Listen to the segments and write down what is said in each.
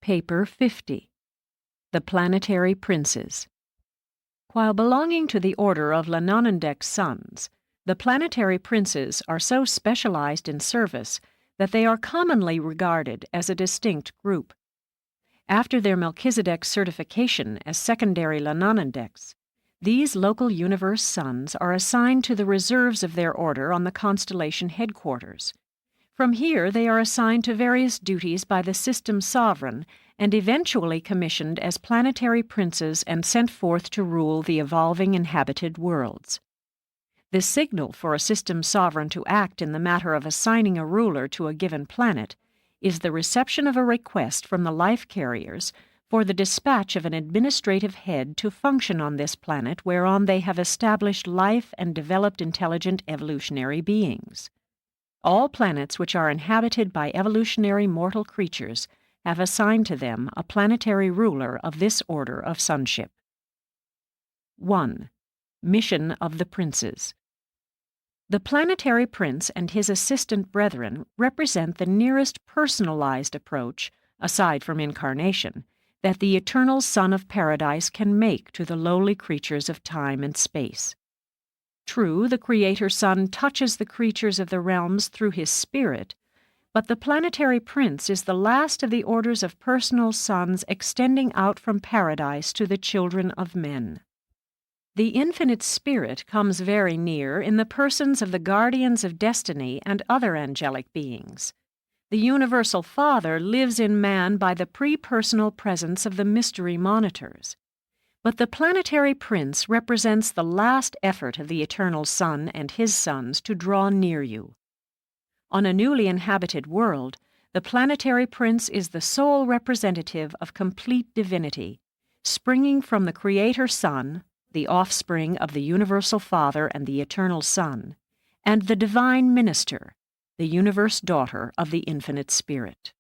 Paper 50. The Planetary Princes. While belonging to the order of Lanonendek's sons, the planetary princes are so specialized in service that they are commonly regarded as a distinct group. After their Melchizedek certification as secondary Lanonendeks, these local universe sons are assigned to the reserves of their order on the constellation headquarters. From here, they are assigned to various duties by the system sovereign and eventually commissioned as planetary princes and sent forth to rule the evolving inhabited worlds. The signal for a system sovereign to act in the matter of assigning a ruler to a given planet is the reception of a request from the life carriers for the dispatch of an administrative head to function on this planet whereon they have established life and developed intelligent evolutionary beings. All planets which are inhabited by evolutionary mortal creatures have assigned to them a planetary ruler of this order of sonship. 1. Mission of the Princes. The planetary prince and his assistant brethren represent the nearest personalized approach, aside from incarnation, that the eternal Son of Paradise can make to the lowly creatures of time and space. True, the Creator Son touches the creatures of the realms through his spirit, but the planetary prince is the last of the orders of personal sons extending out from paradise to the children of men. The infinite spirit comes very near in the persons of the guardians of destiny and other angelic beings. The universal Father lives in man by the pre-personal presence of the mystery monitors. But the planetary prince represents the last effort of the eternal Son and his sons to draw near you. On a newly inhabited world, the planetary prince is the sole representative of complete divinity, springing from the Creator Son, the offspring of the universal Father and the eternal Son, and the divine minister, the universe daughter of the infinite Spirit.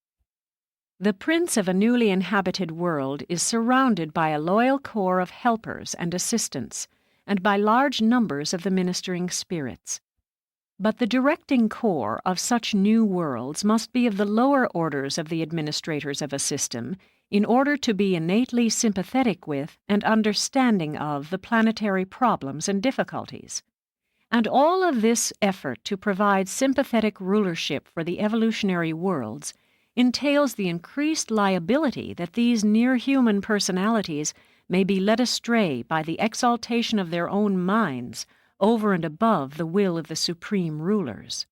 The prince of a newly inhabited world is surrounded by a loyal corps of helpers and assistants, and by large numbers of the ministering spirits. But the directing corps of such new worlds must be of the lower orders of the administrators of a system in order to be innately sympathetic with and understanding of the planetary problems and difficulties. And all of this effort to provide sympathetic rulership for the evolutionary worlds entails the increased liability that these near-human personalities may be led astray by the exaltation of their own minds over and above the will of the supreme rulers.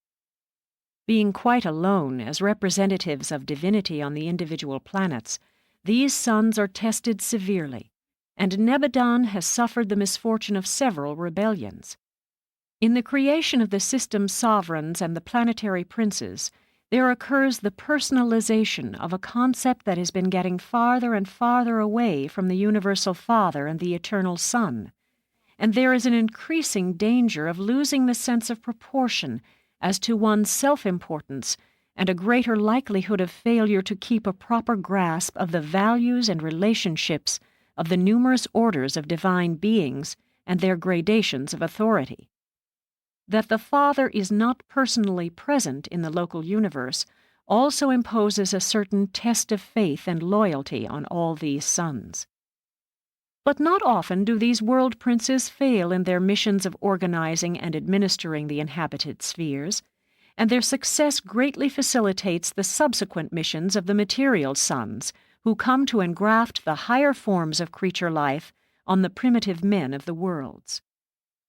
Being quite alone as representatives of divinity on the individual planets, these sons are tested severely, and Nebudan has suffered the misfortune of several rebellions. In the creation of the system sovereigns and the planetary princes, there occurs the personalization of a concept that has been getting farther and farther away from the universal Father and the eternal Son, and there is an increasing danger of losing the sense of proportion as to one's self-importance and a greater likelihood of failure to keep a proper grasp of the values and relationships of the numerous orders of divine beings and their gradations of authority. That the Father is not personally present in the local universe also imposes a certain test of faith and loyalty on all these sons. But not often do these world princes fail in their missions of organizing and administering the inhabited spheres, and their success greatly facilitates the subsequent missions of the material sons who come to engraft the higher forms of creature life on the primitive men of the worlds.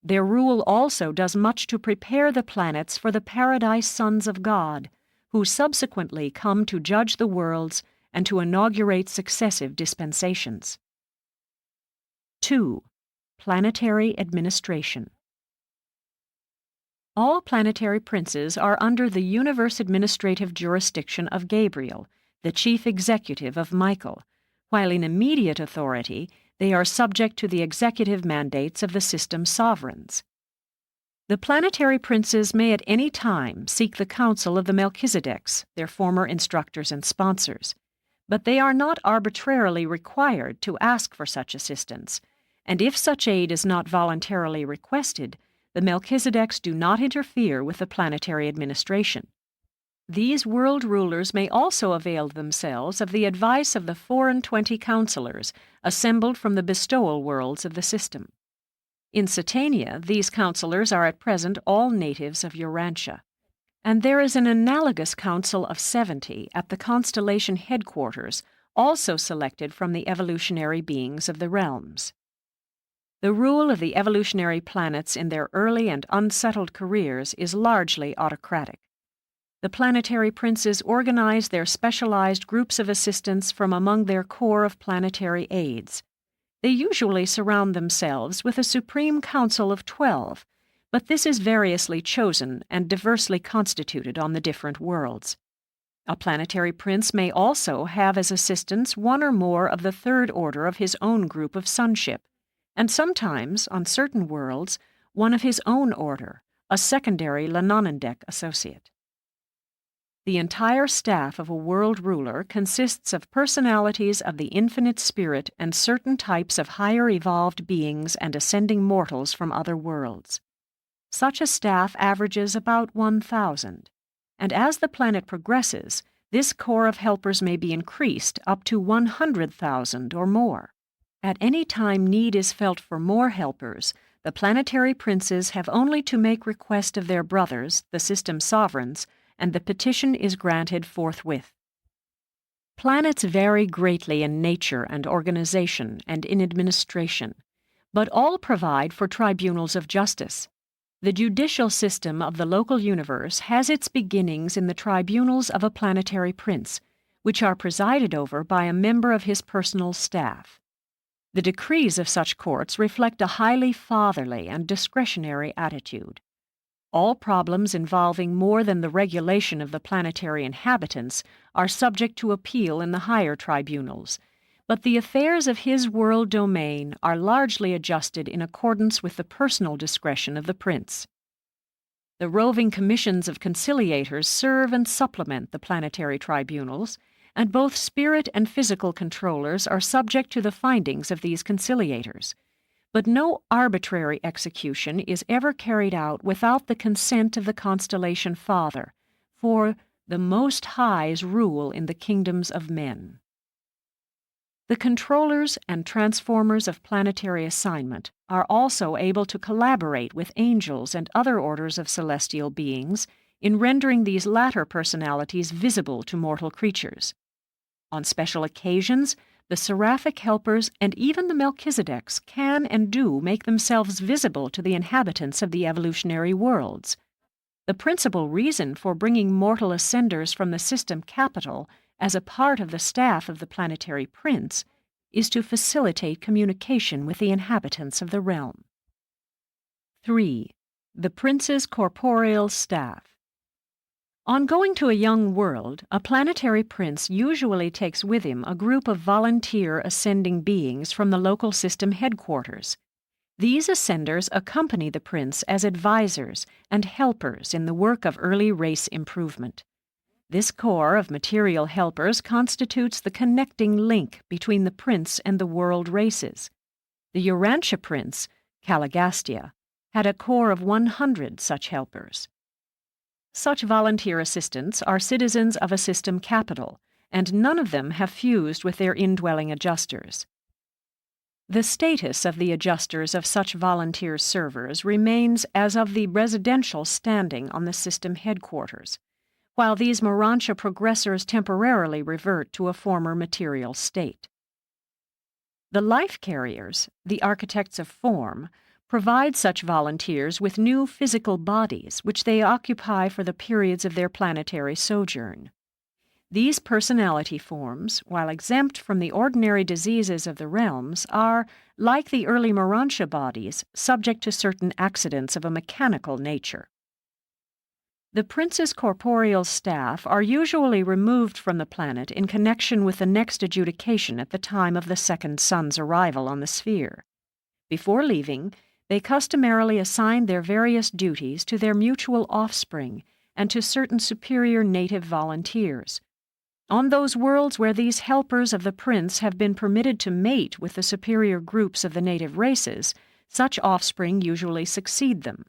Their rule also does much to prepare the planets for the paradise sons of God, who subsequently come to judge the worlds and to inaugurate successive dispensations. 2. Planetary Administration. All planetary princes are under the universe administrative jurisdiction of Gabriel, the chief executive of Michael, while in immediate authority they are subject to the executive mandates of the system sovereigns. The planetary princes may at any time seek the counsel of the Melchizedeks, their former instructors and sponsors, but they are not arbitrarily required to ask for such assistance, and if such aid is not voluntarily requested, the Melchizedeks do not interfere with the planetary administration. These world rulers may also avail themselves of the advice of the 24 counselors assembled from the bestowal worlds of the system. In Satania, these counselors are at present all natives of Urantia, and there is an analogous council of 70 at the constellation headquarters, also selected from the evolutionary beings of the realms. The rule of the evolutionary planets in their early and unsettled careers is largely autocratic. The planetary princes organize their specialized groups of assistants from among their corps of planetary aides. They usually surround themselves with a supreme council of 12, but this is variously chosen and diversely constituted on the different worlds. A planetary prince may also have as assistants one or more of the third order of his own group of sonship, and sometimes, on certain worlds, one of his own order, a secondary Lanonendek associate. The entire staff of a world ruler consists of personalities of the infinite spirit and certain types of higher evolved beings and ascending mortals from other worlds. Such a staff averages about 1,000, and as the planet progresses, this corps of helpers may be increased up to 100,000 or more. At any time need is felt for more helpers, the planetary princes have only to make request of their brothers, the system sovereigns, and the petition is granted forthwith. Planets vary greatly in nature and organization and in administration, but all provide for tribunals of justice. The judicial system of the local universe has its beginnings in the tribunals of a planetary prince, which are presided over by a member of his personal staff. The decrees of such courts reflect a highly fatherly and discretionary attitude. All problems involving more than the regulation of the planetary inhabitants are subject to appeal in the higher tribunals, but the affairs of his world domain are largely adjusted in accordance with the personal discretion of the prince. The roving commissions of conciliators serve and supplement the planetary tribunals, and both spirit and physical controllers are subject to the findings of these conciliators. But no arbitrary execution is ever carried out without the consent of the constellation Father, for the Most High's rule in the kingdoms of men. The controllers and transformers of planetary assignment are also able to collaborate with angels and other orders of celestial beings in rendering these latter personalities visible to mortal creatures. On special occasions, the seraphic helpers and even the Melchizedeks can and do make themselves visible to the inhabitants of the evolutionary worlds. The principal reason for bringing mortal ascenders from the system capital as a part of the staff of the planetary prince is to facilitate communication with the inhabitants of the realm. 3. The prince's corporeal staff. On going to a young world, a planetary prince usually takes with him a group of volunteer ascending beings from the local system headquarters. These ascenders accompany the prince as advisors and helpers in the work of early race improvement. This corps of material helpers constitutes the connecting link between the prince and the world races. The Urantia prince, Caligastia, had a corps of 100 such helpers. Such volunteer assistants are citizens of a system capital, and none of them have fused with their indwelling adjusters. The status of the adjusters of such volunteer servers remains as of the residential standing on the system headquarters, while these Morantia progressors temporarily revert to a former material state. The life carriers, the architects of form, provide such volunteers with new physical bodies which they occupy for the periods of their planetary sojourn. These personality forms, while exempt from the ordinary diseases of the realms, are, like the early Morantia bodies, subject to certain accidents of a mechanical nature. The prince's corporeal staff are usually removed from the planet in connection with the next adjudication at the time of the second sun's arrival on the sphere. Before leaving, they customarily assign their various duties to their mutual offspring and to certain superior native volunteers. On those worlds where these helpers of the prince have been permitted to mate with the superior groups of the native races, such offspring usually succeed them.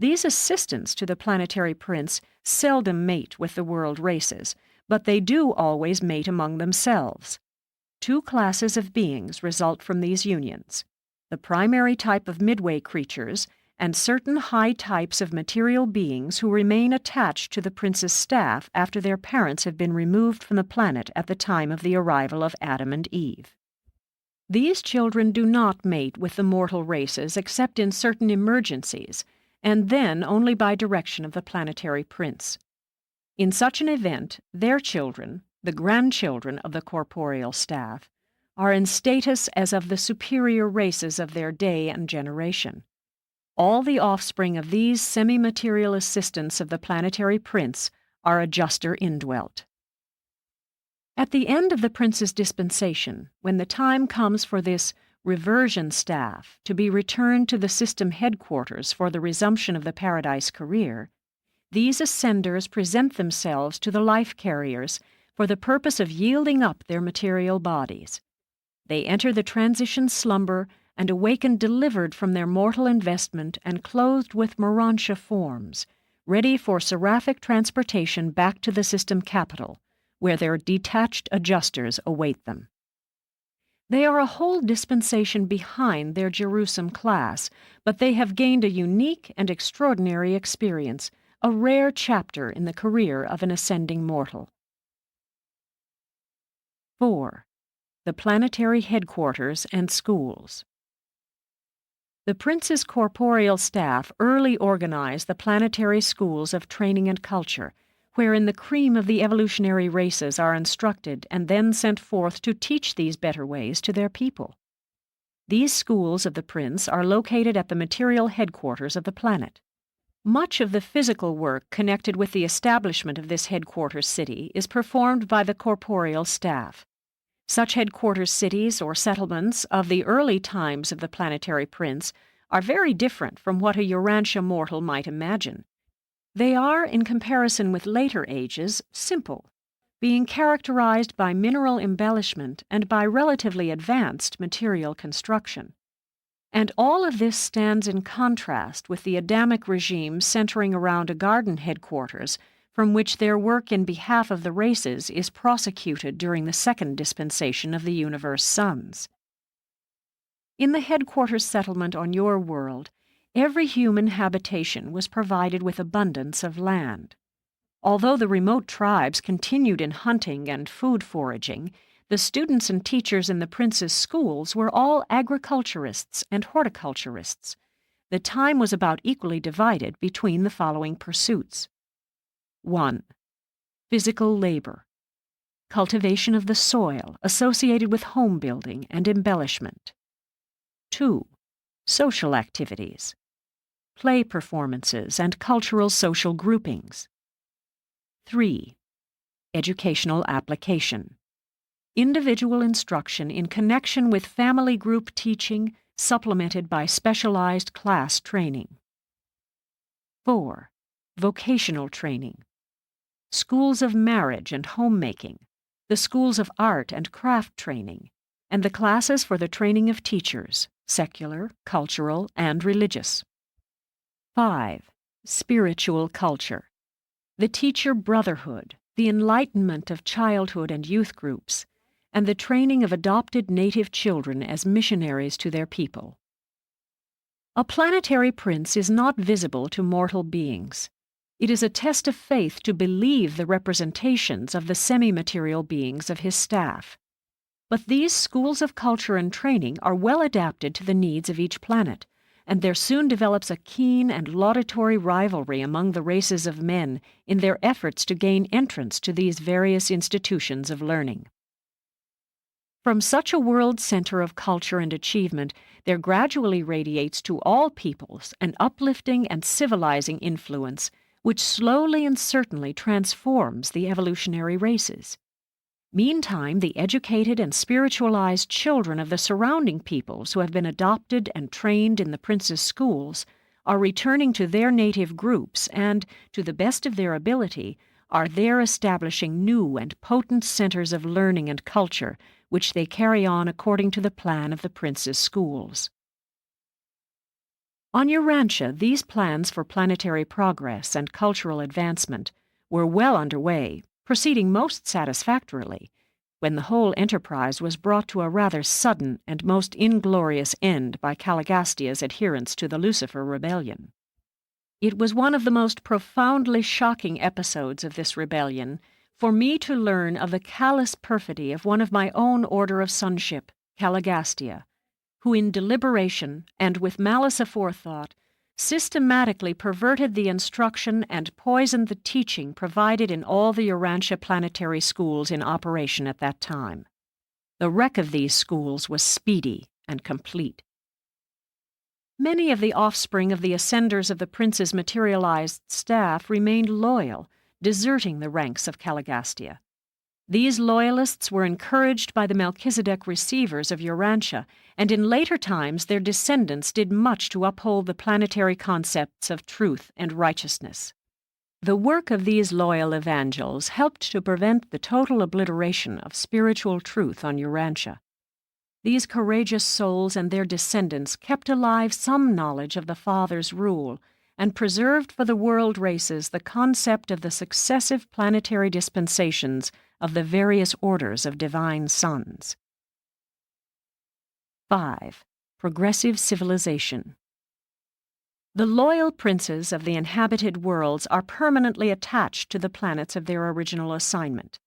These assistants to the planetary prince seldom mate with the world races, but they do always mate among themselves. Two classes of beings result from these unions: the primary type of midway creatures and certain high types of material beings who remain attached to the prince's staff after their parents have been removed from the planet at the time of the arrival of Adam and Eve. These children do not mate with the mortal races except in certain emergencies, and then only by direction of the planetary prince. In such an event, their children, the grandchildren of the corporeal staff, are in status as of the superior races of their day and generation. All the offspring of these semi-material assistants of the planetary prince are adjuster indwelt. At the end of the prince's dispensation, when the time comes for this reversion staff to be returned to the system headquarters for the resumption of the paradise career, these ascenders present themselves to the life carriers for the purpose of yielding up their material bodies. They enter the transition slumber and awaken delivered from their mortal investment and clothed with Urantia forms, ready for seraphic transportation back to the system capital, where their detached adjusters await them. They are a whole dispensation behind their Jerusalem class, but they have gained a unique and extraordinary experience, a rare chapter in the career of an ascending mortal. 4. The planetary headquarters and schools. The prince's corporeal staff early organized the planetary schools of training and culture, wherein the cream of the evolutionary races are instructed and then sent forth to teach these better ways to their people. These schools of the prince are located at the material headquarters of the planet. Much of the physical work connected with the establishment of this headquarters city is performed by the corporeal staff. Such headquarters cities or settlements of the early times of the planetary prince are very different from what a Urantia mortal might imagine. They are, in comparison with later ages, simple, being characterized by mineral embellishment and by relatively advanced material construction. And all of this stands in contrast with the Adamic regime centering around a garden headquarters from which their work in behalf of the races is prosecuted during the second dispensation of the universe suns. In the headquarters settlement on your world, every human habitation was provided with abundance of land. Although the remote tribes continued in hunting and food foraging, the students and teachers in the prince's schools were all agriculturists and horticulturists. The time was about equally divided between the following pursuits. 1. Physical labor. Cultivation of the soil associated with home building and embellishment. 2. Social activities. Play performances and cultural social groupings. 3. Educational application. Individual instruction in connection with family group teaching, supplemented by specialized class training. 4. Vocational training. Schools of marriage and homemaking, the schools of art and craft training, and the classes for the training of teachers, secular, cultural, and religious. 5. Spiritual culture. The teacher brotherhood, the enlightenment of childhood and youth groups, and the training of adopted native children as missionaries to their people. A planetary prince is not visible to mortal beings. It is a test of faith to believe the representations of the semi-material beings of his staff. But these schools of culture and training are well adapted to the needs of each planet, and there soon develops a keen and laudatory rivalry among the races of men in their efforts to gain entrance to these various institutions of learning. From such a world center of culture and achievement, there gradually radiates to all peoples an uplifting and civilizing influence which slowly and certainly transforms the evolutionary races. Meantime, the educated and spiritualized children of the surrounding peoples who have been adopted and trained in the prince's schools are returning to their native groups and, to the best of their ability, are there establishing new and potent centers of learning and culture which they carry on according to the plan of the prince's schools. On Urantia, these plans for planetary progress and cultural advancement were well underway, proceeding most satisfactorily, when the whole enterprise was brought to a rather sudden and most inglorious end by Caligastia's adherence to the Lucifer Rebellion. It was one of the most profoundly shocking episodes of this rebellion for me to learn of the callous perfidy of one of my own order of sonship, Caligastia, who in deliberation and with malice aforethought systematically perverted the instruction and poisoned the teaching provided in all the Urantia planetary schools in operation at that time. The wreck of these schools was speedy and complete. Many of the offspring of the ascenders of the prince's materialized staff remained loyal, deserting the ranks of Caligastia. These loyalists were encouraged by the Melchizedek receivers of Urantia, and in later times their descendants did much to uphold the planetary concepts of truth and righteousness. The work of these loyal evangels helped to prevent the total obliteration of spiritual truth on Urantia. These courageous souls and their descendants kept alive some knowledge of the Father's rule and preserved for the world races the concept of the successive planetary dispensations of the various orders of divine sons. 5. Progressive civilization. The loyal princes of the inhabited worlds are permanently attached to the planets of their original assignment.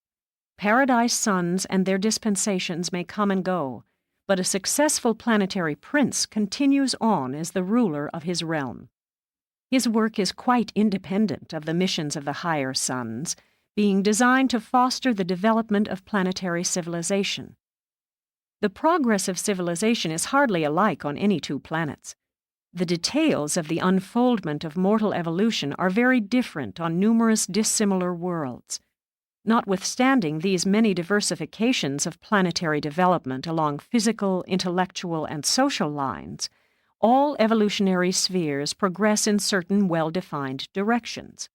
Paradise sons and their dispensations may come and go, but a successful planetary prince continues on as the ruler of his realm. His work is quite independent of the missions of the higher sons, being designed to foster the development of planetary civilization. The progress of civilization is hardly alike on any two planets. The details of the unfoldment of mortal evolution are very different on numerous dissimilar worlds. Notwithstanding these many diversifications of planetary development along physical, intellectual, and social lines, all evolutionary spheres progress in certain well-defined directions.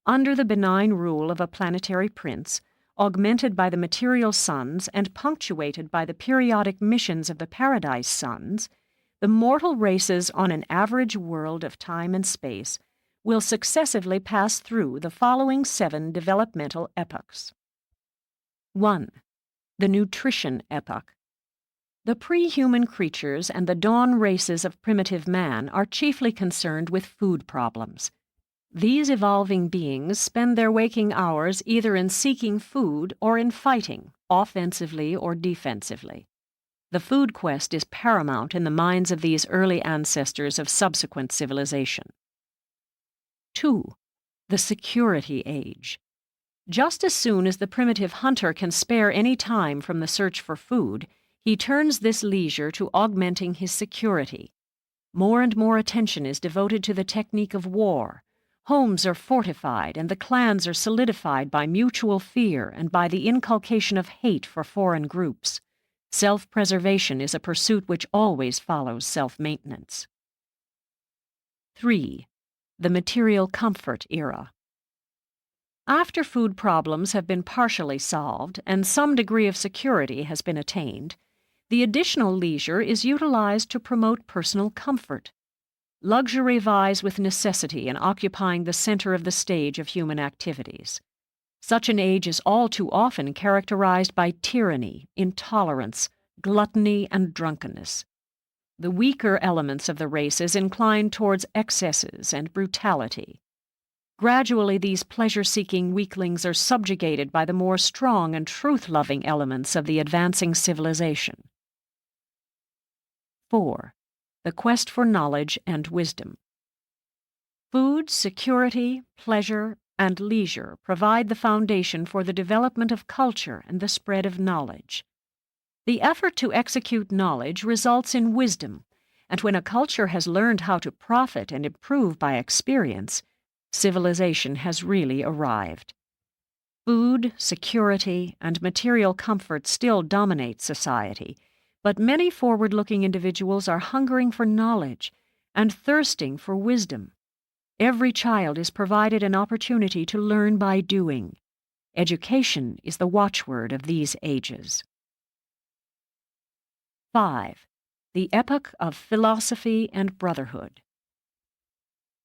Under the benign rule of a planetary prince, augmented by the material sons and punctuated by the periodic missions of the paradise sons, the mortal races on an average world of time and space will successively pass through the following 7 developmental epochs. 1. The nutrition epoch. The pre-human creatures and the dawn races of primitive man are chiefly concerned with food problems. These evolving beings spend their waking hours either in seeking food or in fighting, offensively or defensively. The food quest is paramount in the minds of these early ancestors of subsequent civilization. 2. The security age. Just as soon as the primitive hunter can spare any time from the search for food, he turns this leisure to augmenting his security. More and more attention is devoted to the technique of war. Homes are fortified and the clans are solidified by mutual fear and by the inculcation of hate for foreign groups. Self-preservation is a pursuit which always follows self-maintenance. 3. The material comfort era. After food problems have been partially solved and some degree of security has been attained, the additional leisure is utilized to promote personal comfort. Luxury vies with necessity in occupying the center of the stage of human activities. Such an age is all too often characterized by tyranny, intolerance, gluttony, and drunkenness. The weaker elements of the races incline towards excesses and brutality. Gradually, these pleasure-seeking weaklings are subjugated by the more strong and truth-loving elements of the advancing civilization. 4. The quest for knowledge and wisdom. Food, security, pleasure, and leisure provide the foundation for the development of culture and the spread of knowledge. The effort to execute knowledge results in wisdom, and when a culture has learned how to profit and improve by experience, civilization has really arrived. Food, security, and material comfort still dominate society, but many forward-looking individuals are hungering for knowledge and thirsting for wisdom. Every child is provided an opportunity to learn by doing. Education is the watchword of these ages. 5. the epoch of philosophy and brotherhood.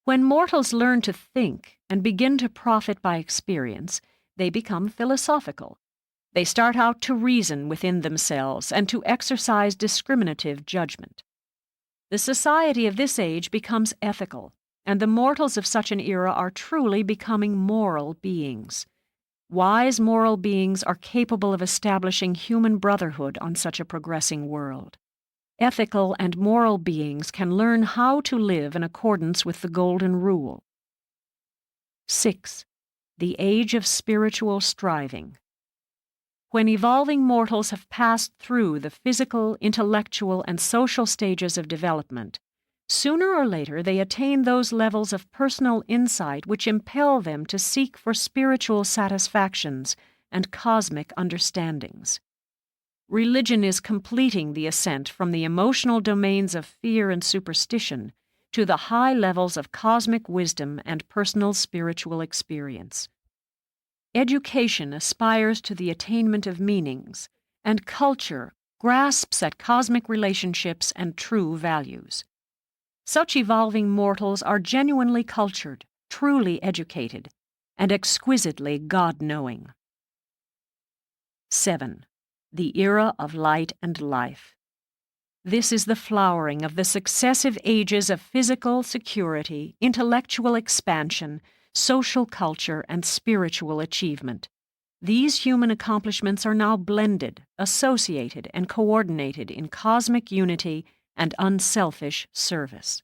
When mortals learn to think and begin to profit by experience, they become philosophical. They start out to reason within themselves and to exercise discriminative judgment. The society of this age becomes ethical, and the mortals of such an era are truly becoming moral beings. Wise moral beings are capable of establishing human brotherhood on such a progressing world. Ethical and moral beings can learn how to live in accordance with the Golden Rule. 6. The age of spiritual striving. When evolving mortals have passed through the physical, intellectual, and social stages of development, sooner or later they attain those levels of personal insight which impel them to seek for spiritual satisfactions and cosmic understandings. Religion is completing the ascent from the emotional domains of fear and superstition to the high levels of cosmic wisdom and personal spiritual experience. Education aspires to the attainment of meanings, and culture grasps at cosmic relationships and true values. Such evolving mortals are genuinely cultured, truly educated, and exquisitely God-knowing. 7. The era of light and life. This is the flowering of the successive ages of physical security, intellectual expansion, social culture, and spiritual achievement. These human accomplishments are now blended, associated, and coordinated in cosmic unity and unselfish service.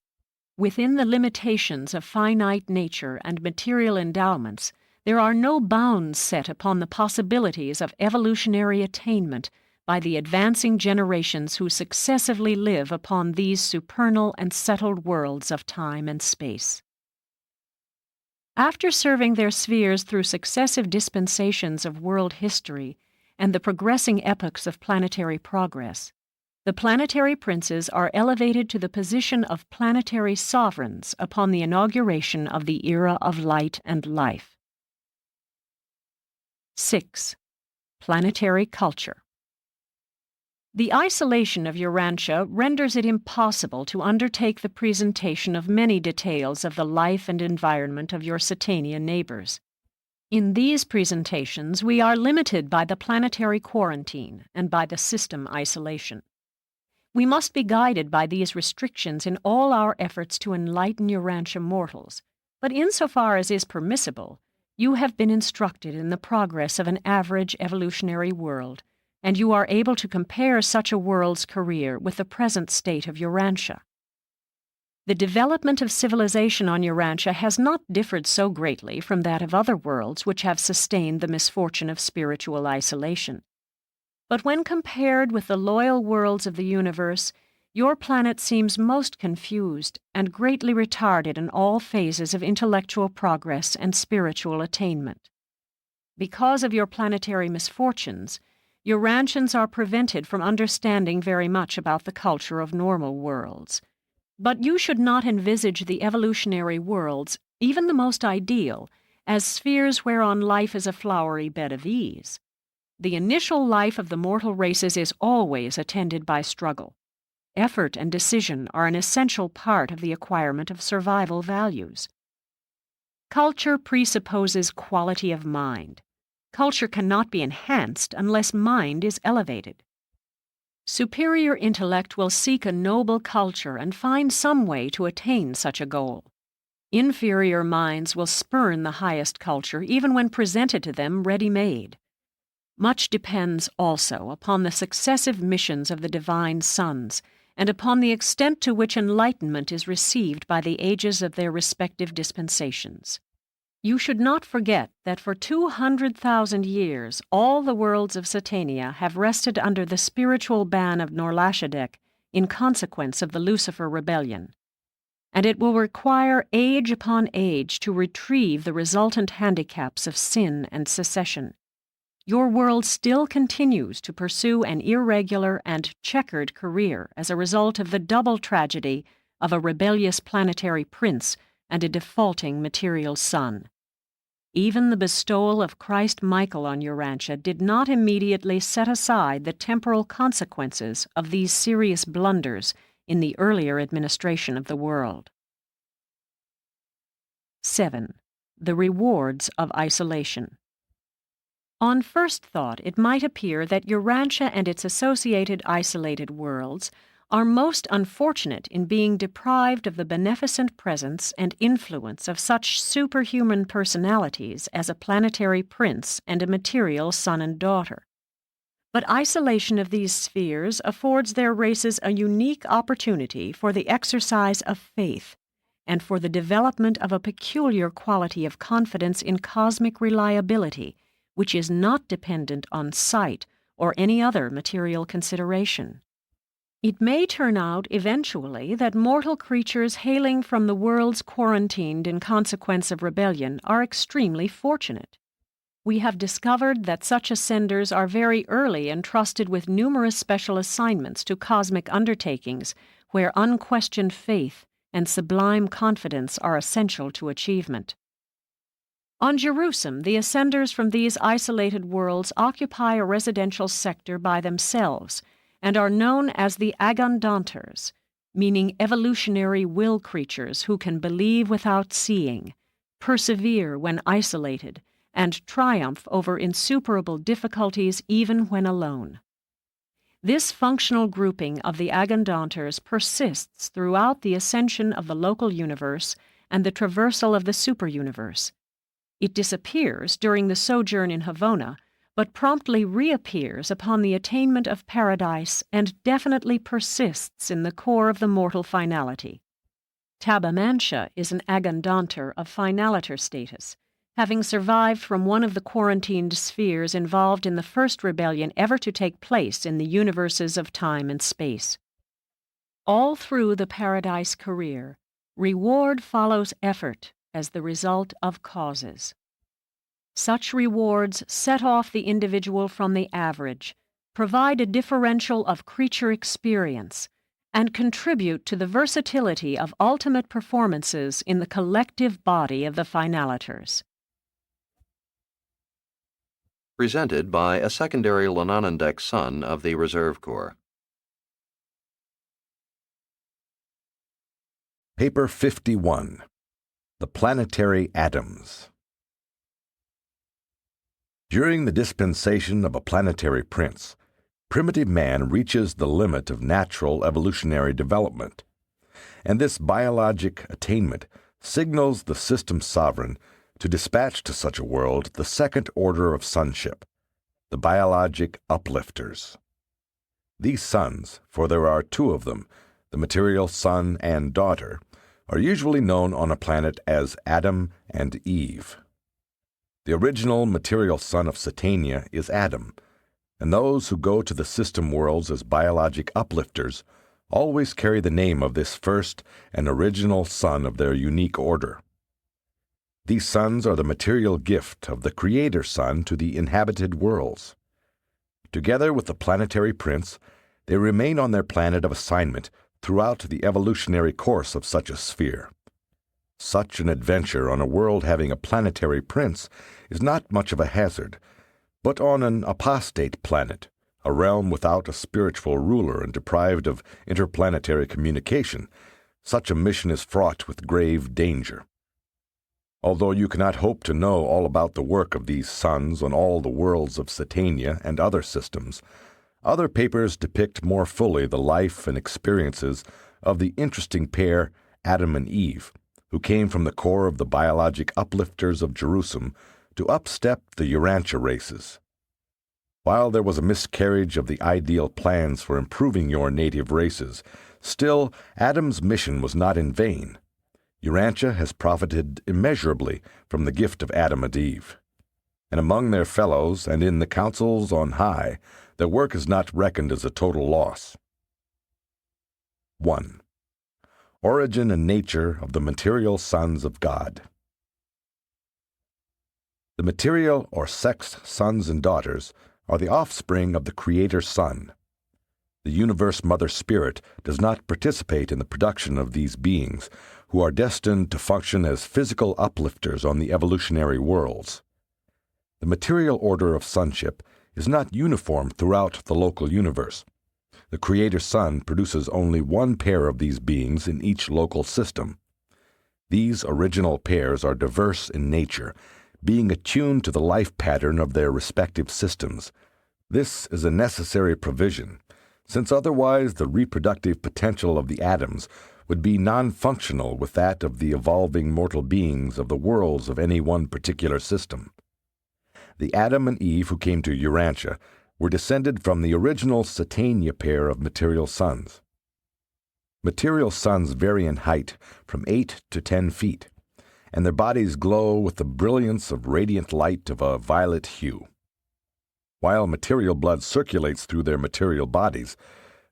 Within the limitations of finite nature and material endowments, there are no bounds set upon the possibilities of evolutionary attainment by the advancing generations who successively live upon these supernal and settled worlds of time and space. After serving their spheres through successive dispensations of world history and the progressing epochs of planetary progress, the planetary princes are elevated to the position of planetary sovereigns upon the inauguration of the era of light and life. 6. Planetary culture. The isolation of Urantia renders it impossible to undertake the presentation of many details of the life and environment of your Satanian neighbors. In these presentations, we are limited by the planetary quarantine and by the system isolation. We must be guided by these restrictions in all our efforts to enlighten Urantia mortals, but insofar as is permissible, you have been instructed in the progress of an average evolutionary world, and you are able to compare such a world's career with the present state of Urantia. The development of civilization on Urantia has not differed so greatly from that of other worlds which have sustained the misfortune of spiritual isolation. But when compared with the loyal worlds of the universe, your planet seems most confused and greatly retarded in all phases of intellectual progress and spiritual attainment. Because of your planetary misfortunes, Urantians are prevented from understanding very much about the culture of normal worlds. But you should not envisage the evolutionary worlds, even the most ideal, as spheres whereon life is a flowery bed of ease. The initial life of the mortal races is always attended by struggle. Effort and decision are an essential part of the acquirement of survival values. Culture presupposes quality of mind. Culture cannot be enhanced unless mind is elevated. Superior intellect will seek a noble culture and find some way to attain such a goal. Inferior minds will spurn the highest culture even when presented to them ready-made. Much depends also upon the successive missions of the divine sons and upon the extent to which enlightenment is received by the ages of their respective dispensations. You should not forget that for 200,000 years all the worlds of Satania have rested under the spiritual ban of Norlashadek in consequence of the Lucifer rebellion, and it will require age upon age to retrieve the resultant handicaps of sin and secession. Your world still continues to pursue an irregular and checkered career as a result of the double tragedy of a rebellious planetary prince and a defaulting material son. Even the bestowal of Christ Michael on Urantia did not immediately set aside the temporal consequences of these serious blunders in the earlier administration of the world. 7. The rewards of isolation. On first thought, it might appear that Urantia and its associated isolated worlds are most unfortunate in being deprived of the beneficent presence and influence of such superhuman personalities as a planetary prince and a material son and daughter. But isolation of these spheres affords their races a unique opportunity for the exercise of faith and for the development of a peculiar quality of confidence in cosmic reliability, which is not dependent on sight or any other material consideration. It may turn out eventually that mortal creatures hailing from the worlds quarantined in consequence of rebellion are extremely fortunate. We have discovered that such ascenders are very early entrusted with numerous special assignments to cosmic undertakings where unquestioned faith and sublime confidence are essential to achievement. On Jerusalem, the ascenders from these isolated worlds occupy a residential sector by themselves and are known as the Agandanters, meaning evolutionary will creatures who can believe without seeing, persevere when isolated, and triumph over insuperable difficulties even when alone. This functional grouping of the Agandanters persists throughout the ascension of the local universe and the traversal of the superuniverse. It disappears during the sojourn in Havona, but promptly reappears upon the attainment of paradise and definitely persists in the core of the mortal finality. Tabamantia is an Agandanter of finaliter status, having survived from one of the quarantined spheres involved in the first rebellion ever to take place in the universes of time and space. All through the paradise career, reward follows effort as the result of causes. Such rewards set off the individual from the average, provide a differential of creature experience, and contribute to the versatility of ultimate performances in the collective body of the finaliters. Presented by a secondary Lananandek son of the Reserve Corps. Paper 51. The Planetary Atoms. During the dispensation of a planetary prince, primitive man reaches the limit of natural evolutionary development, and this biologic attainment signals the system sovereign to dispatch to such a world the second order of sonship, the biologic uplifters. These sons, for there are two of them, the material son and daughter, are usually known on a planet as Adam and Eve. The original material son of Satania is Adam, and those who go to the system worlds as biologic uplifters always carry the name of this first and original son of their unique order. These sons are the material gift of the Creator Son to the inhabited worlds. Together with the planetary prince, they remain on their planet of assignment throughout the evolutionary course of such a sphere. Such an adventure on a world having a planetary prince is not much of a hazard, but on an apostate planet, a realm without a spiritual ruler and deprived of interplanetary communication, such a mission is fraught with grave danger. Although you cannot hope to know all about the work of these sons on all the worlds of Satania and other systems, other papers depict more fully the life and experiences of the interesting pair Adam and Eve, who came from the core of the biologic uplifters of Jerusalem to upstep the Urantia races. While there was a miscarriage of the ideal plans for improving your native races, still Adam's mission was not in vain. Urantia has profited immeasurably from the gift of Adam and Eve. And among their fellows and in the councils on high, their work is not reckoned as a total loss. 1. Origin and nature of the material sons of God. The material or sexed sons and daughters are the offspring of the Creator Son. The universe Mother Spirit does not participate in the production of these beings, who are destined to function as physical uplifters on the evolutionary worlds. The material order of sonship is not uniform throughout the local universe. The Creator Sun produces only one pair of these beings in each local system. These original pairs are diverse in nature, being attuned to the life pattern of their respective systems. This is a necessary provision, since otherwise the reproductive potential of the atoms would be non-functional with that of the evolving mortal beings of the worlds of any one particular system. The Adam and Eve who came to Urantia were descended from the original Satania pair of material suns. Material suns vary in height from 8 to 10 feet, and their bodies glow with the brilliance of radiant light of a violet hue. While material blood circulates through their material bodies,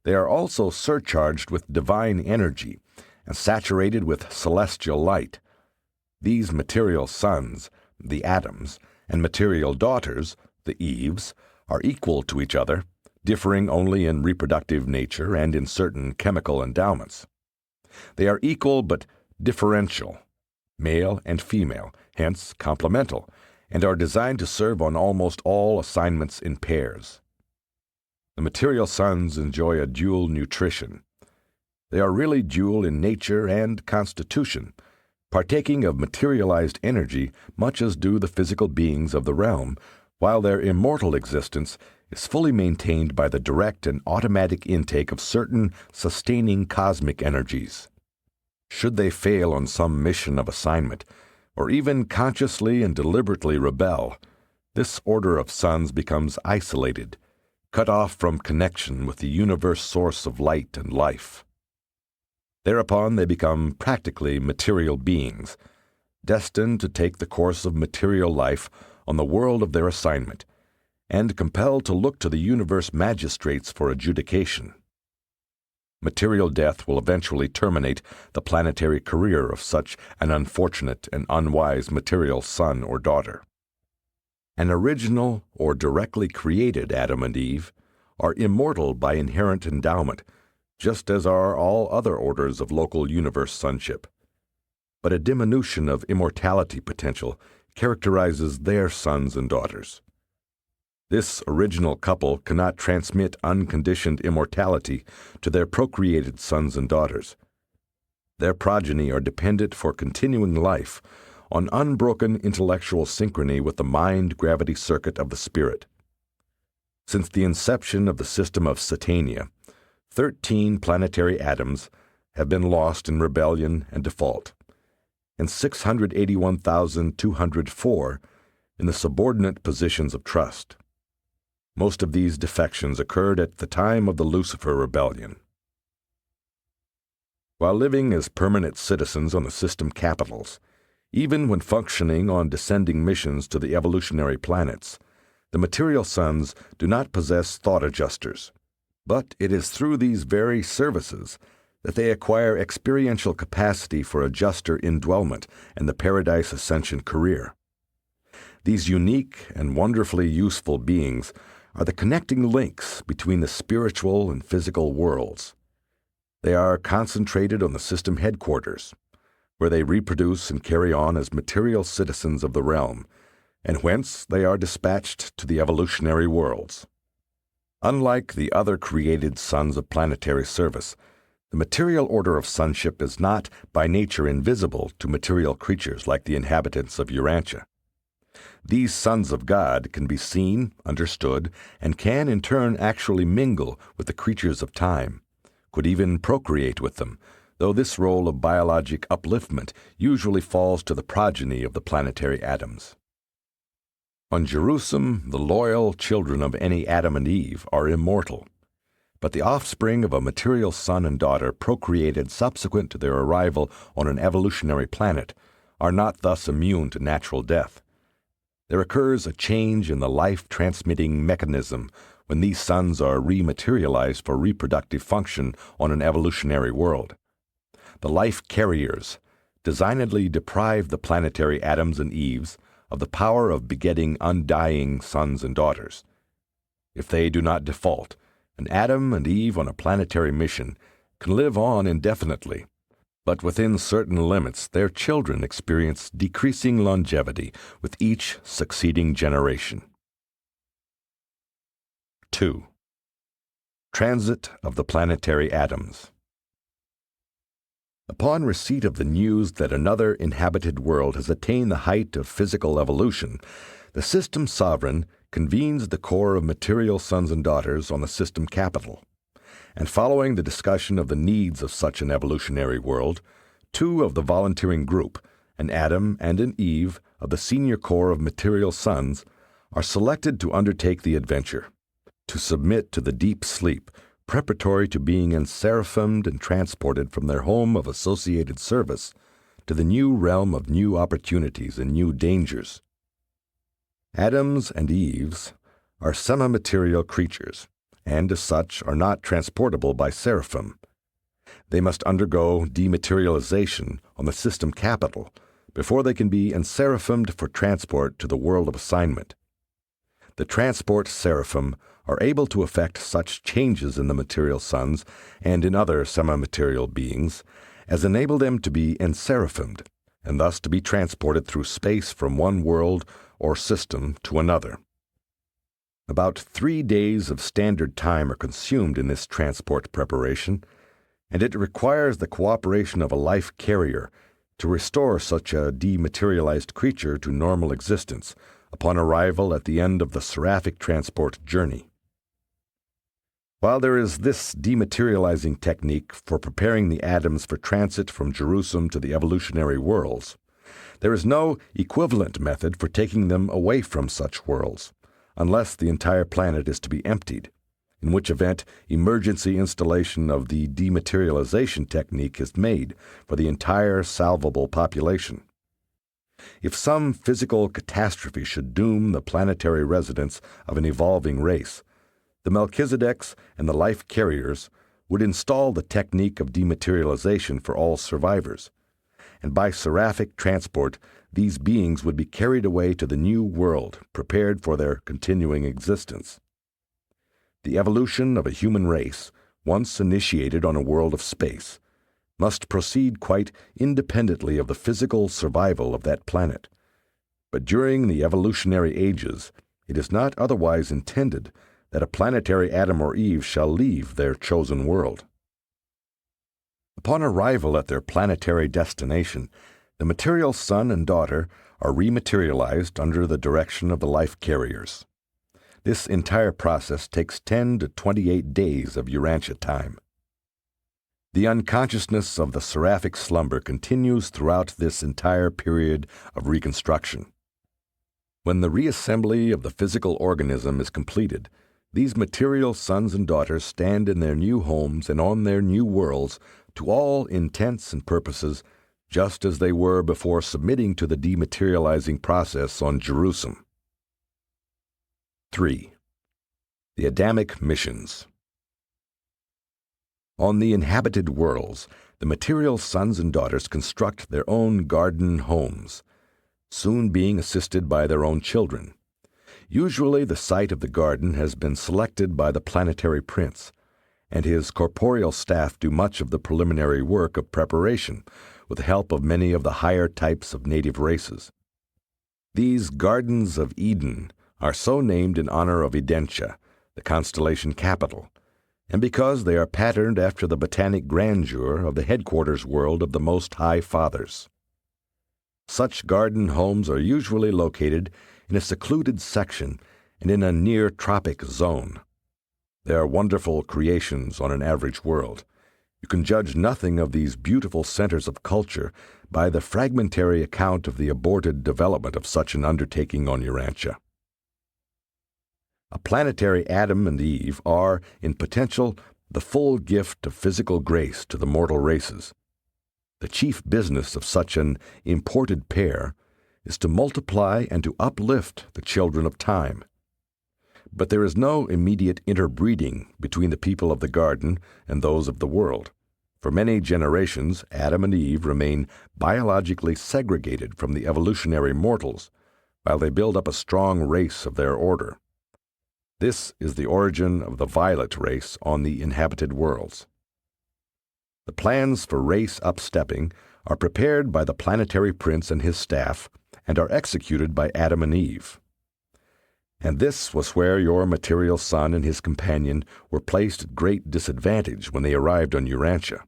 they are also surcharged with divine energy and saturated with celestial light. These material suns, the Adams, and material daughters, the Eves, are equal to each other, differing only in reproductive nature and in certain chemical endowments. They are equal but differential, male and female, hence complemental, and are designed to serve on almost all assignments in pairs. The material suns enjoy a dual nutrition. They are really dual in nature and constitution, partaking of materialized energy much as do the physical beings of the realm, while their immortal existence is fully maintained by the direct and automatic intake of certain sustaining cosmic energies. Should they fail on some mission of assignment, or even consciously and deliberately rebel, this order of suns becomes isolated, cut off from connection with the universe source of light and life. Thereupon they become practically material beings, destined to take the course of material life on the world of their assignment, and compelled to look to the universe magistrates for adjudication. Material death will eventually terminate the planetary career of such an unfortunate and unwise material son or daughter. An original or directly created Adam and Eve are immortal by inherent endowment, just as are all other orders of local universe sonship. But a diminution of immortality potential characterizes their sons and daughters. This original couple cannot transmit unconditioned immortality to their procreated sons and daughters. Their progeny are dependent for continuing life on unbroken intellectual synchrony with the mind-gravity circuit of the spirit. Since the inception of the system of Satania, 13 planetary atoms have been lost in rebellion and default, and 681,204 in the subordinate positions of trust. Most of these defections occurred at the time of the Lucifer Rebellion. While living as permanent citizens on the system capitals, even when functioning on descending missions to the evolutionary planets, the material sons do not possess thought adjusters. But it is through these very services that they acquire experiential capacity for adjuster indwellment and the Paradise Ascension career. These unique and wonderfully useful beings are the connecting links between the spiritual and physical worlds. They are concentrated on the system headquarters, where they reproduce and carry on as material citizens of the realm, and whence they are dispatched to the evolutionary worlds. Unlike the other created sons of planetary service, the material order of sonship is not by nature invisible to material creatures like the inhabitants of Urantia. These sons of God can be seen, understood, and can in turn actually mingle with the creatures of time, could even procreate with them, though this role of biologic upliftment usually falls to the progeny of the planetary atoms. On Jerusalem, the loyal children of any Adam and Eve are immortal, but the offspring of a material son and daughter procreated subsequent to their arrival on an evolutionary planet are not thus immune to natural death. There occurs a change in the life-transmitting mechanism when these sons are rematerialized for reproductive function on an evolutionary world. The life carriers designedly deprive the planetary Adams and Eves of the power of begetting undying sons and daughters. If they do not default, an Adam and Eve on a planetary mission can live on indefinitely, but within certain limits their children experience decreasing longevity with each succeeding generation. 2. Transit of the planetary atoms. Upon receipt of the news that another inhabited world has attained the height of physical evolution, the system sovereign convenes the core of material sons and daughters on the system capital. And following the discussion of the needs of such an evolutionary world, 2 of the volunteering group, an Adam and an Eve of the senior core of material sons, are selected to undertake the adventure, to submit to the deep sleep preparatory to being enseraphimed and transported from their home of associated service to the new realm of new opportunities and new dangers. Adams and Eves are semi-material creatures, and as such are not transportable by seraphim. They must undergo dematerialization on the system capital before they can be enseraphimed for transport to the world of assignment. The transport seraphim are able to effect such changes in the material sons and in other semi-material beings as enable them to be enseraphimed, and thus to be transported through space from one world or system to another. About 3 days of standard time are consumed in this transport preparation, and it requires the cooperation of a life carrier to restore such a dematerialized creature to normal existence upon arrival at the end of the seraphic transport journey. While there is this dematerializing technique for preparing the atoms for transit from Jerusalem to the evolutionary worlds, there is no equivalent method for taking them away from such worlds, unless the entire planet is to be emptied, in which event emergency installation of the dematerialization technique is made for the entire salvable population. If some physical catastrophe should doom the planetary residents of an evolving race, the Melchizedeks and the life carriers would install the technique of dematerialization for all survivors, and by seraphic transport these beings would be carried away to the new world prepared for their continuing existence. The evolution of a human race, once initiated on a world of space, must proceed quite independently of the physical survival of that planet. But during the evolutionary ages, it is not otherwise intended that a planetary Adam or Eve shall leave their chosen world. Upon arrival at their planetary destination, the material son and daughter are rematerialized under the direction of the life carriers. This entire process takes 10 to 28 days of Urantia time. The unconsciousness of the seraphic slumber continues throughout this entire period of reconstruction. When the reassembly of the physical organism is completed, these material sons and daughters stand in their new homes and on their new worlds to all intents and purposes just as they were before submitting to the dematerializing process on Jerusalem. 3. The Adamic Missions. On the inhabited worlds, the material sons and daughters construct their own garden homes, soon being assisted by their own children. Usually the site of the garden has been selected by the planetary prince, and his corporeal staff do much of the preliminary work of preparation, with the help of many of the higher types of native races. These Gardens of Eden are so named in honor of Urantia, the constellation capital, and because they are patterned after the botanic grandeur of the headquarters world of the Most High Fathers. Such garden homes are usually located in a secluded section and in a near-tropic zone. They are wonderful creations on an average world. You can judge nothing of these beautiful centers of culture by the fragmentary account of the aborted development of such an undertaking on Urantia. A planetary Adam and Eve are, in potential, the full gift of physical grace to the mortal races. The chief business of such an imported pair is to multiply and to uplift the children of time. But there is no immediate interbreeding between the people of the garden and those of the world. For many generations, Adam and Eve remain biologically segregated from the evolutionary mortals, while they build up a strong race of their order. This is the origin of the violet race on the inhabited worlds. The plans for race upstepping are prepared by the planetary prince and his staff and are executed by Adam and Eve. And this was where your material son and his companion were placed at great disadvantage when they arrived on Urantia.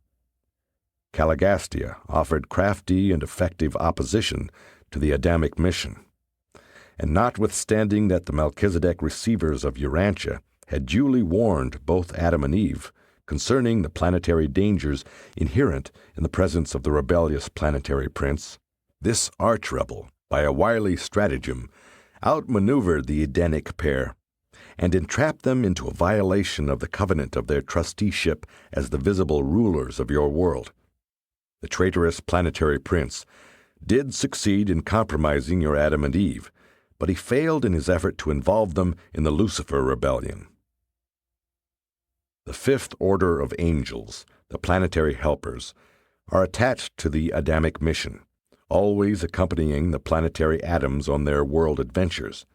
Caligastia offered crafty and effective opposition to the Adamic mission. And notwithstanding that the Melchizedek receivers of Urantia had duly warned both Adam and Eve concerning the planetary dangers inherent in the presence of the rebellious planetary prince, this arch-rebel, by a wily stratagem, outmaneuvered the Edenic pair and entrapped them into a violation of the covenant of their trusteeship as the visible rulers of your world. The traitorous planetary prince did succeed in compromising your Adam and Eve, but he failed in his effort to involve them in the Lucifer rebellion. The fifth order of angels, the planetary helpers, are attached to the Adamic mission, always accompanying the planetary atoms on their world adventures.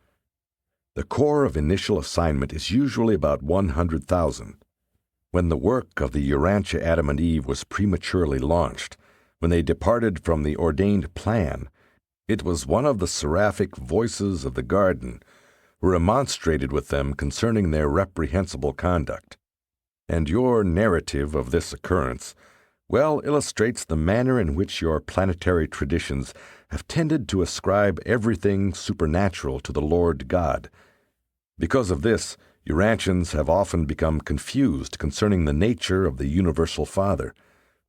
The core of initial assignment is usually about 100,000. When the work of the Urantia Adam and Eve was prematurely launched, when they departed from the ordained plan, it was one of the seraphic voices of the garden who remonstrated with them concerning their reprehensible conduct. And your narrative of this occurrence well illustrates the manner in which your planetary traditions have tended to ascribe everything supernatural to the Lord God. Because of this, Urantians have often become confused concerning the nature of the universal Father,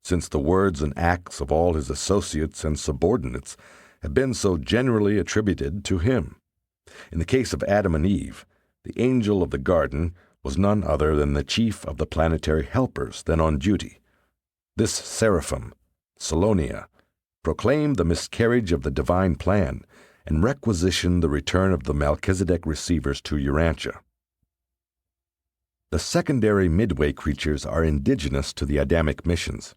since the words and acts of all his associates and subordinates have been so generally attributed to him. In the case of Adam and Eve, the angel of the garden was none other than the chief of the planetary helpers then on duty. This seraphim, Salonia, proclaimed the miscarriage of the divine plan and requisitioned the return of the Melchizedek receivers to Urantia. The secondary midway creatures are indigenous to the Adamic missions.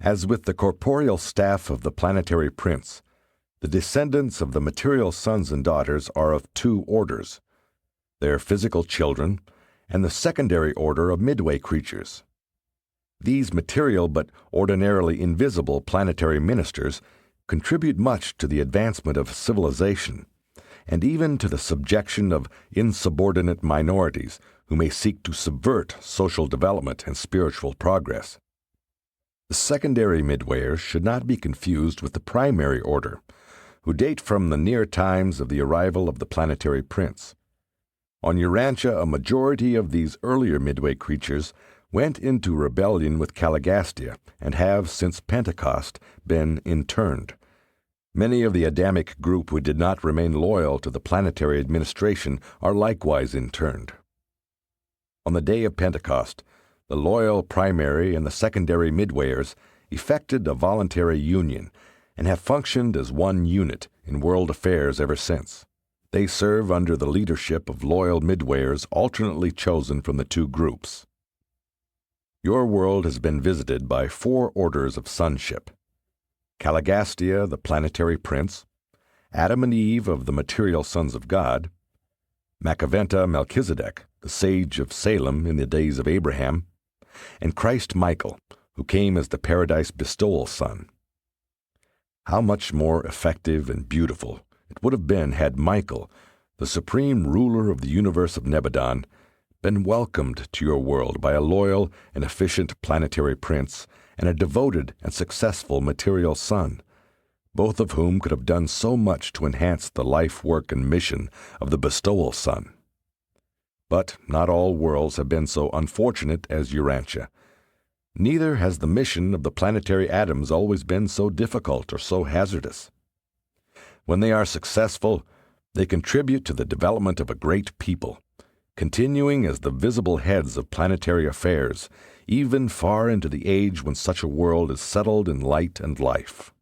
As with the corporeal staff of the planetary prince, the descendants of the material sons and daughters are of two orders: their physical children and the secondary order of midway creatures. These material but ordinarily invisible planetary ministers contribute much to the advancement of civilization, and even to the subjection of insubordinate minorities who may seek to subvert social development and spiritual progress. The secondary midwayers should not be confused with the primary order, who date from the near times of the arrival of the planetary prince. On Urantia, a majority of these earlier midway creatures went into rebellion with Caligastia and have, since Pentecost, been interned. Many of the Adamic group who did not remain loyal to the planetary administration are likewise interned. On the day of Pentecost, the loyal primary and the secondary midwayers effected a voluntary union and have functioned as one unit in world affairs ever since. They serve under the leadership of loyal midwayers alternately chosen from the two groups. Your world has been visited by 4 orders of sonship: Caligastia, the planetary prince; Adam and Eve of the material sons of God; Macaventa Melchizedek, the sage of Salem in the days of Abraham; and Christ Michael, who came as the paradise bestowal son. How much more effective and beautiful it would have been had Michael, the supreme ruler of the universe of Nebadon, been welcomed to your world by a loyal and efficient planetary prince and a devoted and successful material son, both of whom could have done so much to enhance the life, work, and mission of the bestowal son. But not all worlds have been so unfortunate as Urantia. Neither has the mission of the planetary atoms always been so difficult or so hazardous. When they are successful, they contribute to the development of a great people, continuing as the visible heads of planetary affairs, even far into the age when such a world is settled in light and life.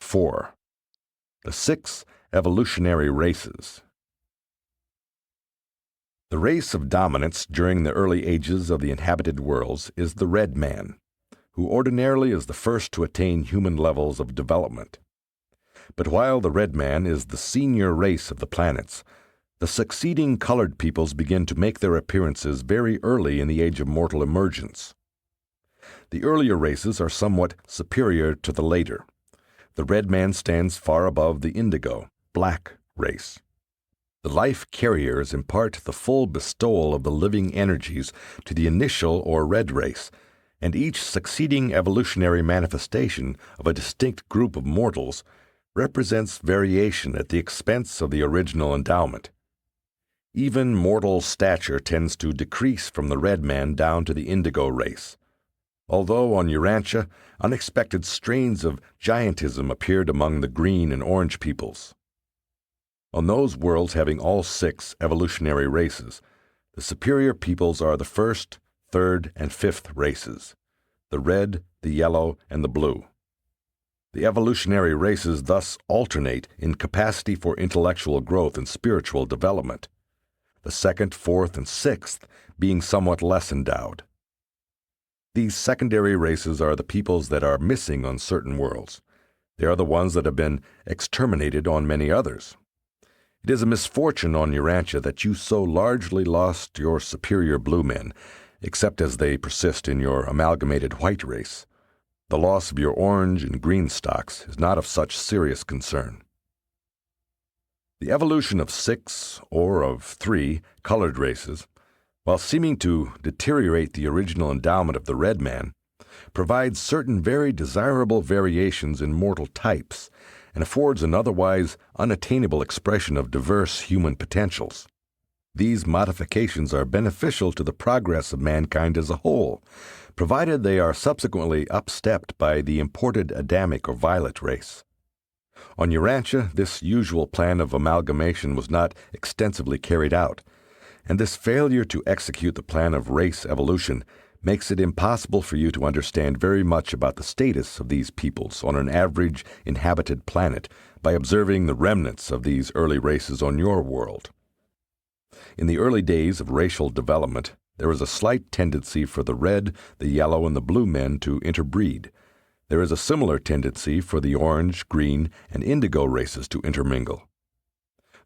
4. The 6 evolutionary races. The race of dominants during the early ages of the inhabited worlds is the red man, who ordinarily is the first to attain human levels of development. But while the red man is the senior race of the planets, The succeeding colored peoples begin to make their appearances very early in the age of mortal emergence. The earlier races are somewhat superior to the later. The red man stands far above the indigo, black race. The life carriers impart the full bestowal of the living energies to the initial or red race, and each succeeding evolutionary manifestation of a distinct group of mortals represents variation at the expense of the original endowment. Even mortal stature tends to decrease from the red man down to the indigo race. Although on Urantia, unexpected strains of giantism appeared among the green and orange peoples. On those worlds having all 6 evolutionary races, the superior peoples are the first, third, and fifth races, the red, the yellow, and the blue. The evolutionary races thus alternate in capacity for intellectual growth and spiritual development, the second, fourth, and sixth being somewhat less endowed. These secondary races are the peoples that are missing on certain worlds. They are the ones that have been exterminated on many others. It is a misfortune on Urantia that you so largely lost your superior blue men, except as they persist in your amalgamated white race. The loss of your orange and green stocks is not of such serious concern. The evolution of 6 or of 3 colored races, while seeming to deteriorate the original endowment of the red man, provides certain very desirable variations in mortal types and affords an otherwise unattainable expression of diverse human potentials. These modifications are beneficial to the progress of mankind as a whole, provided they are subsequently upstepped by the imported Adamic or violet race. On Urantia, this usual plan of amalgamation was not extensively carried out, and this failure to execute the plan of race evolution makes it impossible for you to understand very much about the status of these peoples on an average inhabited planet by observing the remnants of these early races on your world. In the early days of racial development, there is a slight tendency for the red, the yellow, and the blue men to interbreed. There is a similar tendency for the orange, green, and indigo races to intermingle.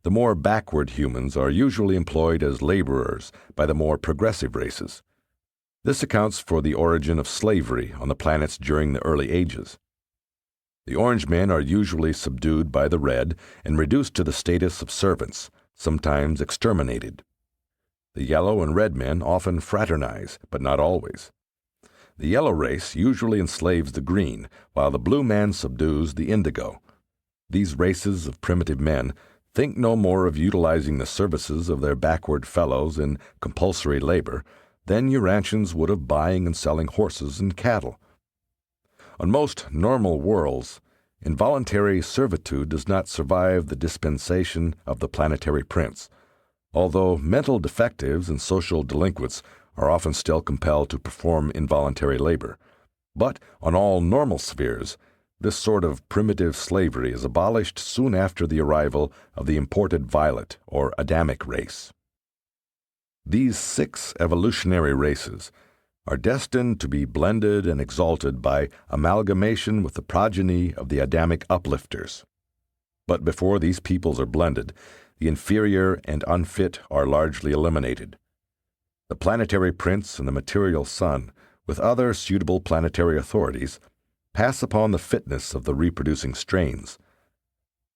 The more backward humans are usually employed as laborers by the more progressive races. This accounts for the origin of slavery on the planets during the early ages. The orange men are usually subdued by the red and reduced to the status of servants, sometimes exterminated. The yellow and red men often fraternize, but not always. The yellow race usually enslaves the green, while the blue man subdues the indigo. These races of primitive men think no more of utilizing the services of their backward fellows in compulsory labor than Urantians would of buying and selling horses and cattle. On most normal worlds, involuntary servitude does not survive the dispensation of the planetary prince, although mental defectives and social delinquents are often still compelled to perform involuntary labor. But on all normal spheres, this sort of primitive slavery is abolished soon after the arrival of the imported violet or Adamic race. These 6 evolutionary races are destined to be blended and exalted by amalgamation with the progeny of the Adamic uplifters. But before these peoples are blended, the inferior and unfit are largely eliminated. The planetary prince and the material sun, with other suitable planetary authorities, pass upon the fitness of the reproducing strains.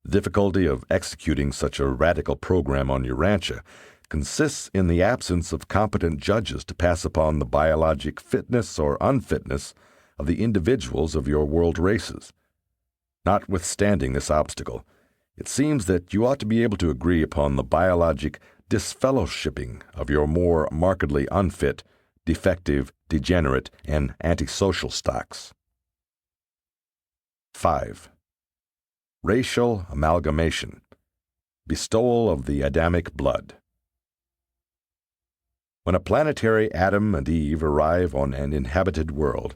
The difficulty of executing such a radical program on Urantia consists in the absence of competent judges to pass upon the biologic fitness or unfitness of the individuals of your world races. Notwithstanding this obstacle, it seems that you ought to be able to agree upon the biologic disfellowshipping of your more markedly unfit, defective, degenerate, and antisocial stocks. 5. Racial amalgamation. Bestowal of the Adamic blood. When a planetary Adam and Eve arrive on an inhabited world,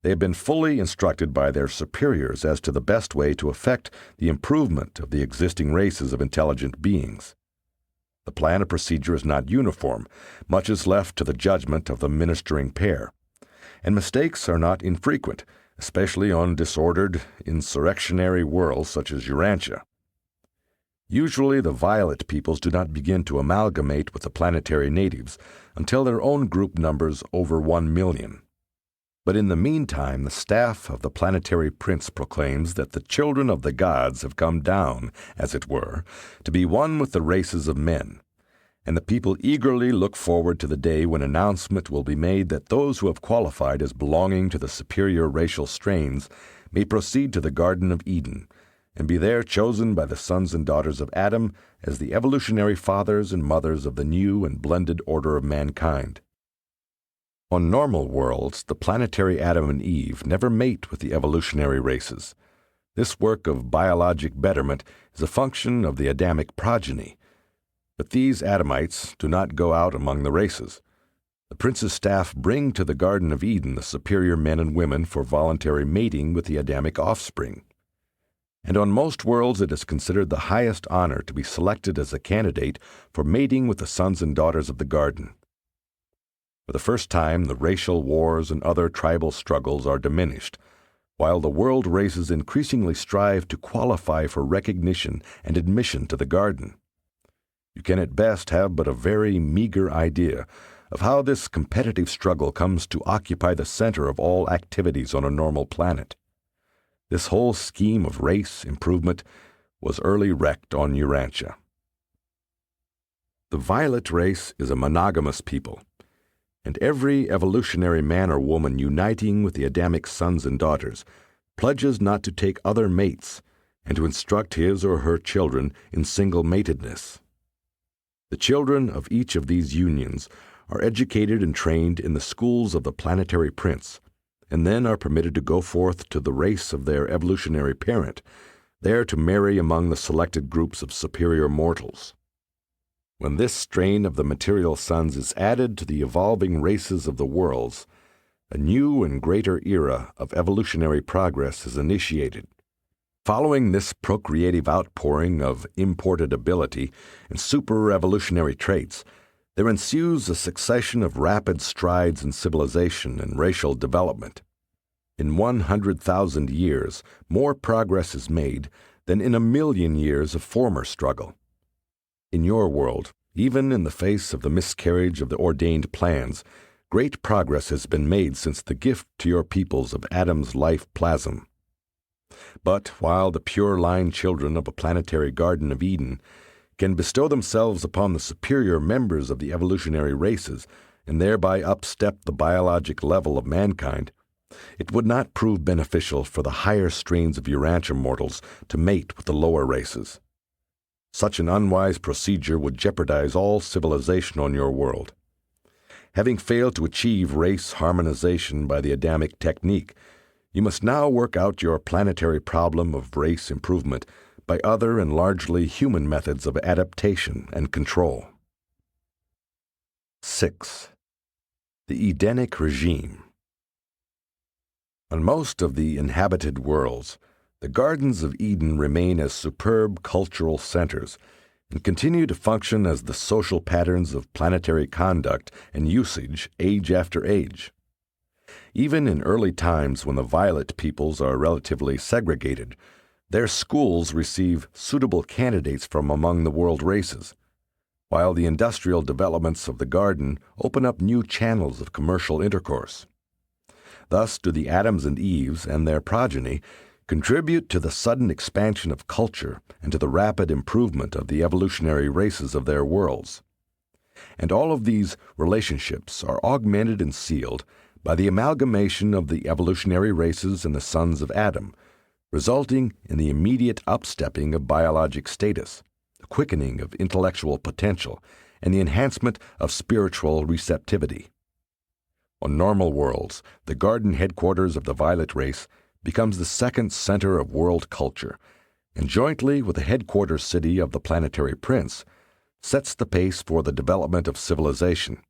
they have been fully instructed by their superiors as to the best way to effect the improvement of the existing races of intelligent beings. The plan of procedure is not uniform, much is left to the judgment of the ministering pair, and mistakes are not infrequent, especially on disordered, insurrectionary worlds such as Urantia. Usually the violet peoples do not begin to amalgamate with the planetary natives until their own group numbers over 1 million. But in the meantime, the staff of the planetary prince proclaims that the children of the gods have come down, as it were, to be one with the races of men, and the people eagerly look forward to the day when announcement will be made that those who have qualified as belonging to the superior racial strains may proceed to the Garden of Eden, and be there chosen by the sons and daughters of Adam as the evolutionary fathers and mothers of the new and blended order of mankind. On normal worlds, the planetary Adam and Eve never mate with the evolutionary races. This work of biologic betterment is a function of the Adamic progeny. But these Adamites do not go out among the races. The prince's staff bring to the Garden of Eden the superior men and women for voluntary mating with the Adamic offspring. And on most worlds it is considered the highest honor to be selected as a candidate for mating with the sons and daughters of the garden. For the first time, the racial wars and other tribal struggles are diminished, while the world races increasingly strive to qualify for recognition and admission to the garden. You can at best have but a very meager idea of how this competitive struggle comes to occupy the center of all activities on a normal planet. This whole scheme of race improvement was early wrecked on Urantia. The violet race is a monogamous people, and every evolutionary man or woman uniting with the Adamic sons and daughters pledges not to take other mates and to instruct his or her children in single-matedness. The children of each of these unions are educated and trained in the schools of the planetary prince, and then are permitted to go forth to the race of their evolutionary parent, there to marry among the selected groups of superior mortals. When this strain of the material sons is added to the evolving races of the worlds, a new and greater era of evolutionary progress is initiated. Following this procreative outpouring of imported ability and super-evolutionary traits, there ensues a succession of rapid strides in civilization and racial development. In 100,000 years, more progress is made than in 1,000,000 years of former struggle. In your world, even in the face of the miscarriage of the ordained plans, great progress has been made since the gift to your peoples of Adam's life plasm. But while the pure-line children of a planetary Garden of Eden can bestow themselves upon the superior members of the evolutionary races and thereby upstep the biologic level of mankind, it would not prove beneficial for the higher strains of Urantia mortals to mate with the lower races. Such an unwise procedure would jeopardize all civilization on your world. Having failed to achieve race harmonization by the Adamic technique, you must now work out your planetary problem of race improvement by other and largely human methods of adaptation and control. 6. The Edenic regime. On most of the inhabited worlds, the Gardens of Eden remain as superb cultural centers and continue to function as the social patterns of planetary conduct and usage age after age. Even in early times when the violet peoples are relatively segregated, their schools receive suitable candidates from among the world races, while the industrial developments of the garden open up new channels of commercial intercourse. Thus do the Adams and Eves and their progeny contribute to the sudden expansion of culture and to the rapid improvement of the evolutionary races of their worlds. And all of these relationships are augmented and sealed by the amalgamation of the evolutionary races and the sons of Adam, resulting in the immediate upstepping of biologic status, the quickening of intellectual potential, and the enhancement of spiritual receptivity. On normal worlds, the garden headquarters of the violet race becomes the second center of world culture, and jointly with the headquarters city of the planetary prince, sets the pace for the development of civilization.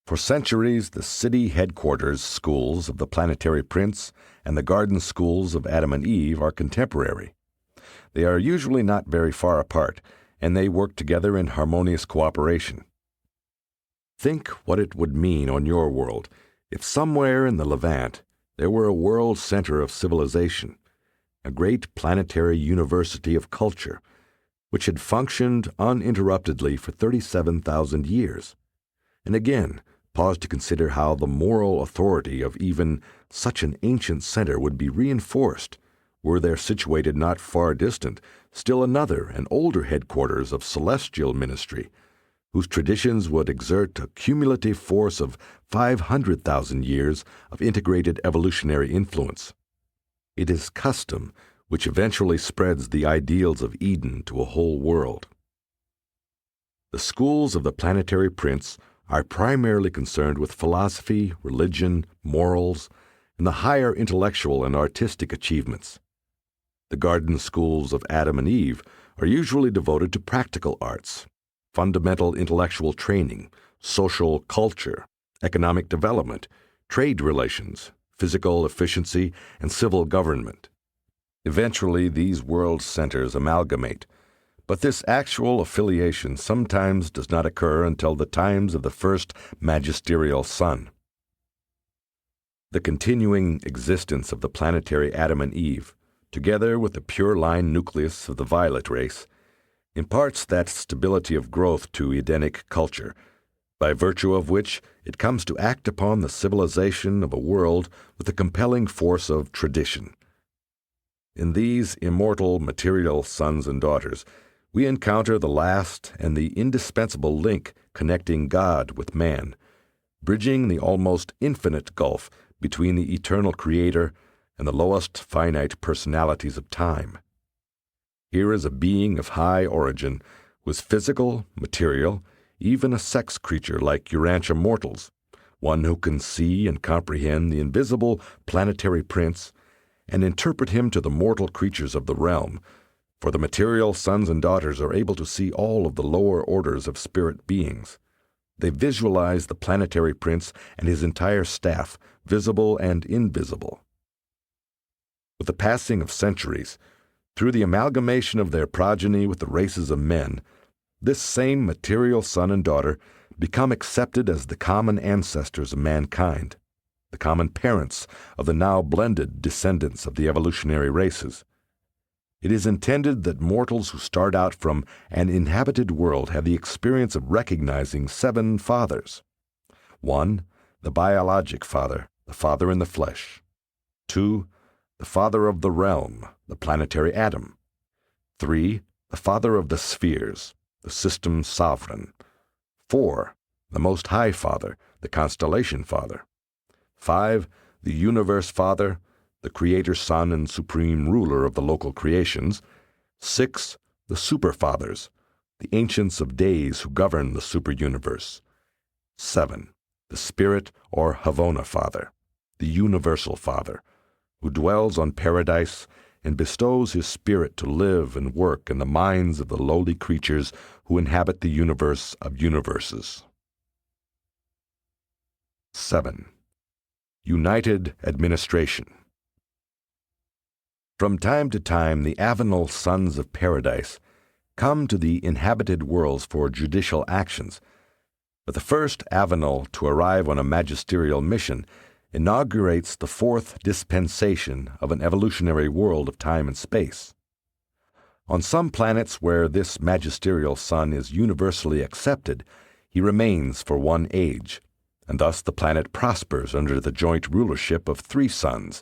For centuries, the city headquarters schools of the planetary prince and the garden schools of Adam and Eve are contemporary. They are usually not very far apart, and they work together in harmonious cooperation. Think what it would mean on your world if somewhere in the Levant there were a world center of civilization, a great planetary university of culture, which had functioned uninterruptedly for 37,000 years. And again, pause to consider how the moral authority of even such an ancient center would be reinforced were there situated not far distant still another and older headquarters of celestial ministry, whose traditions would exert a cumulative force of 500,000 years of integrated evolutionary influence. It is custom which eventually spreads the ideals of Eden to a whole world. The schools of the planetary prince are primarily concerned with philosophy, religion, morals, and the higher intellectual and artistic achievements. The garden schools of Adam and Eve are usually devoted to practical arts, fundamental intellectual training, social culture, economic development, trade relations, physical efficiency, and civil government. Eventually, these world centers amalgamate, but this actual affiliation sometimes does not occur until the times of the first magisterial sun. The continuing existence of the planetary Adam and Eve, together with the pure line nucleus of the violet race, imparts that stability of growth to Edenic culture, by virtue of which it comes to act upon the civilization of a world with the compelling force of tradition. In these immortal material sons and daughters, we encounter the last and the indispensable link connecting God with man, bridging the almost infinite gulf between the eternal Creator and the lowest finite personalities of time. Here is a being of high origin, who is physical, material, even a sex creature like Urantia mortals, one who can see and comprehend the invisible planetary prince and interpret him to the mortal creatures of the realm, for the material sons and daughters are able to see all of the lower orders of spirit beings. They visualize the planetary prince and his entire staff, visible and invisible. With the passing of centuries, through the amalgamation of their progeny with the races of men, this same material son and daughter become accepted as the common ancestors of mankind, the common parents of the now blended descendants of the evolutionary races. It is intended that mortals who start out from an inhabited world have the experience of recognizing 7 fathers. 1. The biologic father, the father in the flesh. 2. The father of the realm, the planetary Adam. 3. The father of the spheres, the system sovereign. 4. The Most High Father, the constellation father. 5. The universe father, the creator son and supreme ruler of the local creations. 6. The superfathers, the ancients of days who govern the superuniverse. 7. The spirit or Havona father, the universal father, who dwells on paradise and bestows his spirit to live and work in the minds of the lowly creatures who inhabit the universe of universes. 7. United administration. From time to time, the Avenal sons of paradise come to the inhabited worlds for judicial actions, but the first Avenal to arrive on a magisterial mission inaugurates the 4th dispensation of an evolutionary world of time and space. On some planets where this magisterial son is universally accepted, he remains for one age, and thus the planet prospers under the joint rulership of 3 sons,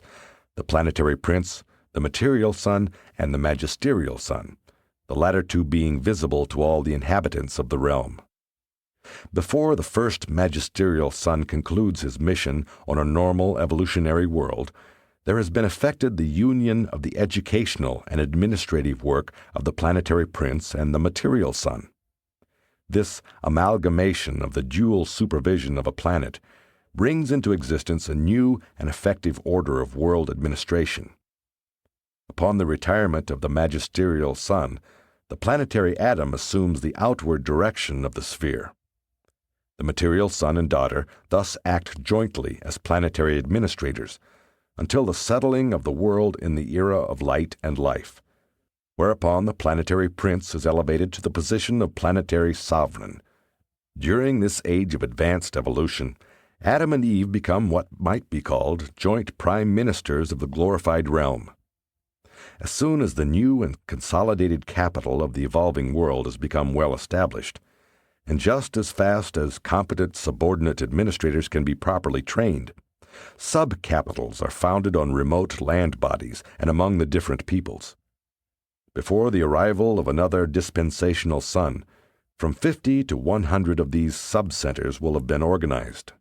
the planetary prince, the material son, and the magisterial son, the latter 2 being visible to all the inhabitants of the realm. Before the first magisterial son concludes his mission on a normal evolutionary world, there has been effected the union of the educational and administrative work of the planetary prince and the material son. This amalgamation of the dual supervision of a planet brings into existence a new and effective order of world administration. Upon the retirement of the magisterial son, the planetary Adam assumes the outward direction of the sphere. The material son and daughter thus act jointly as planetary administrators until the settling of the world in the era of light and life, whereupon the planetary prince is elevated to the position of planetary sovereign. During this age of advanced evolution, Adam and Eve become what might be called joint prime ministers of the glorified realm. as soon as the new and consolidated capital of the evolving world has become well established, and just as fast as competent subordinate administrators can be properly trained. Sub-capitals are founded on remote land bodies and among the different peoples. Before the arrival of another dispensational sun, from 50 to 100 of these sub-centers will have been organized.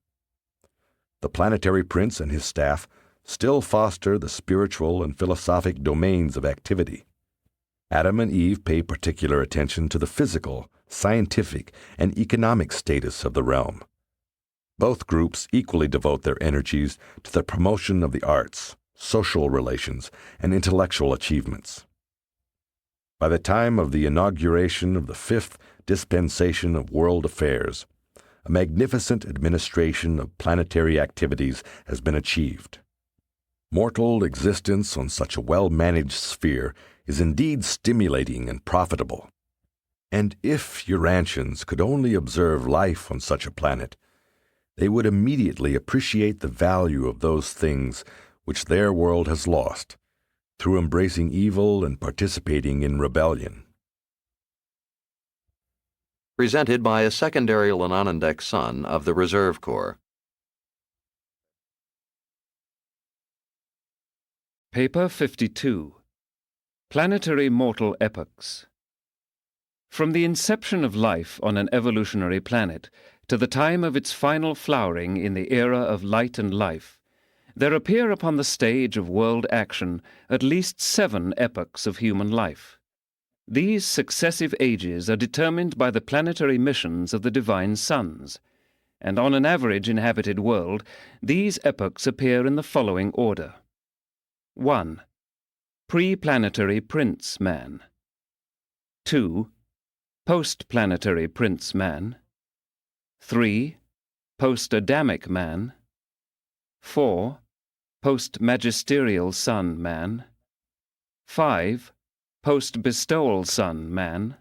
The planetary prince and his staff still foster the spiritual and philosophic domains of activity. Adam and Eve pay particular attention to the physical, scientific, and economic status of the realm. Both groups equally devote their energies to the promotion of the arts, social relations, and intellectual achievements. By the time of the inauguration of the fifth dispensation of world affairs, a magnificent administration of planetary activities has been achieved. Mortal existence on such a well-managed sphere is indeed stimulating and profitable. And if Urantians could only observe life on such a planet, they would immediately appreciate the value of those things which their world has lost, through embracing evil and participating in rebellion. Presented by a secondary Lanonendek son of the Reserve Corps. Paper 52. Planetary Mortal Epochs. From the inception of life on an evolutionary planet to the time of its final flowering in the era of light and life, there appear upon the stage of world action at least 7 epochs of human life. These successive ages are determined by the planetary missions of the divine suns, and on an average inhabited world, these epochs appear in the following order. 1. Pre-planetary Prince Man. 2. Post-planetary Prince Man. 3. Post-Adamic Man. 4. Post-magisterial Sun Man. 5. Post-bestowal Sun Man.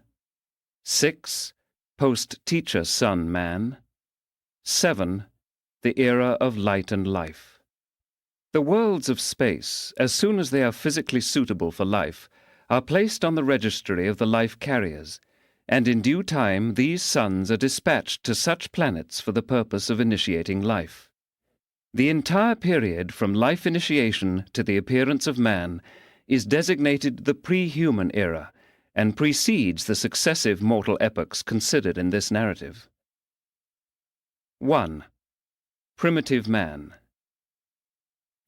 6. Post-teacher Sun Man. 7. The era of light and life. The worlds of space, as soon as they are physically suitable for life, are placed on the registry of the life carriers, and in due time these suns are dispatched to such planets for the purpose of initiating life. The entire period from life initiation to the appearance of man is designated the pre-human era, and precedes the successive mortal epochs considered in this narrative. 1. Primitive Man.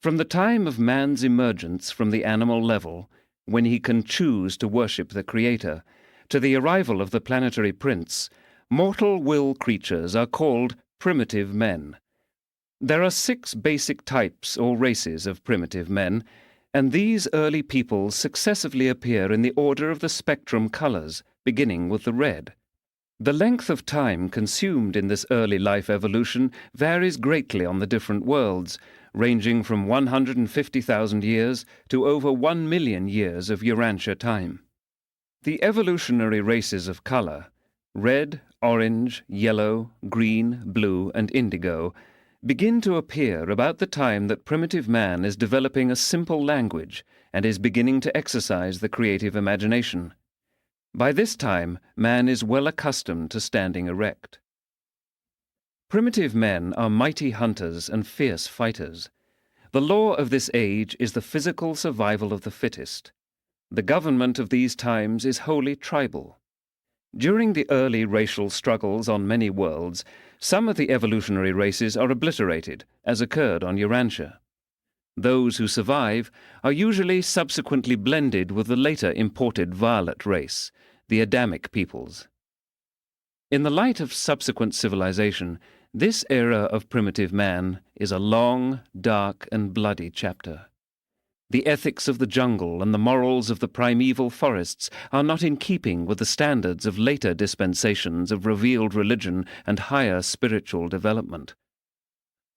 From the time of man's emergence from the animal level, when he can choose to worship the Creator, to the arrival of the planetary prince, mortal will creatures are called primitive men. There are 6 basic types or races of primitive men, and these early peoples successively appear in the order of the spectrum colors, beginning with the red. The length of time consumed in this early life evolution varies greatly on the different worlds, ranging from 150,000 years to over 1 million years of Urantia time. The evolutionary races of color, red, orange, yellow, green, blue, and indigo, begin to appear about the time that primitive man is developing a simple language and is beginning to exercise the creative imagination. By this time, man is well accustomed to standing erect. Primitive men are mighty hunters and fierce fighters. The law of this age is the physical survival of the fittest. The government of these times is wholly tribal. During the early racial struggles on many worlds, some of the evolutionary races are obliterated, as occurred on Urantia. Those who survive are usually subsequently blended with the later imported violet race, the Adamic peoples. In the light of subsequent civilization, this era of primitive man is a long, dark, and bloody chapter. The ethics of the jungle and the morals of the primeval forests are not in keeping with the standards of later dispensations of revealed religion and higher spiritual development.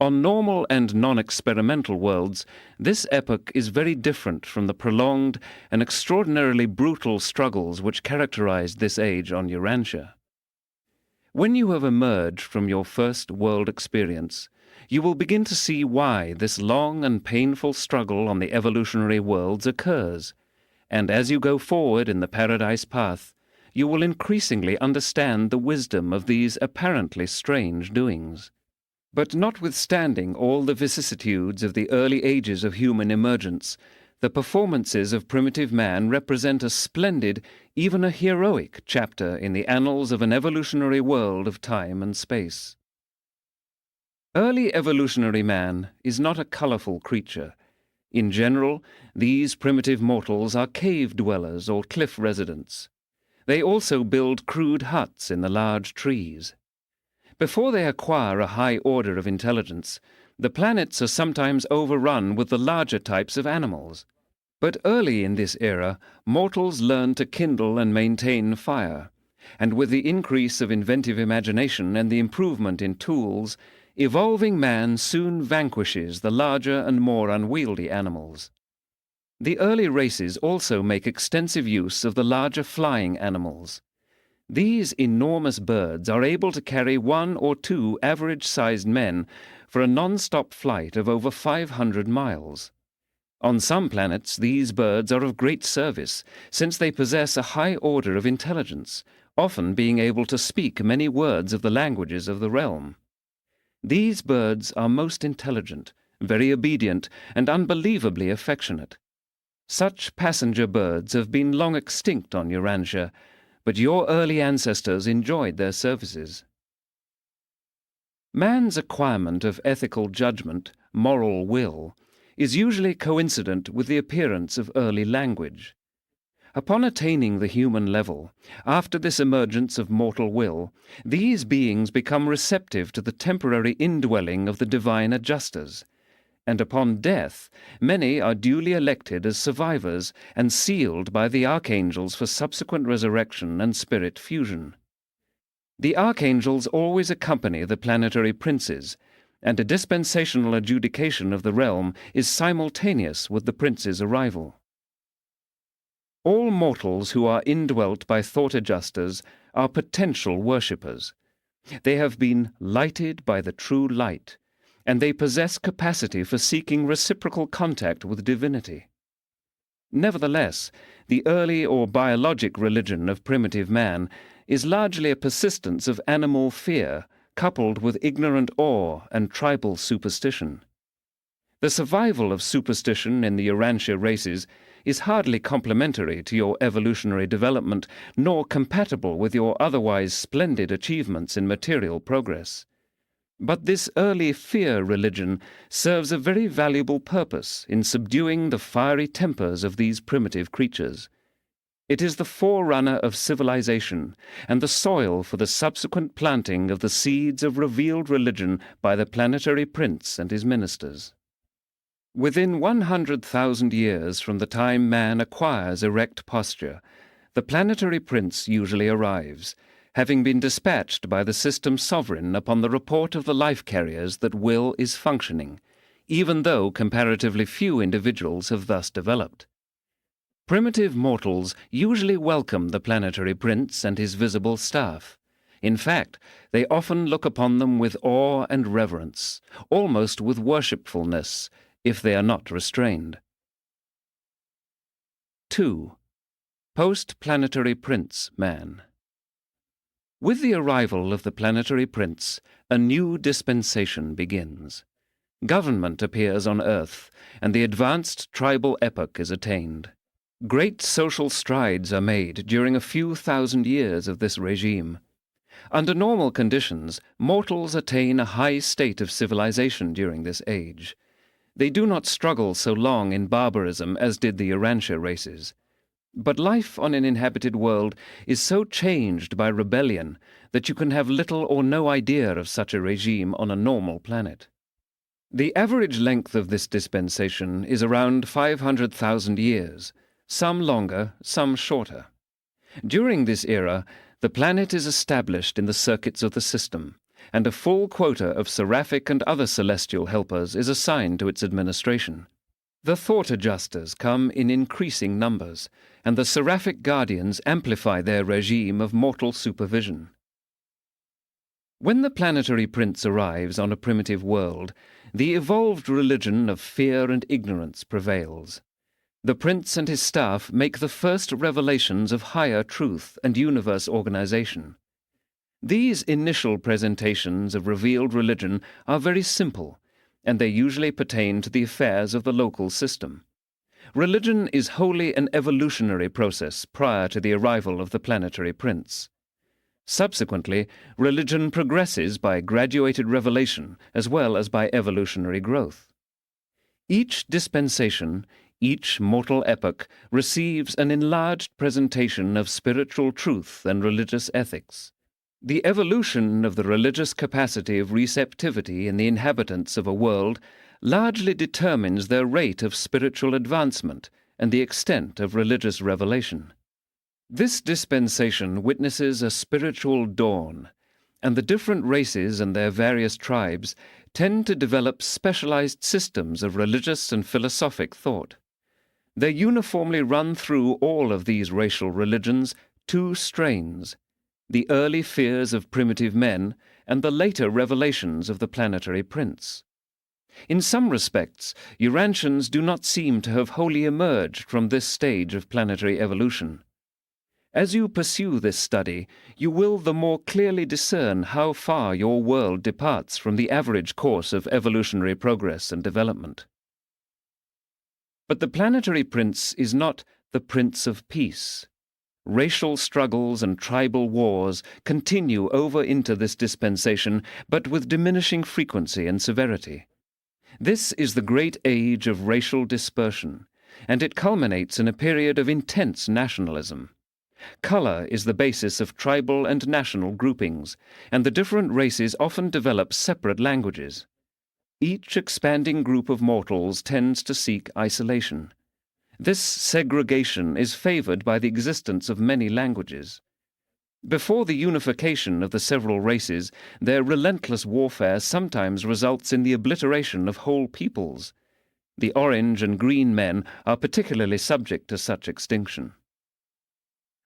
On normal and non-experimental worlds, this epoch is very different from the prolonged and extraordinarily brutal struggles which characterized this age on Urantia. When you have emerged from your first world experience, you will begin to see why this long and painful struggle on the evolutionary worlds occurs, and as you go forward in the paradise path, you will increasingly understand the wisdom of these apparently strange doings. But notwithstanding all the vicissitudes of the early ages of human emergence, the performances of primitive man represent a splendid, even a heroic, chapter in the annals of an evolutionary world of time and space. Early evolutionary man is not a colorful creature. In general, these primitive mortals are cave dwellers or cliff residents. They also build crude huts in the large trees. Before they acquire a high order of intelligence, the planets are sometimes overrun with the larger types of animals. But early in this era, mortals learn to kindle and maintain fire, and with the increase of inventive imagination and the improvement in tools, evolving man soon vanquishes the larger and more unwieldy animals. The early races also make extensive use of the larger flying animals. These enormous birds are able to carry 1 or 2 average-sized men for a non-stop flight of over 500 miles. On some planets, these birds are of great service, since they possess a high order of intelligence, often being able to speak many words of the languages of the realm. These birds are most intelligent, very obedient, and unbelievably affectionate. Such passenger birds have been long extinct on Urantia, but your early ancestors enjoyed their services. Man's acquirement of ethical judgment, moral will, is usually coincident with the appearance of early language. Upon attaining the human level, after this emergence of mortal will, these beings become receptive to the temporary indwelling of the divine adjusters, and upon death, many are duly elected as survivors and sealed by the archangels for subsequent resurrection and spirit fusion. The archangels always accompany the planetary princes, and a dispensational adjudication of the realm is simultaneous with the prince's arrival. All mortals who are indwelt by thought adjusters are potential worshippers. They have been lighted by the true light, and they possess capacity for seeking reciprocal contact with divinity. Nevertheless, the early or biologic religion of primitive man is largely a persistence of animal fear, coupled with ignorant awe and tribal superstition. The survival of superstition in the Urantia races is hardly complementary to your evolutionary development, nor compatible with your otherwise splendid achievements in material progress. But this early fear religion serves a very valuable purpose in subduing the fiery tempers of these primitive creatures. It is the forerunner of civilization, and the soil for the subsequent planting of the seeds of revealed religion by the planetary prince and his ministers. Within 100,000 years from the time man acquires erect posture, the planetary prince usually arrives, having been dispatched by the system sovereign upon the report of the life carriers that will is functioning, even though comparatively few individuals have thus developed. Primitive mortals usually welcome the planetary prince and his visible staff. In fact, they often look upon them with awe and reverence, almost with worshipfulness, if they are not restrained. 2. Post-planetary prince man. With the arrival of the planetary prince, a new dispensation begins. Government appears on Earth, and the advanced tribal epoch is attained. Great social strides are made during a few thousand years of this regime. Under normal conditions, mortals attain a high state of civilization during this age. They do not struggle so long in barbarism as did the Urantia races. But life on an inhabited world is so changed by rebellion that you can have little or no idea of such a regime on a normal planet. The average length of this dispensation is around 500,000 years, some longer, some shorter. During this era, the planet is established in the circuits of the system, and a full quota of seraphic and other celestial helpers is assigned to its administration. The thought adjusters come in increasing numbers, and the seraphic guardians amplify their regime of mortal supervision. When the planetary prince arrives on a primitive world, the evolved religion of fear and ignorance prevails. The prince and his staff make the first revelations of higher truth and universe organization. These initial presentations of revealed religion are very simple, and they usually pertain to the affairs of the local system. Religion is wholly an evolutionary process prior to the arrival of the planetary prince. Subsequently, religion progresses by graduated revelation as well as by evolutionary growth. Each dispensation, each mortal epoch, receives an enlarged presentation of spiritual truth and religious ethics. The evolution of the religious capacity of receptivity in the inhabitants of a world largely determines their rate of spiritual advancement and the extent of religious revelation. This dispensation witnesses a spiritual dawn, and the different races and their various tribes tend to develop specialized systems of religious and philosophic thought. There uniformly run through all of these racial religions two strains: the early fears of primitive men and the later revelations of the planetary prince. In some respects, Urantians do not seem to have wholly emerged from this stage of planetary evolution. As you pursue this study, you will the more clearly discern how far your world departs from the average course of evolutionary progress and development. But the planetary prince is not the Prince of Peace. Racial struggles and tribal wars continue over into this dispensation, but with diminishing frequency and severity. This is the great age of racial dispersion, and it culminates in a period of intense nationalism. Color is the basis of tribal and national groupings, and the different races often develop separate languages. Each expanding group of mortals tends to seek isolation. This segregation is favored by the existence of many languages. Before the unification of the several races, their relentless warfare sometimes results in the obliteration of whole peoples. The orange and green men are particularly subject to such extinction.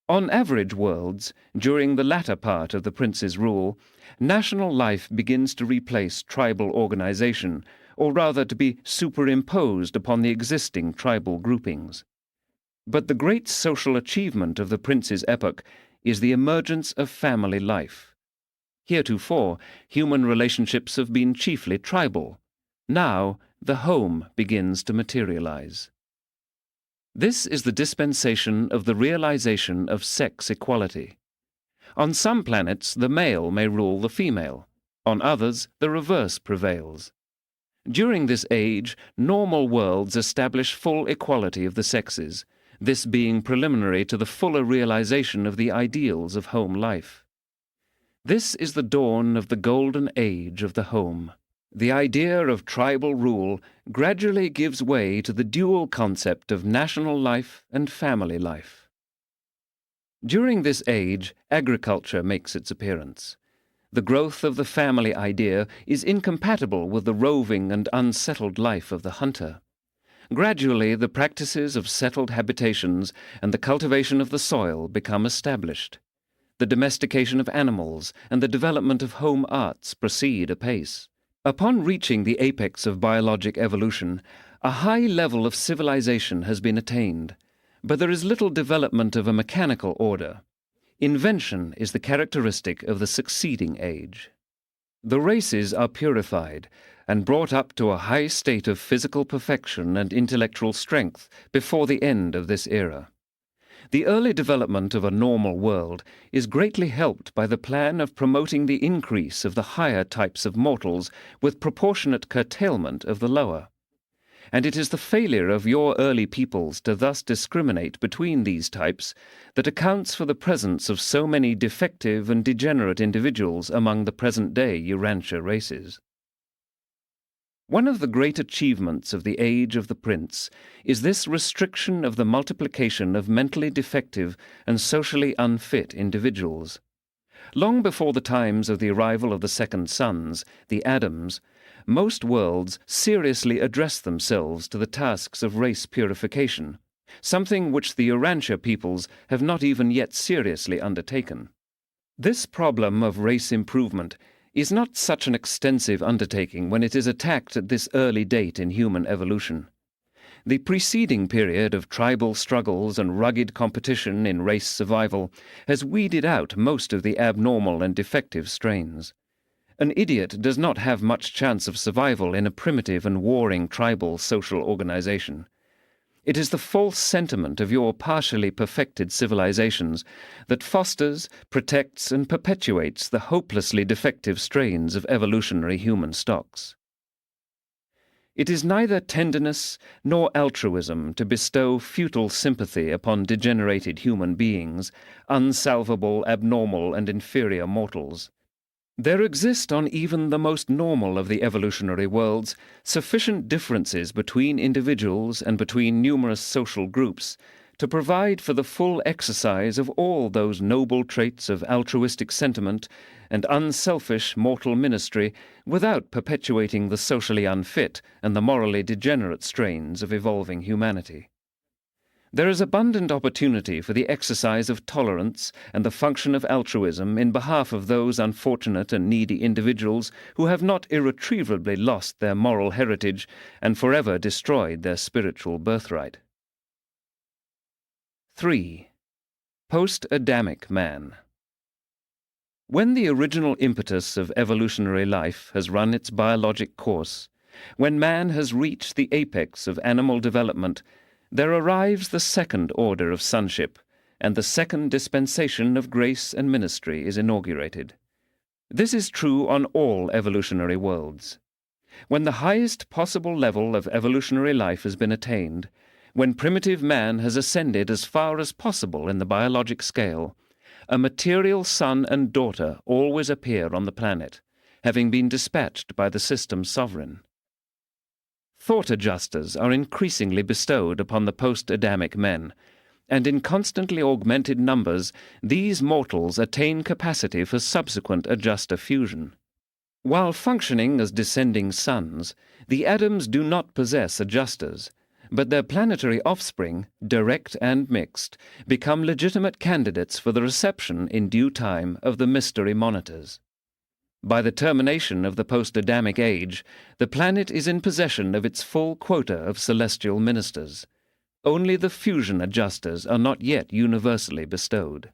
On average worlds, during the latter part of the prince's rule, national life begins to replace tribal organization, or rather to be superimposed upon the existing tribal groupings. But the great social achievement of the prince's epoch is the emergence of family life. Heretofore, human relationships have been chiefly tribal. Now, the home begins to materialize. This is the dispensation of the realization of sex equality. On some planets, the male may rule the female. On others, the reverse prevails. During this age, normal worlds establish full equality of the sexes, this being preliminary to the fuller realization of the ideals of home life. This is the dawn of the golden age of the home. The idea of tribal rule gradually gives way to the dual concept of national life and family life. During this age, agriculture makes its appearance. The growth of the family idea is incompatible with the roving and unsettled life of the hunter. Gradually, the practices of settled habitations and the cultivation of the soil become established. The domestication of animals and the development of home arts proceed apace. Upon reaching the apex of biologic evolution, a high level of civilization has been attained, but there is little development of a mechanical order. Invention is the characteristic of the succeeding age. The races are purified and brought up to a high state of physical perfection and intellectual strength before the end of this era. The early development of a normal world is greatly helped by the plan of promoting the increase of the higher types of mortals with proportionate curtailment of the lower. And it is the failure of your early peoples to thus discriminate between these types that accounts for the presence of so many defective and degenerate individuals among the present-day Urantia races. One of the great achievements of the age of the prince is this restriction of the multiplication of mentally defective and socially unfit individuals. Long before the times of the arrival of the second sons, the Adams, most worlds seriously address themselves to the tasks of race purification, something which the Urantia peoples have not even yet seriously undertaken. This problem of race improvement is not such an extensive undertaking when it is attacked at this early date in human evolution. The preceding period of tribal struggles and rugged competition in race survival has weeded out most of the abnormal and defective strains. An idiot does not have much chance of survival in a primitive and warring tribal social organization. It is the false sentiment of your partially perfected civilizations that fosters, protects, and perpetuates the hopelessly defective strains of evolutionary human stocks. It is neither tenderness nor altruism to bestow futile sympathy upon degenerated human beings, unsalvable, abnormal, and inferior mortals. There exist on even the most normal of the evolutionary worlds sufficient differences between individuals and between numerous social groups to provide for the full exercise of all those noble traits of altruistic sentiment and unselfish mortal ministry without perpetuating the socially unfit and the morally degenerate strains of evolving humanity. There is abundant opportunity for the exercise of tolerance and the function of altruism in behalf of those unfortunate and needy individuals who have not irretrievably lost their moral heritage and forever destroyed their spiritual birthright. 3. Post-Adamic man. When the original impetus of evolutionary life has run its biologic course, when man has reached the apex of animal development, there arrives the second order of sonship, and the second dispensation of grace and ministry is inaugurated. This is true on all evolutionary worlds. When the highest possible level of evolutionary life has been attained, when primitive man has ascended as far as possible in the biologic scale, a material son and daughter always appear on the planet, having been dispatched by the system's sovereign. Thought adjusters are increasingly bestowed upon the post-Adamic men, and in constantly augmented numbers these mortals attain capacity for subsequent adjuster fusion. While functioning as descending sons, the Adams do not possess adjusters, but their planetary offspring, direct and mixed, become legitimate candidates for the reception in due time of the mystery monitors. By the termination of the post-Adamic age, the planet is in possession of its full quota of celestial ministers. Only the fusion adjusters are not yet universally bestowed.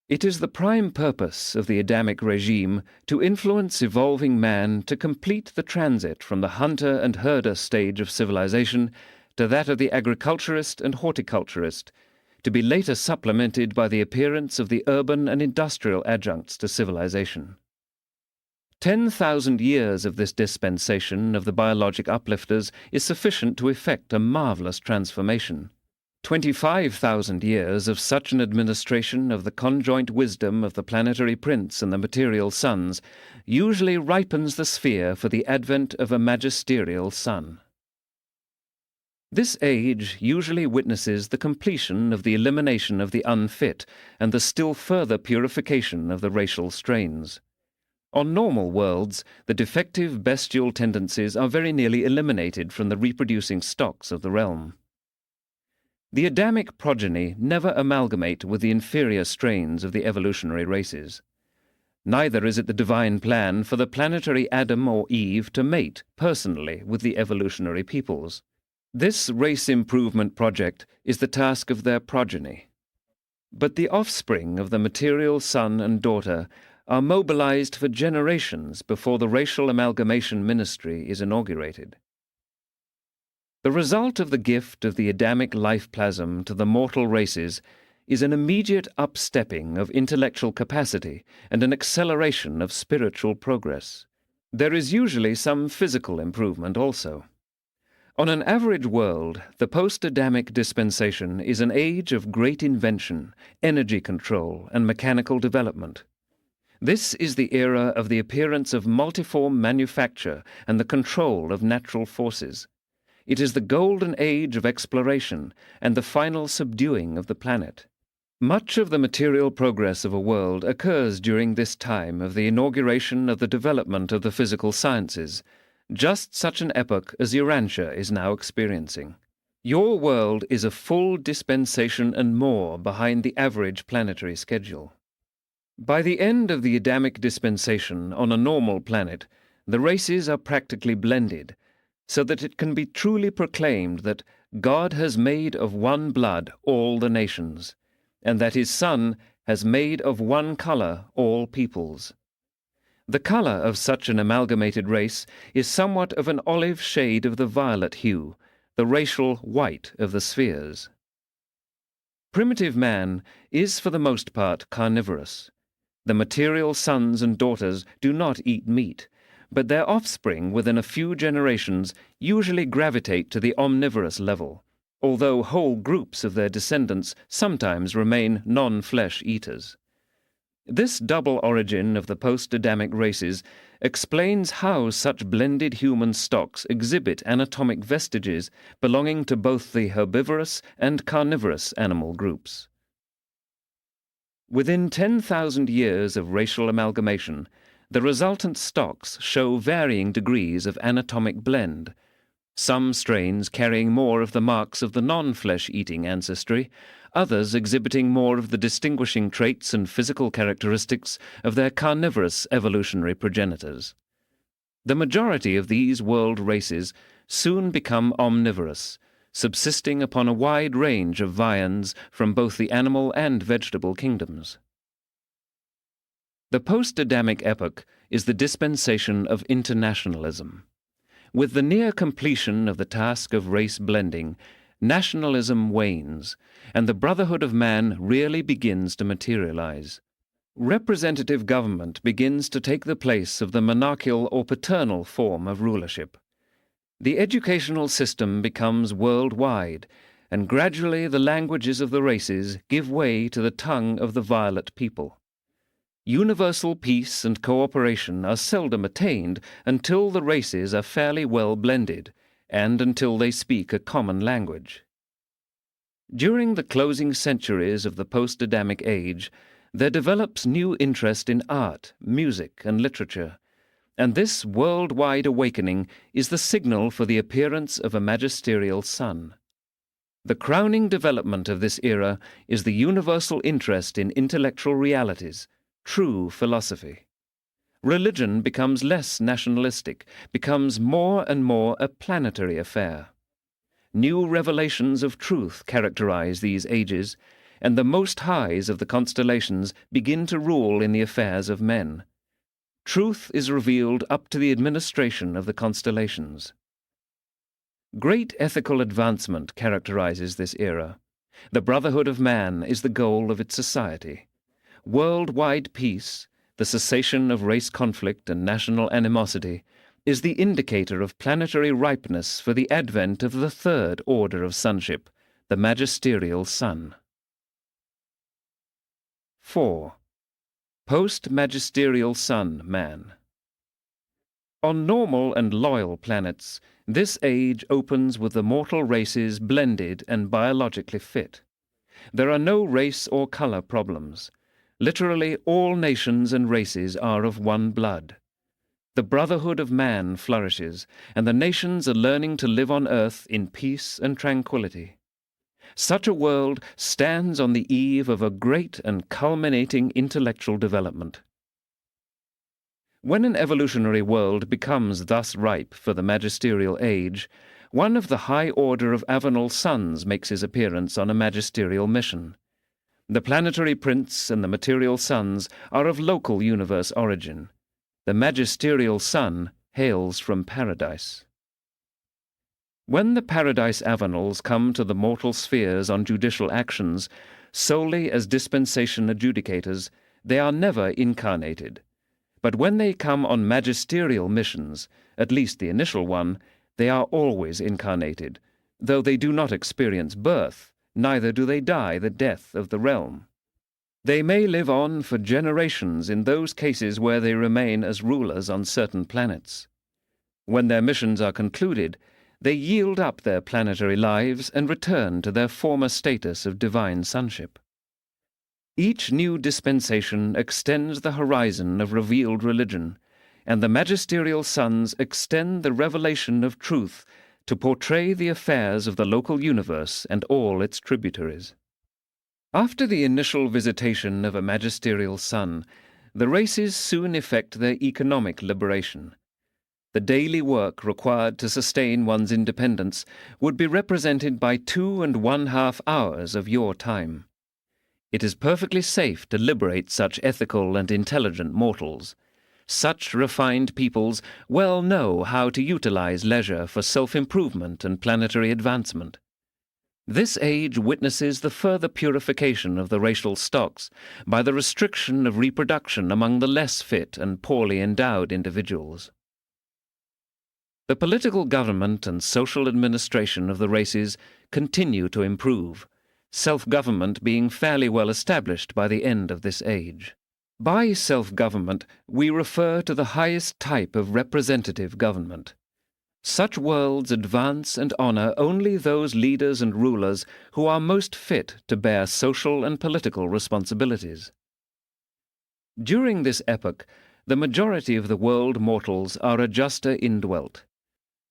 It is the prime purpose of the Adamic regime to influence evolving man to complete the transit from the hunter and herder stage of civilization to that of the agriculturist and horticulturist, to be later supplemented by the appearance of the urban and industrial adjuncts to civilization. 10,000 years of this dispensation of the biologic uplifters is sufficient to effect a marvelous transformation. 25,000 years of such an administration of the conjoint wisdom of the planetary prince and the material sons usually ripens the sphere for the advent of a magisterial son. This age usually witnesses the completion of the elimination of the unfit and the still further purification of the racial strains. On normal worlds, the defective bestial tendencies are very nearly eliminated from the reproducing stocks of the realm. The Adamic progeny never amalgamate with the inferior strains of the evolutionary races. Neither is it the divine plan for the planetary Adam or Eve to mate personally with the evolutionary peoples. This race improvement project is the task of their progeny. But the offspring of the material son and daughter are mobilized for generations before the racial amalgamation ministry is inaugurated. The result of the gift of the Adamic life plasm to the mortal races is an immediate upstepping of intellectual capacity and an acceleration of spiritual progress. There is usually some physical improvement also. On an average world, the post-Adamic dispensation is an age of great invention, energy control, and mechanical development. This is the era of the appearance of multiform manufacture and the control of natural forces. It is the golden age of exploration and the final subduing of the planet. Much of the material progress of a world occurs during this time of the inauguration of the development of the physical sciences, just such an epoch as Urantia is now experiencing. Your world is a full dispensation and more behind the average planetary schedule. By the end of the Adamic dispensation on a normal planet, the races are practically blended, so that it can be truly proclaimed that God has made of one blood all the nations, and that his Son has made of one color all peoples. The color of such an amalgamated race is somewhat of an olive shade of the violet hue, the racial white of the spheres. Primitive man is for the most part carnivorous. The material sons and daughters do not eat meat, but their offspring within a few generations usually gravitate to the omnivorous level, although whole groups of their descendants sometimes remain non-flesh eaters. This double origin of the post-Adamic races explains how such blended human stocks exhibit anatomic vestiges belonging to both the herbivorous and carnivorous animal groups. Within 10,000 years of racial amalgamation, the resultant stocks show varying degrees of anatomic blend, some strains carrying more of the marks of the non-flesh-eating ancestry, others exhibiting more of the distinguishing traits and physical characteristics of their carnivorous evolutionary progenitors. The majority of these world races soon become omnivorous, subsisting upon a wide range of viands from both the animal and vegetable kingdoms. The post-Adamic epoch is the dispensation of internationalism. With the near completion of the task of race blending, nationalism wanes, and the brotherhood of man really begins to materialize. Representative government begins to take the place of the monarchical or paternal form of rulership. The educational system becomes worldwide, and gradually the languages of the races give way to the tongue of the violet people. Universal peace and cooperation are seldom attained until the races are fairly well blended, and until they speak a common language. During the closing centuries of the post-Adamic age, there develops new interest in art, music, and literature, and this worldwide awakening is the signal for the appearance of a magisterial son. The crowning development of this era is the universal interest in intellectual realities, true philosophy. Religion becomes less nationalistic, becomes more and more a planetary affair. New revelations of truth characterize these ages, and the most highs of the constellations begin to rule in the affairs of men. Truth is revealed up to the administration of the constellations. Great ethical advancement characterizes this era. The brotherhood of man is the goal of its society. Worldwide peace, the cessation of race conflict and national animosity, is the indicator of planetary ripeness for the advent of the third order of sonship, the magisterial son. 4. Post-magisterial son man. On normal and loyal planets, this age opens with the mortal races blended and biologically fit. There are no race or color problems. Literally all nations and races are of one blood. The brotherhood of man flourishes, and the nations are learning to live on earth in peace and tranquility. Such a world stands on the eve of a great and culminating intellectual development. When an evolutionary world becomes thus ripe for the magisterial age, one of the high order of Avenal sons makes his appearance on a magisterial mission. The planetary prince and the material sons are of local universe origin. The magisterial son hails from paradise. When the paradise Avenals come to the mortal spheres on judicial actions, solely as dispensation adjudicators, they are never incarnated. But when they come on magisterial missions, at least the initial one, they are always incarnated, though they do not experience birth, neither do they die the death of the realm. They may live on for generations in those cases where they remain as rulers on certain planets. When their missions are concluded, they yield up their planetary lives and return to their former status of divine sonship. Each new dispensation extends the horizon of revealed religion, and the magisterial sons extend the revelation of truth to portray the affairs of the local universe and all its tributaries. After the initial visitation of a magisterial son, the races soon effect their economic liberation. The daily work required to sustain one's independence would be represented by 2½ hours of your time. It is perfectly safe to liberate such ethical and intelligent mortals. Such refined peoples well know how to utilize leisure for self-improvement and planetary advancement. This age witnesses the further purification of the racial stocks by the restriction of reproduction among the less fit and poorly endowed individuals. The political government and social administration of the races continue to improve, self-government being fairly well established by the end of this age. By self-government, we refer to the highest type of representative government. Such worlds advance and honor only those leaders and rulers who are most fit to bear social and political responsibilities. During this epoch, the majority of the world mortals are adjuster indwelt.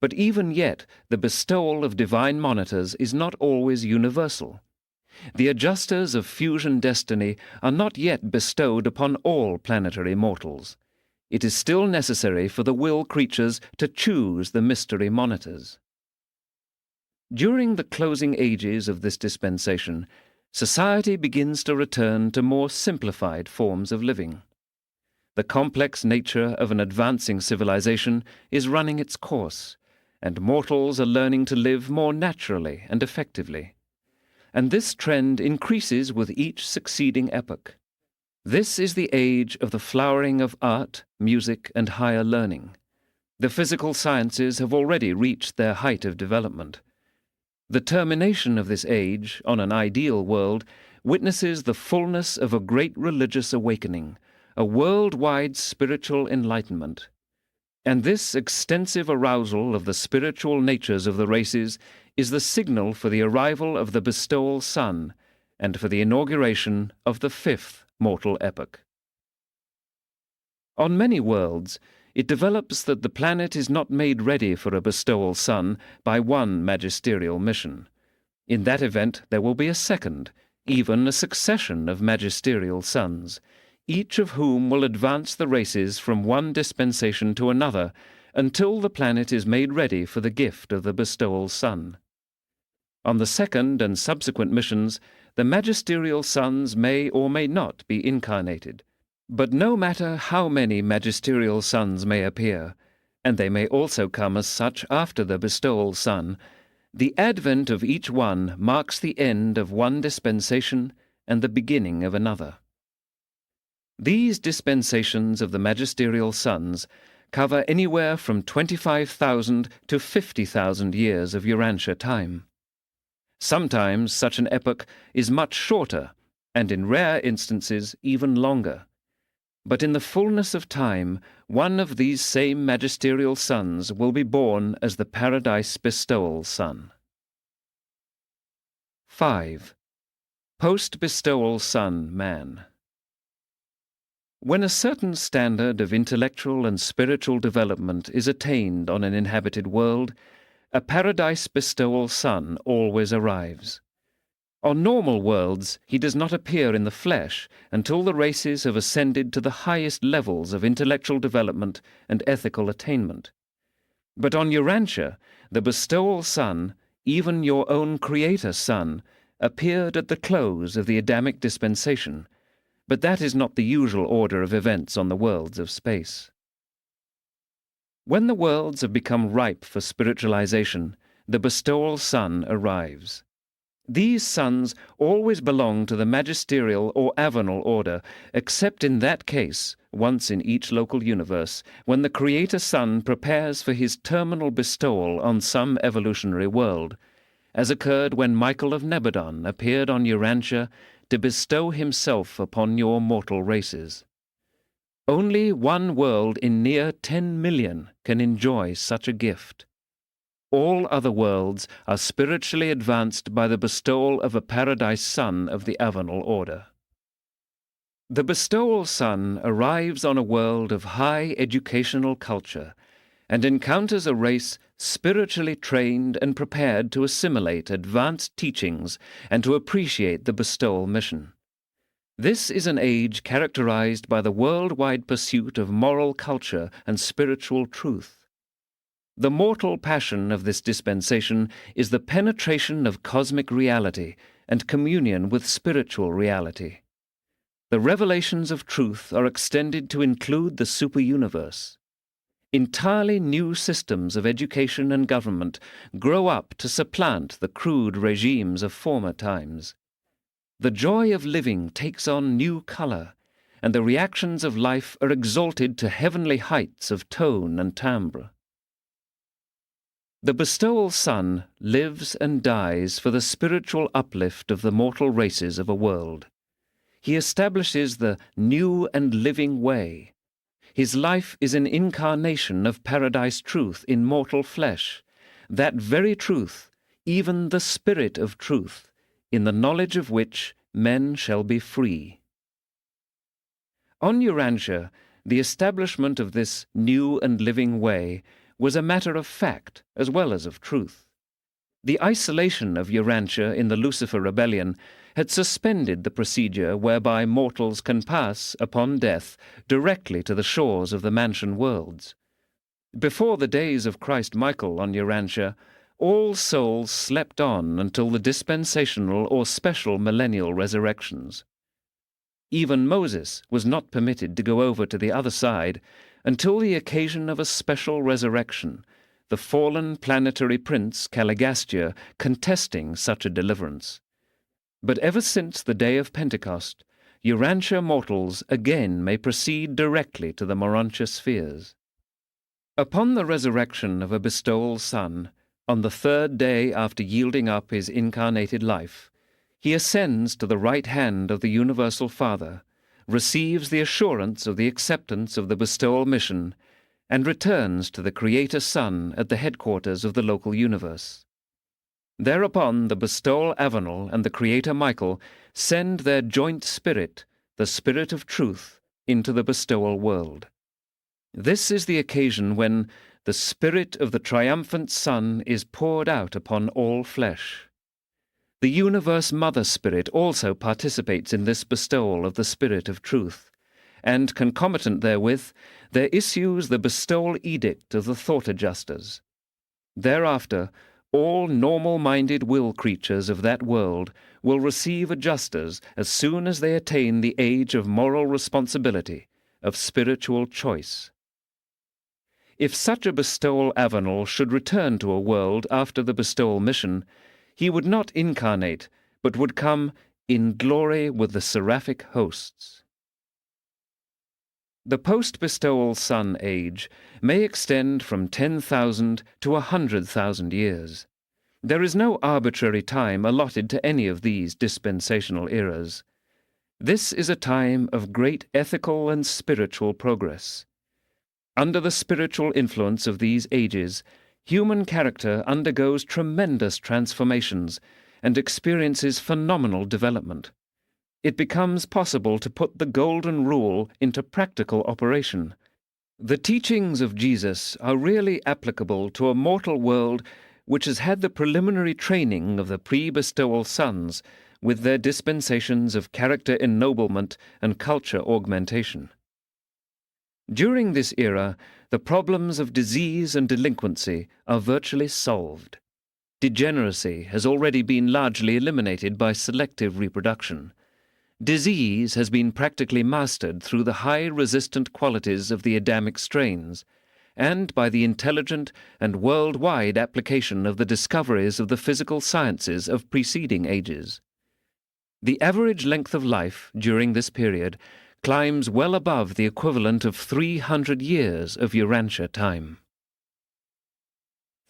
But even yet, the bestowal of divine monitors is not always universal. The adjusters of fusion destiny are not yet bestowed upon all planetary mortals. It is still necessary for the will creatures to choose the mystery monitors. During the closing ages of this dispensation, society begins to return to more simplified forms of living. The complex nature of an advancing civilization is running its course, and mortals are learning to live more naturally and effectively. And this trend increases with each succeeding epoch. This is the age of the flowering of art, music, and higher learning. The physical sciences have already reached their height of development. The termination of this age, on an ideal world, witnesses the fullness of a great religious awakening, a worldwide spiritual enlightenment. And this extensive arousal of the spiritual natures of the races is the signal for the arrival of the bestowal sun and for the inauguration of the fifth mortal epoch. On many worlds, it develops that the planet is not made ready for a bestowal sun by one magisterial mission. In that event, there will be a second, even a succession of magisterial suns, each of whom will advance the races from one dispensation to another until the planet is made ready for the gift of the bestowal sun. On the second and subsequent missions, the magisterial suns may or may not be incarnated. But no matter how many magisterial suns may appear, and they may also come as such after the bestowal sun, the advent of each one marks the end of one dispensation and the beginning of another. These dispensations of the magisterial suns cover anywhere from 25,000 to 50,000 years of Urantia time. Sometimes such an epoch is much shorter, and in rare instances even longer. But in the fullness of time, one of these same magisterial suns will be born as the paradise bestowal sun. 5. Post-bestowal sun man. When a certain standard of intellectual and spiritual development is attained on an inhabited world, a paradise bestowal sun always arrives. On normal worlds, he does not appear in the flesh until the races have ascended to the highest levels of intellectual development and ethical attainment. But on Urantia, the bestowal sun, even your own creator sun, appeared at the close of the Adamic dispensation, but that is not the usual order of events on the worlds of space. When the worlds have become ripe for spiritualization, the bestowal sun arrives. These suns always belong to the magisterial or avenal order, except in that case, once in each local universe, when the Creator Sun prepares for his terminal bestowal on some evolutionary world, as occurred when Michael of Nebadon appeared on Urantia to bestow himself upon your mortal races. Only one world in near 10 million can enjoy such a gift. All other worlds are spiritually advanced by the bestowal of a paradise sun of the avenal order. The bestowal sun arrives on a world of high educational culture and encounters a race spiritually trained and prepared to assimilate advanced teachings and to appreciate the bestowal mission. This is an age characterized by the worldwide pursuit of moral culture and spiritual truth. The mortal passion of this dispensation is the penetration of cosmic reality and communion with spiritual reality. The revelations of truth are extended to include the superuniverse. Entirely new systems of education and government grow up to supplant the crude regimes of former times. The joy of living takes on new color, and the reactions of life are exalted to heavenly heights of tone and timbre. The bestowal sun lives and dies for the spiritual uplift of the mortal races of a world. He establishes the new and living way. His life is an incarnation of paradise truth in mortal flesh, that very truth, even the spirit of truth, in the knowledge of which men shall be free. On Urantia, the establishment of this new and living way was a matter of fact as well as of truth. The isolation of Urantia in the Lucifer rebellion had suspended the procedure whereby mortals can pass, upon death, directly to the shores of the mansion worlds. Before the days of Christ Michael on Urantia, all souls slept on until the dispensational or special millennial resurrections. Even Moses was not permitted to go over to the other side until the occasion of a special resurrection, the fallen planetary prince Caligastia contesting such a deliverance. But ever since the day of Pentecost, Urantia mortals again may proceed directly to the Morontia spheres. Upon the resurrection of a bestowal son, on the third day after yielding up his incarnated life, he ascends to the right hand of the Universal Father, receives the assurance of the acceptance of the bestowal mission, and returns to the Creator Son at the headquarters of the local universe. Thereupon the bestowal Avenel and the Creator Michael send their joint spirit, the Spirit of Truth, into the bestowal world. This is the occasion when the Spirit of the triumphant Son is poured out upon all flesh. The Universe Mother Spirit also participates in this bestowal of the Spirit of Truth, and concomitant therewith there issues the bestowal edict of the Thought Adjusters. Thereafter, all normal-minded will creatures of that world will receive adjusters as soon as they attain the age of moral responsibility, of spiritual choice. If such a bestowal Avenel should return to a world after the bestowal mission, he would not incarnate, but would come in glory with the seraphic hosts. The post-bestowal sun age may extend from 10,000 to 100,000 years. There is no arbitrary time allotted to any of these dispensational eras. This is a time of great ethical and spiritual progress. Under the spiritual influence of these ages, human character undergoes tremendous transformations and experiences phenomenal development. It becomes possible to put the Golden Rule into practical operation. The teachings of Jesus are really applicable to a mortal world which has had the preliminary training of the pre-bestowal sons with their dispensations of character ennoblement and culture augmentation. During this era, the problems of disease and delinquency are virtually solved. Degeneracy has already been largely eliminated by selective reproduction. Disease has been practically mastered through the high resistant qualities of the Adamic strains, and by the intelligent and worldwide application of the discoveries of the physical sciences of preceding ages. The average length of life during this period climbs well above the equivalent of 300 years of Urantia time.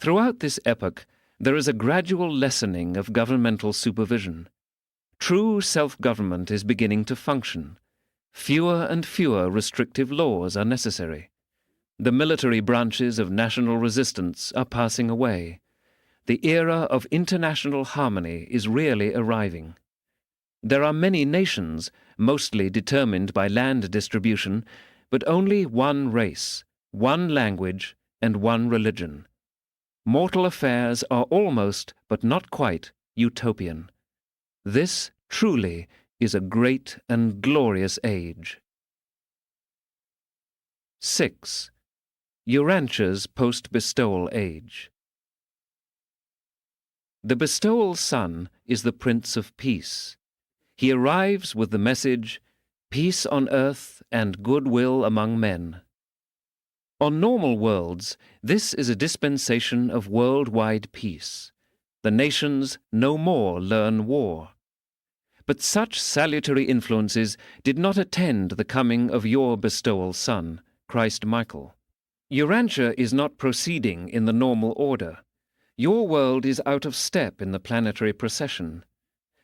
Throughout this epoch, there is a gradual lessening of governmental supervision. True self-government is beginning to function. Fewer and fewer restrictive laws are necessary. The military branches of national resistance are passing away. The era of international harmony is really arriving. There are many nations, mostly determined by land distribution, but only one race, one language, and one religion. Mortal affairs are almost, but not quite, utopian. This, truly, is a great and glorious age. 6. Urantia's post-bestowal age. The bestowal sun is the Prince of Peace. He arrives with the message, peace on earth and goodwill among men. On normal worlds, this is a dispensation of worldwide peace. The nations no more learn war. But such salutary influences did not attend the coming of your bestowal son, Christ Michael. Urantia is not proceeding in the normal order. Your world is out of step in the planetary procession.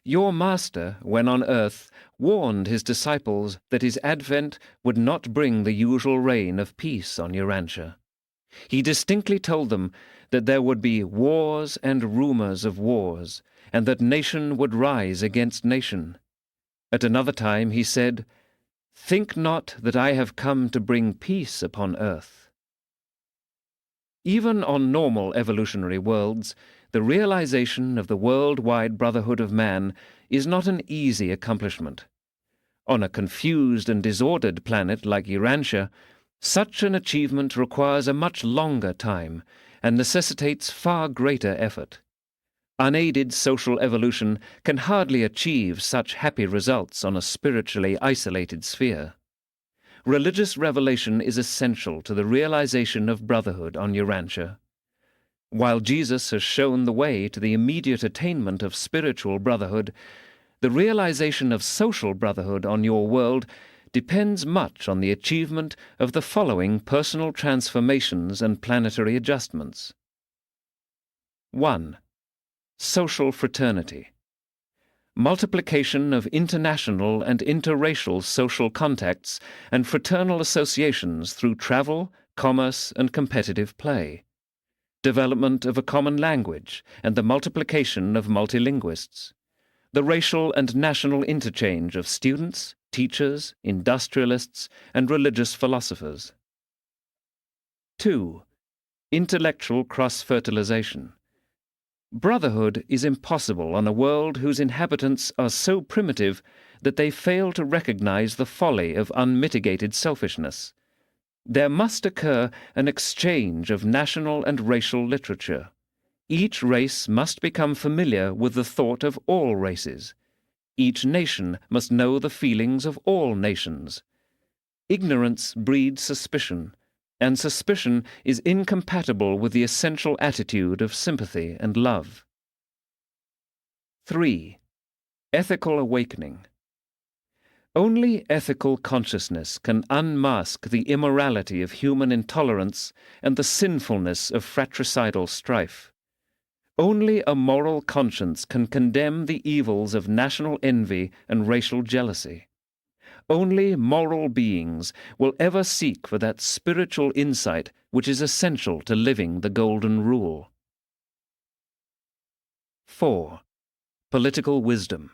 Your master, when on earth, warned his disciples that his advent would not bring the usual reign of peace on Urantia. He distinctly told them that there would be wars and rumors of wars, and that nation would rise against nation. At another time he said, "Think not that I have come to bring peace upon earth." Even on normal evolutionary worlds, the realization of the worldwide brotherhood of man is not an easy accomplishment. On a confused and disordered planet like Urantia, such an achievement requires a much longer time and necessitates far greater effort. Unaided social evolution can hardly achieve such happy results on a spiritually isolated sphere. Religious revelation is essential to the realization of brotherhood on Urantia. While Jesus has shown the way to the immediate attainment of spiritual brotherhood, the realization of social brotherhood on your world depends much on the achievement of the following personal transformations and planetary adjustments. 1. Social fraternity. Multiplication of international and interracial social contacts and fraternal associations through travel, commerce, and competitive play. Development of a common language and the multiplication of multilinguists. The racial and national interchange of students, teachers, industrialists, and religious philosophers. 2. Intellectual cross-fertilization. Brotherhood is impossible on a world whose inhabitants are so primitive that they fail to recognize the folly of unmitigated selfishness. There must occur an exchange of national and racial literature. Each race must become familiar with the thought of all races. Each nation must know the feelings of all nations. Ignorance breeds suspicion, and suspicion is incompatible with the essential attitude of sympathy and love. 3. Ethical awakening. Only ethical consciousness can unmask the immorality of human intolerance and the sinfulness of fratricidal strife. Only a moral conscience can condemn the evils of national envy and racial jealousy. Only moral beings will ever seek for that spiritual insight which is essential to living the Golden Rule. 4. Political wisdom.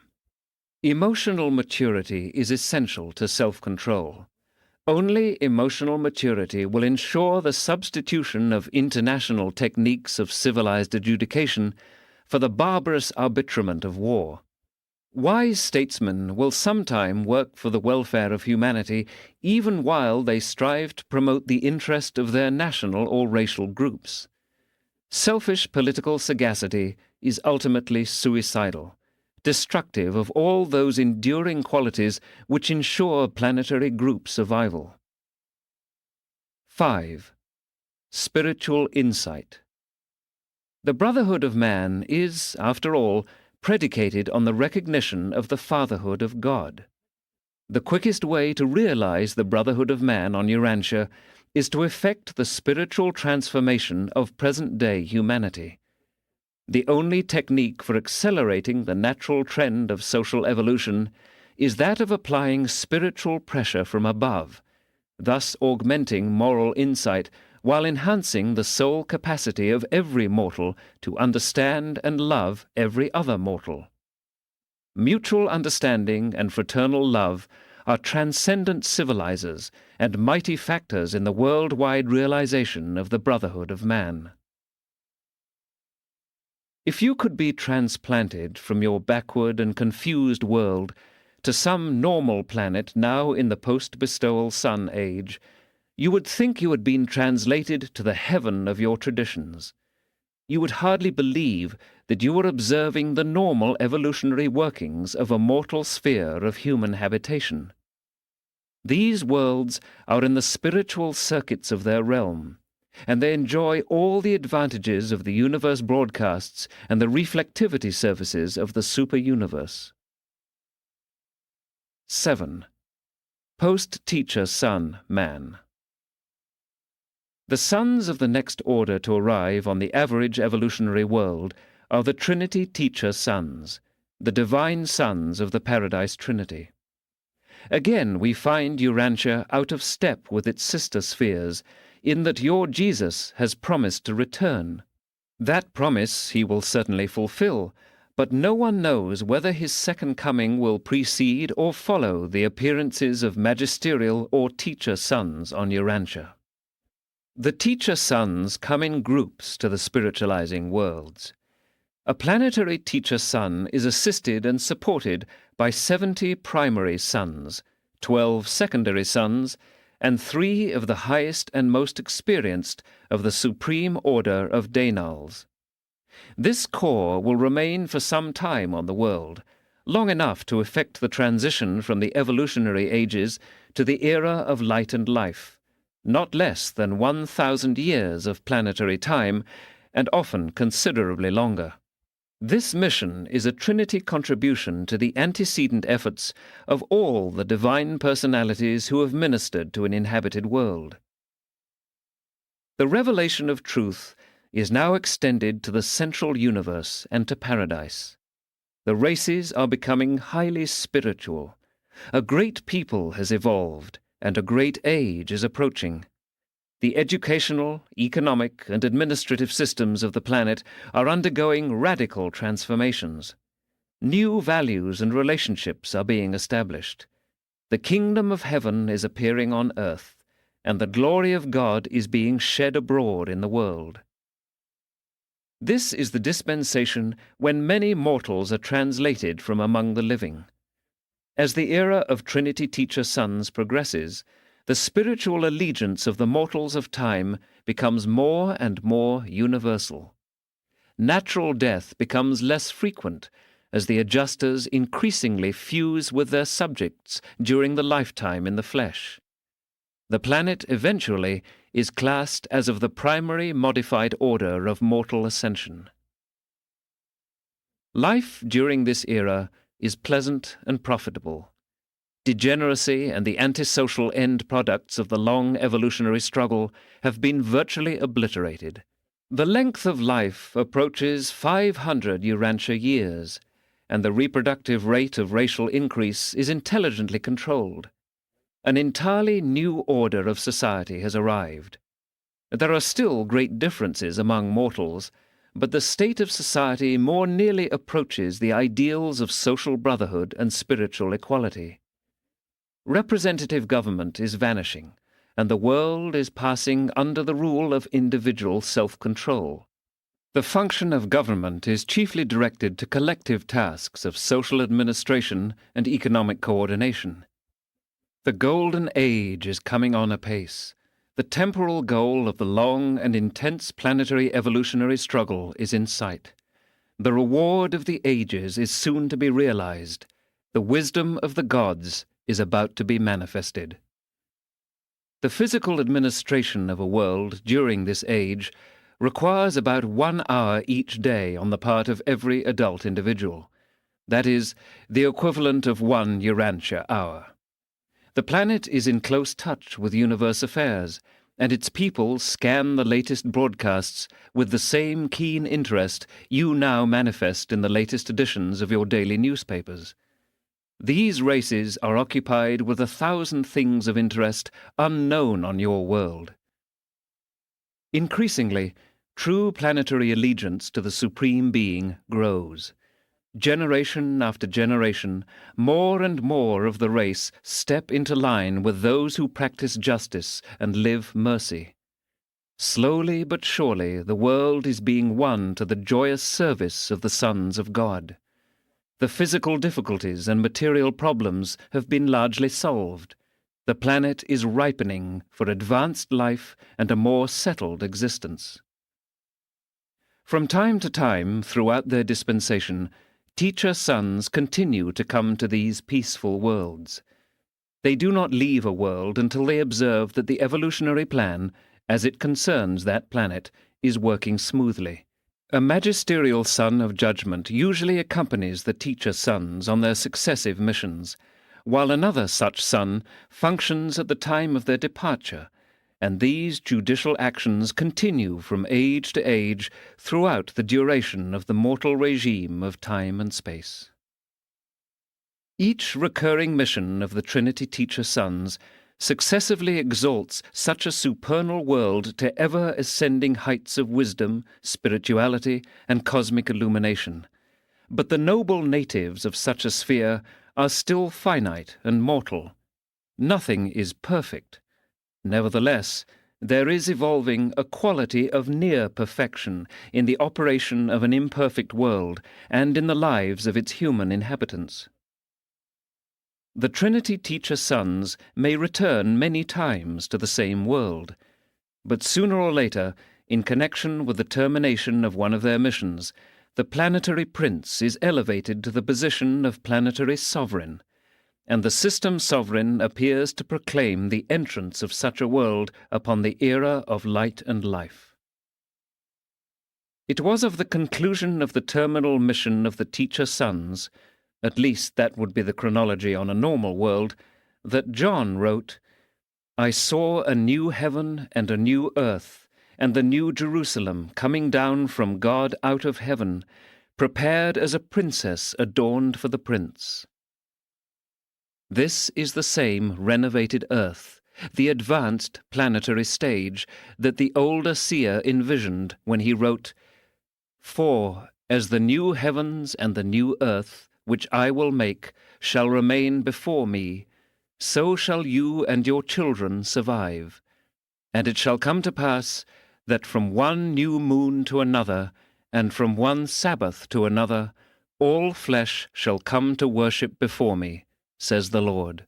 Emotional maturity is essential to self-control. Only emotional maturity will ensure the substitution of international techniques of civilized adjudication for the barbarous arbitrament of war. Wise statesmen will sometime work for the welfare of humanity even while they strive to promote the interest of their national or racial groups. Selfish political sagacity is ultimately suicidal, destructive of all those enduring qualities which ensure planetary group survival. 5. Spiritual insight. The brotherhood of man is, after all, predicated on the recognition of the fatherhood of God. The quickest way to realize the brotherhood of man on Urantia is to effect the spiritual transformation of present-day humanity. The only technique for accelerating the natural trend of social evolution is that of applying spiritual pressure from above, thus augmenting moral insight while enhancing the soul capacity of every mortal to understand and love every other mortal. Mutual understanding and fraternal love are transcendent civilizers and mighty factors in the worldwide realization of the brotherhood of man. If you could be transplanted from your backward and confused world to some normal planet now in the post-bestowal sun age, You would think you had been translated to the heaven of your traditions. You would hardly believe that you were observing the normal evolutionary workings of a mortal sphere of human habitation. These worlds are in the spiritual circuits of their realm, and they enjoy all the advantages of the universe broadcasts and the reflectivity services of the super-universe. 7. Post-teacher son, man. The sons of the next order to arrive on the average evolutionary world are the Trinity teacher sons, the divine sons of the Paradise Trinity. Again, we find Urantia out of step with its sister spheres, in that your Jesus has promised to return. That promise he will certainly fulfill, but no one knows whether his second coming will precede or follow the appearances of magisterial or teacher sons on Urantia. The teacher sons come in groups to the spiritualizing worlds. A planetary teacher son is assisted and supported by 70 primary sons, 12 secondary sons, and 3 of the highest and most experienced of the supreme order of Daenals. This core will remain for some time on the world, long enough to effect the transition from the evolutionary ages to the era of light and life, not less than 1,000 years of planetary time, and often considerably longer. This mission is a Trinity contribution to the antecedent efforts of all the divine personalities who have ministered to an inhabited world. The revelation of truth is now extended to the central universe and to paradise. The races are becoming highly spiritual. A great people has evolved, and a great age is approaching. The educational, economic, and administrative systems of the planet are undergoing radical transformations. New values and relationships are being established. The kingdom of heaven is appearing on earth, and the glory of God is being shed abroad in the world. This is the dispensation when many mortals are translated from among the living. As the era of Trinity teacher sons progresses, the spiritual allegiance of the mortals of time becomes more and more universal. Natural death becomes less frequent as the adjusters increasingly fuse with their subjects during the lifetime in the flesh. The planet eventually is classed as of the primary modified order of mortal ascension. Life during this era is pleasant and profitable. Degeneracy and the antisocial end products of the long evolutionary struggle have been virtually obliterated. The length of life approaches 500 Urantia years, and the reproductive rate of racial increase is intelligently controlled. An entirely new order of society has arrived. There are still great differences among mortals, but the state of society more nearly approaches the ideals of social brotherhood and spiritual equality. Representative government is vanishing, and the world is passing under the rule of individual self-control. The function of government is chiefly directed to collective tasks of social administration and economic coordination. The golden age is coming on apace. The temporal goal of the long and intense planetary evolutionary struggle is in sight. The reward of the ages is soon to be realized. The wisdom of the gods is about to be manifested. The physical administration of a world during this age requires about 1 hour each day on the part of every adult individual. That is, the equivalent of 1 Urantia hour. The planet is in close touch with universe affairs, and its people scan the latest broadcasts with the same keen interest you now manifest in the latest editions of your daily newspapers. These races are occupied with 1,000 things of interest unknown on your world. Increasingly, true planetary allegiance to the Supreme Being grows. Generation after generation, more and more of the race step into line with those who practice justice and live mercy. Slowly but surely, the world is being won to the joyous service of the sons of God. The physical difficulties and material problems have been largely solved. the planet is ripening for advanced life and a more settled existence. From time to time, throughout their dispensation, teacher sons continue to come to these peaceful worlds. They do not leave a world until they observe that the evolutionary plan, as it concerns that planet, is working smoothly. A magisterial son of judgment usually accompanies the teacher sons on their successive missions, while another such son functions at the time of their departure, and these judicial actions continue from age to age throughout the duration of the mortal regime of time and space. Each recurring mission of the Trinity teacher sons successively exalts such a supernal world to ever-ascending heights of wisdom, spirituality, and cosmic illumination. But the noble natives of such a sphere are still finite and mortal. Nothing is perfect. Nevertheless, there is evolving a quality of near perfection in the operation of an imperfect world and in the lives of its human inhabitants. The Trinity teacher sons may return many times to the same world, but sooner or later, in connection with the termination of one of their missions, the planetary prince is elevated to the position of planetary sovereign, and the system sovereign appears to proclaim the entrance of such a world upon the era of light and life. It was of the conclusion of the terminal mission of the teacher sons, at least that would be the chronology on a normal world, that John wrote, "I saw a new heaven and a new earth, and the new Jerusalem coming down from God out of heaven, prepared as a princess adorned for the prince." This is the same renovated earth, the advanced planetary stage that the older seer envisioned when he wrote, "For as the new heavens and the new earth, which I will make, shall remain before me, so shall you and your children survive. And it shall come to pass that from one new moon to another, and from one Sabbath to another, all flesh shall come to worship before me, says the Lord."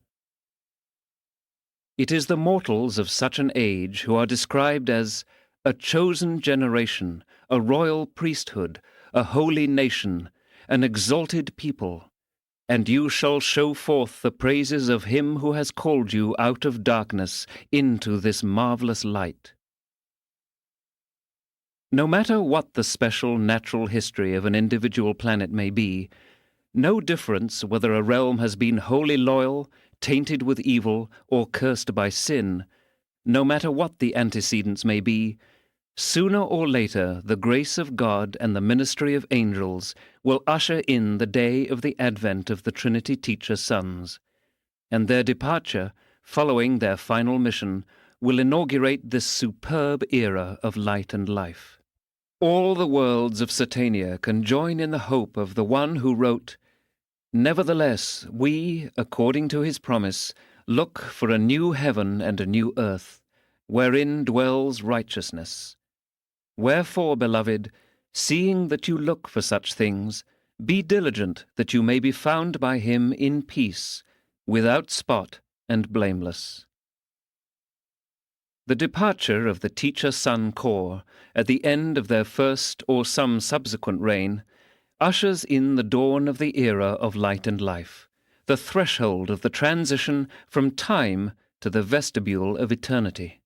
It is the mortals of such an age who are described as a chosen generation, a royal priesthood, a holy nation, an exalted people, and you shall show forth the praises of him who has called you out of darkness into this marvelous light. No matter what the special natural history of an individual planet may be, no difference whether a realm has been wholly loyal, tainted with evil, or cursed by sin, no matter what the antecedents may be, sooner or later the grace of God and the ministry of angels will usher in the day of the advent of the Trinity teacher sons, and their departure, following their final mission, will inaugurate this superb era of light and life. All the worlds of Satania can join in the hope of the one who wrote, "Nevertheless, we, according to his promise, look for a new heaven and a new earth, wherein dwells righteousness. Wherefore, beloved, seeing that you look for such things, be diligent that you may be found by him in peace, without spot and blameless." The departure of the teacher-son corps at the end of their first or some subsequent reign ushers in the dawn of the era of light and life, the threshold of the transition from time to the vestibule of eternity.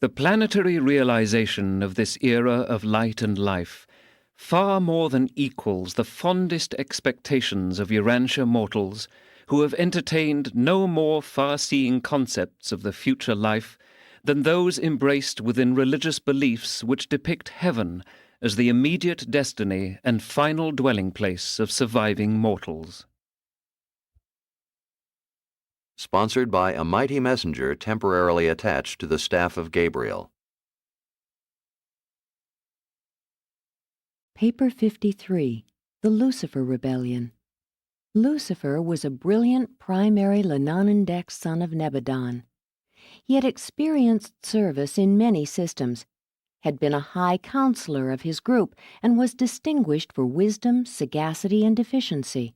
The planetary realization of this era of light and life far more than equals the fondest expectations of Urantia mortals who have entertained no more far-seeing concepts of the future life than those embraced within religious beliefs which depict heaven as the immediate destiny and final dwelling place of surviving mortals. Sponsored by a mighty messenger temporarily attached to the staff of Gabriel. Paper 53, The Lucifer Rebellion. Lucifer was a brilliant primary Lanonandex son of Nebadon. He had experienced service in many systems, had been a high counselor of his group, and was distinguished for wisdom, sagacity, and efficiency.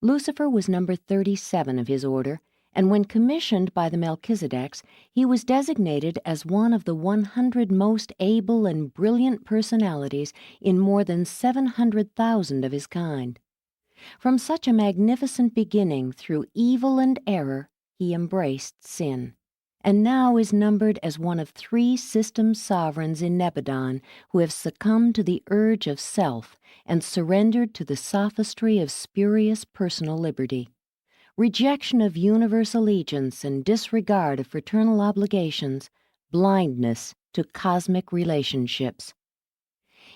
Lucifer was number 37 of his order, and when commissioned by the Melchizedeks, he was designated as one of the 100 most able and brilliant personalities in more than 700,000 of his kind. From such a magnificent beginning through evil and error, he embraced sin, and now is numbered as one of 3 system sovereigns in Nebadon who have succumbed to the urge of self and surrendered to the sophistry of spurious personal liberty. Rejection of universal allegiance and disregard of fraternal obligations, blindness to cosmic relationships.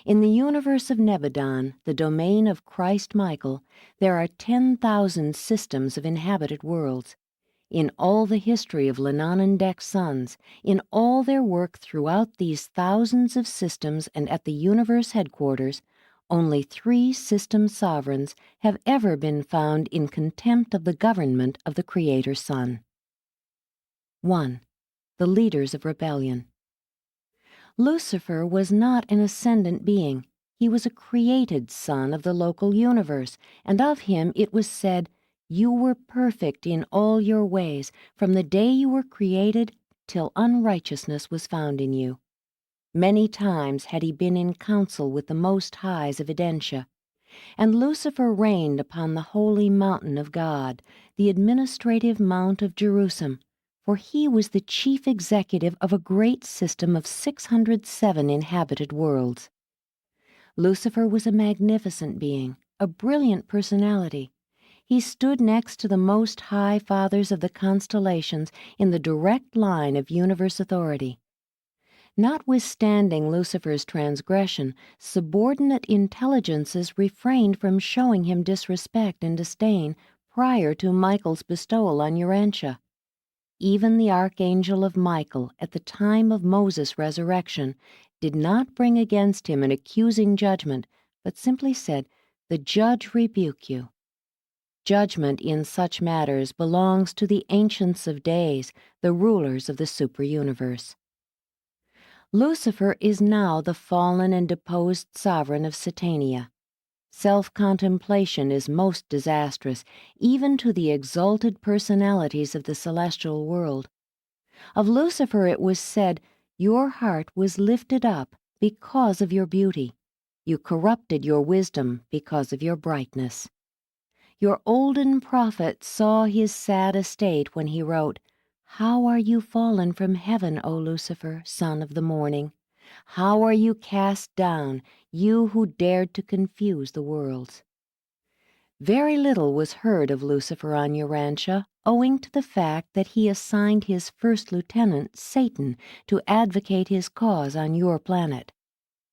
In the universe of Nebadon, the domain of Christ Michael, there are 10,000 systems of inhabited worlds. In all the history of Lananandek's sons, in all their work throughout these thousands of systems and at the universe headquarters, only 3 system sovereigns have ever been found in contempt of the government of the Creator Son. 1. The leaders of rebellion. Lucifer was not an ascendant being. He was a created son of the local universe, and of him it was said, "You were perfect in all your ways from the day you were created till unrighteousness was found in you." Many times had he been in council with the Most Highs of Edentia, and Lucifer reigned upon the holy mountain of God, the administrative mount of Jerusalem, for he was the chief executive of a great system of 607 inhabited worlds. Lucifer was a magnificent being, a brilliant personality. He stood next to the Most High Fathers of the constellations in the direct line of universe authority. Notwithstanding Lucifer's transgression, subordinate intelligences refrained from showing him disrespect and disdain prior to Michael's bestowal on Urantia. Even the archangel of Michael, at the time of Moses' resurrection, did not bring against him an accusing judgment, but simply said, "The judge rebuke you." Judgment in such matters belongs to the Ancients of Days, the rulers of the super-universe. Lucifer is now the fallen and deposed sovereign of Satania. Self-contemplation is most disastrous, even to the exalted personalities of the celestial world. Of Lucifer it was said, "Your heart was lifted up because of your beauty. You corrupted your wisdom because of your brightness." Your olden prophet saw his sad estate when he wrote, "How are you fallen from heaven, O Lucifer, son of the morning? How are you cast down, you who dared to confuse the worlds?" Very little was heard of Lucifer on Urantia, owing to the fact that he assigned his first lieutenant, Satan, to advocate his cause on your planet.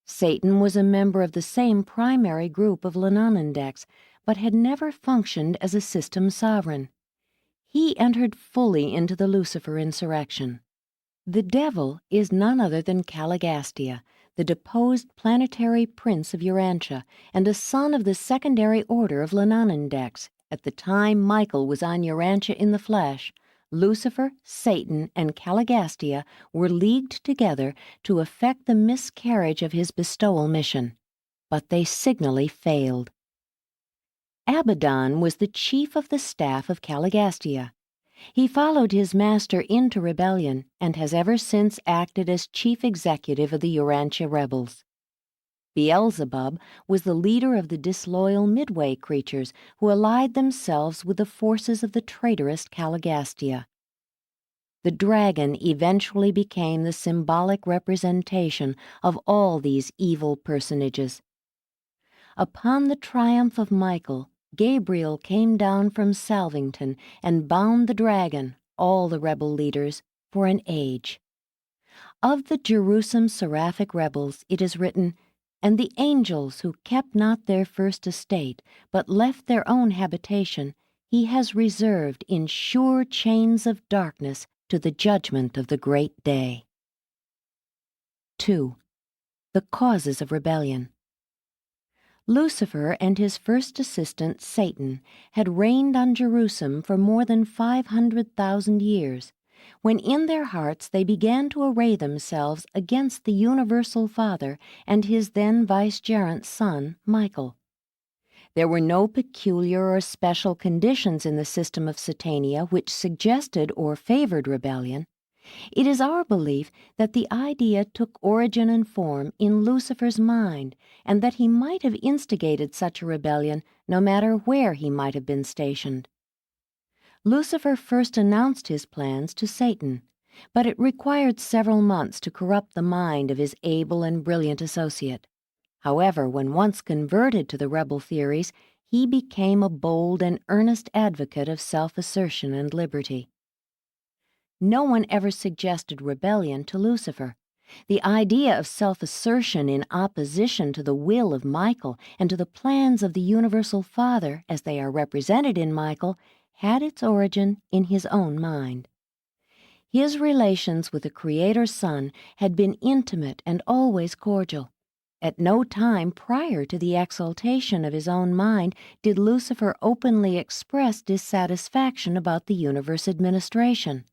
Satan was a member of the same primary group of Lananandeks, but had never functioned as a system sovereign. He entered fully into the Lucifer insurrection. The devil is none other than Caligastia, the deposed planetary prince of Urantia, and a son of the secondary order of Lananandeks. At the time Michael was on Urantia in the flesh, Lucifer, Satan, and Caligastia were leagued together to effect the miscarriage of his bestowal mission. But they signally failed. Abaddon was the chief of the staff of Caligastia. He followed his master into rebellion and has ever since acted as chief executive of the Urantia rebels. Beelzebub was the leader of the disloyal Midway creatures who allied themselves with the forces of the traitorous Caligastia. The dragon eventually became the symbolic representation of all these evil personages. Upon the triumph of Michael, Gabriel came down from Salvington and bound the dragon, all the rebel leaders, for an age. Of the Jerusalem seraphic rebels it is written, "And the angels who kept not their first estate, but left their own habitation, he has reserved in sure chains of darkness to the judgment of the great day." 2. The causes of rebellion. Lucifer and his first assistant, Satan, had reigned on Jerusalem for more than 500,000 years, when in their hearts they began to array themselves against the universal Father and his then vicegerent son, Michael. There were no peculiar or special conditions in the system of Satania which suggested or favored rebellion. It is our belief that the idea took origin and form in Lucifer's mind, and that he might have instigated such a rebellion no matter where he might have been stationed. Lucifer first announced his plans to Satan, but it required several months to corrupt the mind of his able and brilliant associate. However, when once converted to the rebel theories, he became a bold and earnest advocate of self-assertion and liberty. No one ever suggested rebellion to Lucifer. The idea of self-assertion in opposition to the will of Michael and to the plans of the Universal Father, as they are represented in Michael, had its origin in his own mind. His relations with the Creator's Son had been intimate and always cordial. At no time prior to the exaltation of his own mind did Lucifer openly express dissatisfaction about the universe administration.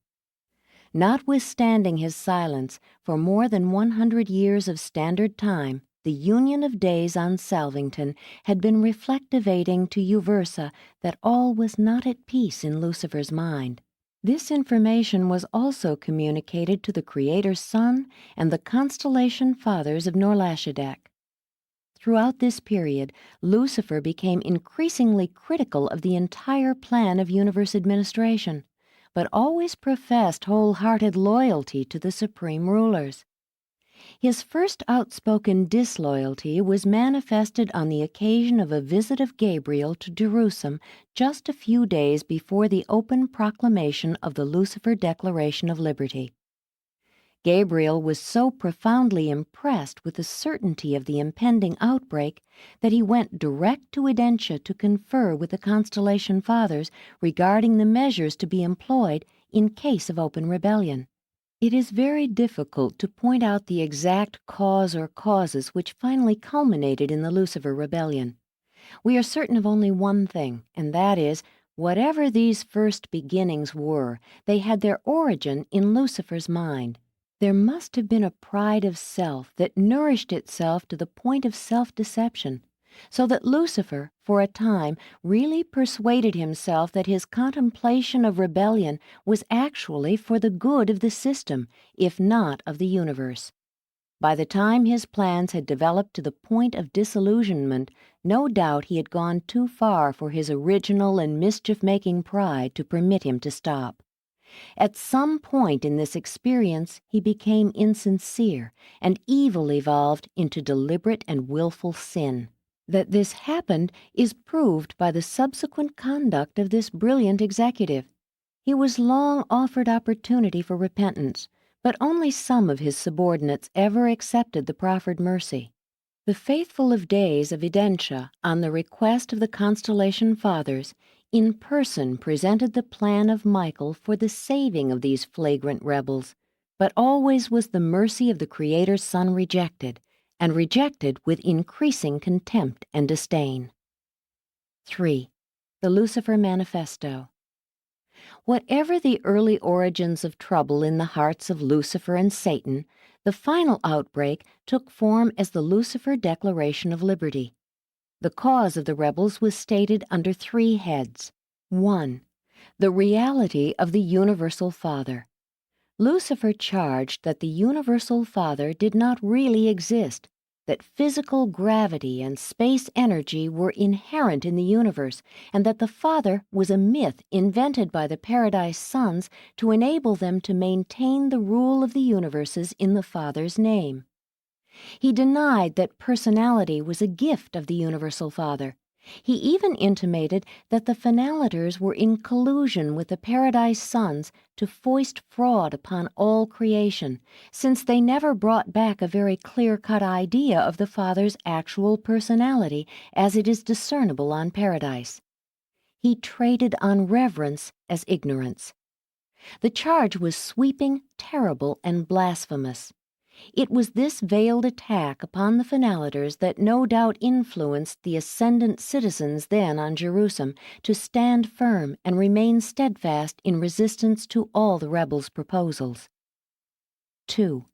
Notwithstanding his silence, for more than 100 years of standard time, the union of days on Salvington had been reflectivating to Uversa that all was not at peace in Lucifer's mind. This information was also communicated to the Creator's Son and the constellation fathers of Norlashadek. Throughout this period, Lucifer became increasingly critical of the entire plan of universe administration, but always professed wholehearted loyalty to the supreme rulers. His first outspoken disloyalty was manifested on the occasion of a visit of Gabriel to Jerusalem just a few days before the open proclamation of the Lucifer Declaration of Liberty. Gabriel was so profoundly impressed with the certainty of the impending outbreak that he went direct to Urantia to confer with the constellation fathers regarding the measures to be employed in case of open rebellion. It is very difficult to point out the exact cause or causes which finally culminated in the Lucifer rebellion. We are certain of only one thing, and that is, whatever these first beginnings were, they had their origin in Lucifer's mind. There must have been a pride of self that nourished itself to the point of self-deception, so that Lucifer, for a time, really persuaded himself that his contemplation of rebellion was actually for the good of the system, if not of the universe. By the time his plans had developed to the point of disillusionment, no doubt he had gone too far for his original and mischief-making pride to permit him to stop. At some point in this experience, he became insincere, and evil evolved into deliberate and willful sin. That this happened is proved by the subsequent conduct of this brilliant executive. He was long offered opportunity for repentance, but only some of his subordinates ever accepted the proffered mercy. The faithful of days of Urantia, on the request of the constellation fathers, in person presented the plan of Michael for the saving of these flagrant rebels, but always was the mercy of the Creator's Son rejected, and rejected with increasing contempt and disdain. 3. The Lucifer Manifesto. Whatever the early origins of trouble in the hearts of Lucifer and Satan, the final outbreak took form as the Lucifer Declaration of Liberty. The cause of the rebels was stated under 3 heads. 1. The reality of the Universal Father. Lucifer charged that the Universal Father did not really exist, that physical gravity and space energy were inherent in the universe, and that the Father was a myth invented by the Paradise Sons to enable them to maintain the rule of the universes in the Father's name. He denied that personality was a gift of the Universal Father. He even intimated that the Finalitors were in collusion with the Paradise Sons to foist fraud upon all creation, since they never brought back a very clear-cut idea of the Father's actual personality as it is discernible on Paradise. He traded on reverence as ignorance. The charge was sweeping, terrible, and blasphemous. It was this veiled attack upon the Finalitors that no doubt influenced the ascendant citizens then on Jerusalem to stand firm and remain steadfast in resistance to all the rebels' proposals. 2.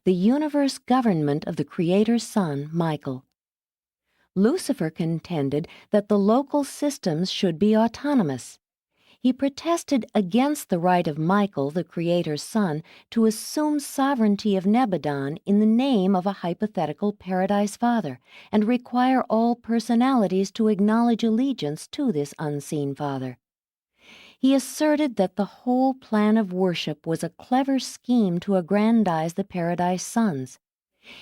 The universe government of the Creator's Son, Michael. Lucifer contended that the local systems should be autonomous. He protested against the right of Michael, the Creator's son, to assume sovereignty of Nebadon in the name of a hypothetical Paradise Father, and require all personalities to acknowledge allegiance to this unseen Father. He asserted that the whole plan of worship was a clever scheme to aggrandize the Paradise Sons.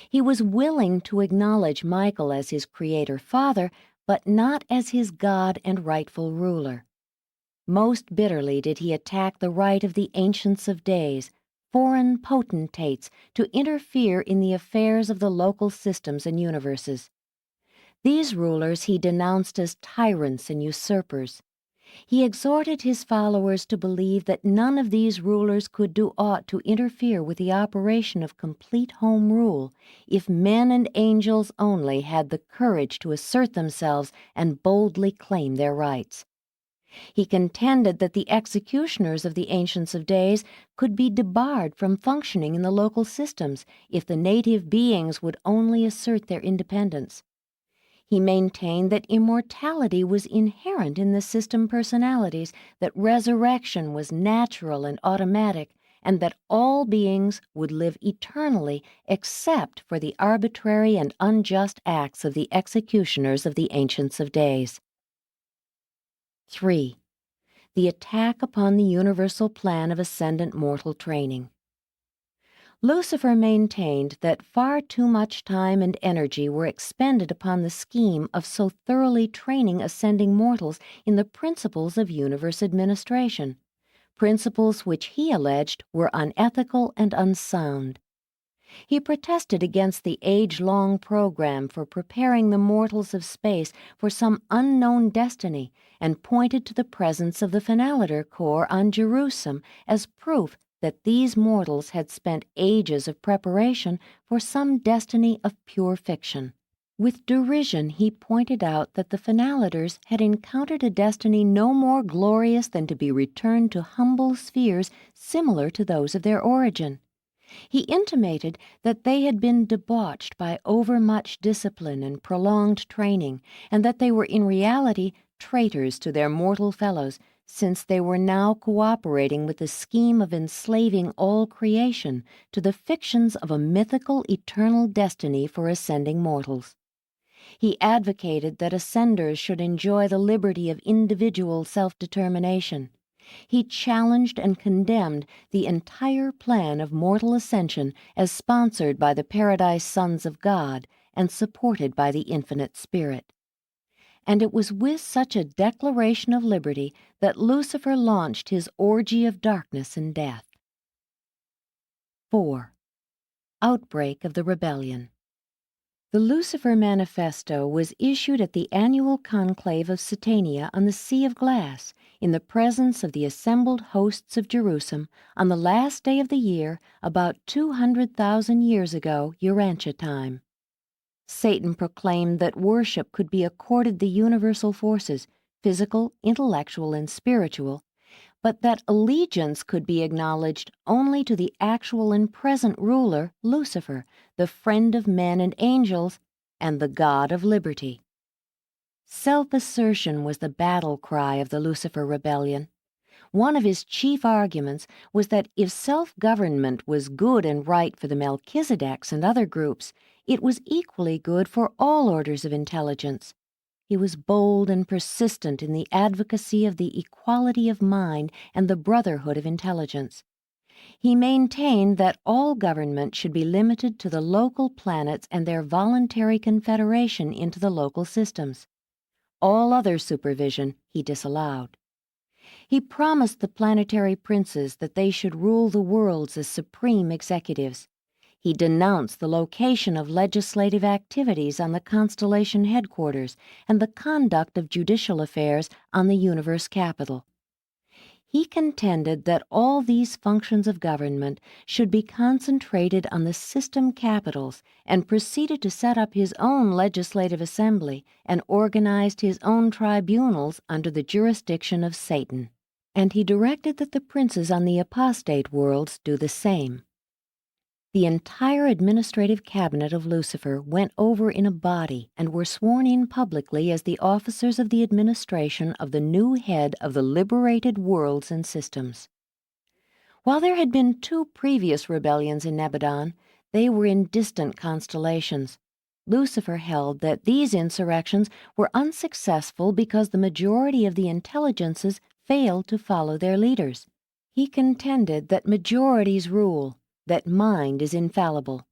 He was willing to acknowledge Michael as his Creator Father, but not as his God and rightful ruler. Most bitterly did he attack the right of the Ancients of Days, foreign potentates, to interfere in the affairs of the local systems and universes. These rulers he denounced as tyrants and usurpers. He exhorted his followers to believe that none of these rulers could do aught to interfere with the operation of complete home rule if men and angels only had the courage to assert themselves and boldly claim their rights. He contended that the executioners of the Ancients of Days could be debarred from functioning in the local systems if the native beings would only assert their independence. He maintained that immortality was inherent in the system personalities, that resurrection was natural and automatic, and that all beings would live eternally except for the arbitrary and unjust acts of the executioners of the Ancients of Days. 3. The attack upon the universal plan of ascendant mortal training. Lucifer maintained that far too much time and energy were expended upon the scheme of so thoroughly training ascending mortals in the principles of universe administration, principles which he alleged were unethical and unsound. He protested against the age-long program for preparing the mortals of space for some unknown destiny and pointed to the presence of the Phenolator Corps on Jerusalem as proof that these mortals had spent ages of preparation for some destiny of pure fiction. With derision he pointed out that the Phenolators had encountered a destiny no more glorious than to be returned to humble spheres similar to those of their origin. He intimated that they had been debauched by overmuch discipline and prolonged training, and that they were in reality traitors to their mortal fellows, since they were now cooperating with the scheme of enslaving all creation to the fictions of a mythical eternal destiny for ascending mortals. He advocated that ascenders should enjoy the liberty of individual self-determination. He challenged and condemned the entire plan of mortal ascension as sponsored by the Paradise Sons of God and supported by the Infinite Spirit. And it was with such a declaration of liberty that Lucifer launched his orgy of darkness and death. 4. Outbreak of the Rebellion. The Lucifer Manifesto was issued at the annual conclave of Satania on the Sea of Glass, in the presence of the assembled hosts of Jerusalem, on the last day of the year, about 200,000 years ago, Urantia time. Satan proclaimed that worship could be accorded the universal forces, physical, intellectual, and spiritual, but that allegiance could be acknowledged only to the actual and present ruler, Lucifer, the friend of men and angels, and the God of liberty. Self-assertion was the battle cry of the Lucifer Rebellion. One of his chief arguments was that if self-government was good and right for the Melchizedeks and other groups, it was equally good for all orders of intelligence. He was bold and persistent in the advocacy of the equality of mind and the brotherhood of intelligence. He maintained that all government should be limited to the local planets and their voluntary confederation into the local systems. All other supervision he disallowed. He promised the planetary princes that they should rule the worlds as supreme executives. He denounced the location of legislative activities on the constellation headquarters and the conduct of judicial affairs on the universe capital. He contended that all these functions of government should be concentrated on the system capitals and proceeded to set up his own legislative assembly and organized his own tribunals under the jurisdiction of Satan. And he directed that the princes on the apostate worlds do the same. The entire administrative cabinet of Lucifer went over in a body and were sworn in publicly as the officers of the administration of the new head of the liberated worlds and systems. While there had been 2 previous rebellions in Nebadon, they were in distant constellations. Lucifer held that these insurrections were unsuccessful because the majority of the intelligences failed to follow their leaders. He contended that majorities rule, that mind is infallible.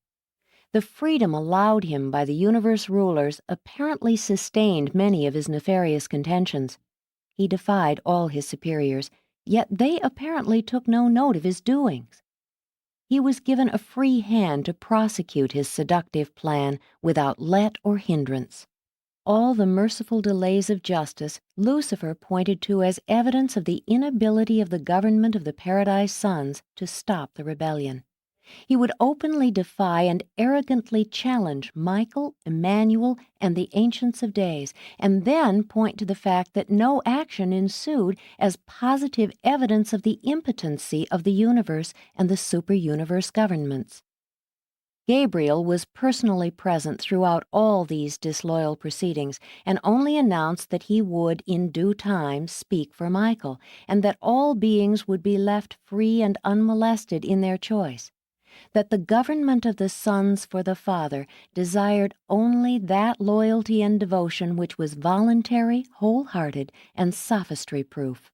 The freedom allowed him by the universe rulers apparently sustained many of his nefarious contentions. He defied all his superiors, yet they apparently took no note of his doings. He was given a free hand to prosecute his seductive plan without let or hindrance. All the merciful delays of justice Lucifer pointed to as evidence of the inability of the government of the Paradise Sons to stop the rebellion. He would openly defy and arrogantly challenge Michael, Emmanuel, and the Ancients of Days, and then point to the fact that no action ensued as positive evidence of the impotency of the universe and the super-universe governments. Gabriel was personally present throughout all these disloyal proceedings and only announced that he would in due time speak for Michael, and that all beings would be left free and unmolested in their choice, that the government of the sons for the Father desired only that loyalty and devotion which was voluntary, wholehearted, and sophistry-proof.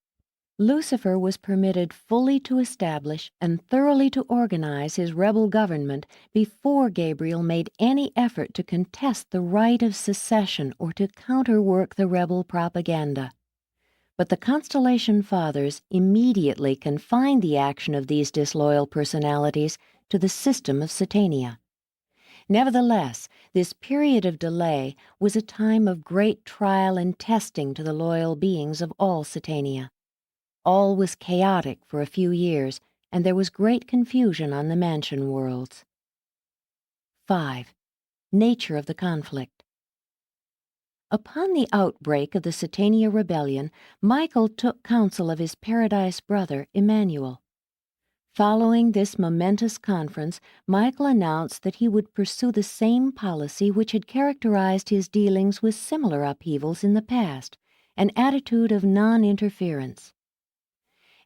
Lucifer was permitted fully to establish and thoroughly to organize his rebel government before Gabriel made any effort to contest the right of secession or to counterwork the rebel propaganda. But the Constellation Fathers immediately confined the action of these disloyal personalities to the system of Satania. Nevertheless, this period of delay was a time of great trial and testing to the loyal beings of all Satania. All was chaotic for a few years, and there was great confusion on the mansion worlds. 5. Nature of the conflict. Upon the outbreak of the Satania rebellion, Michael took counsel of his Paradise brother, Emmanuel. Following this momentous conference, Michael announced that he would pursue the same policy which had characterized his dealings with similar upheavals in the past, an attitude of non-interference.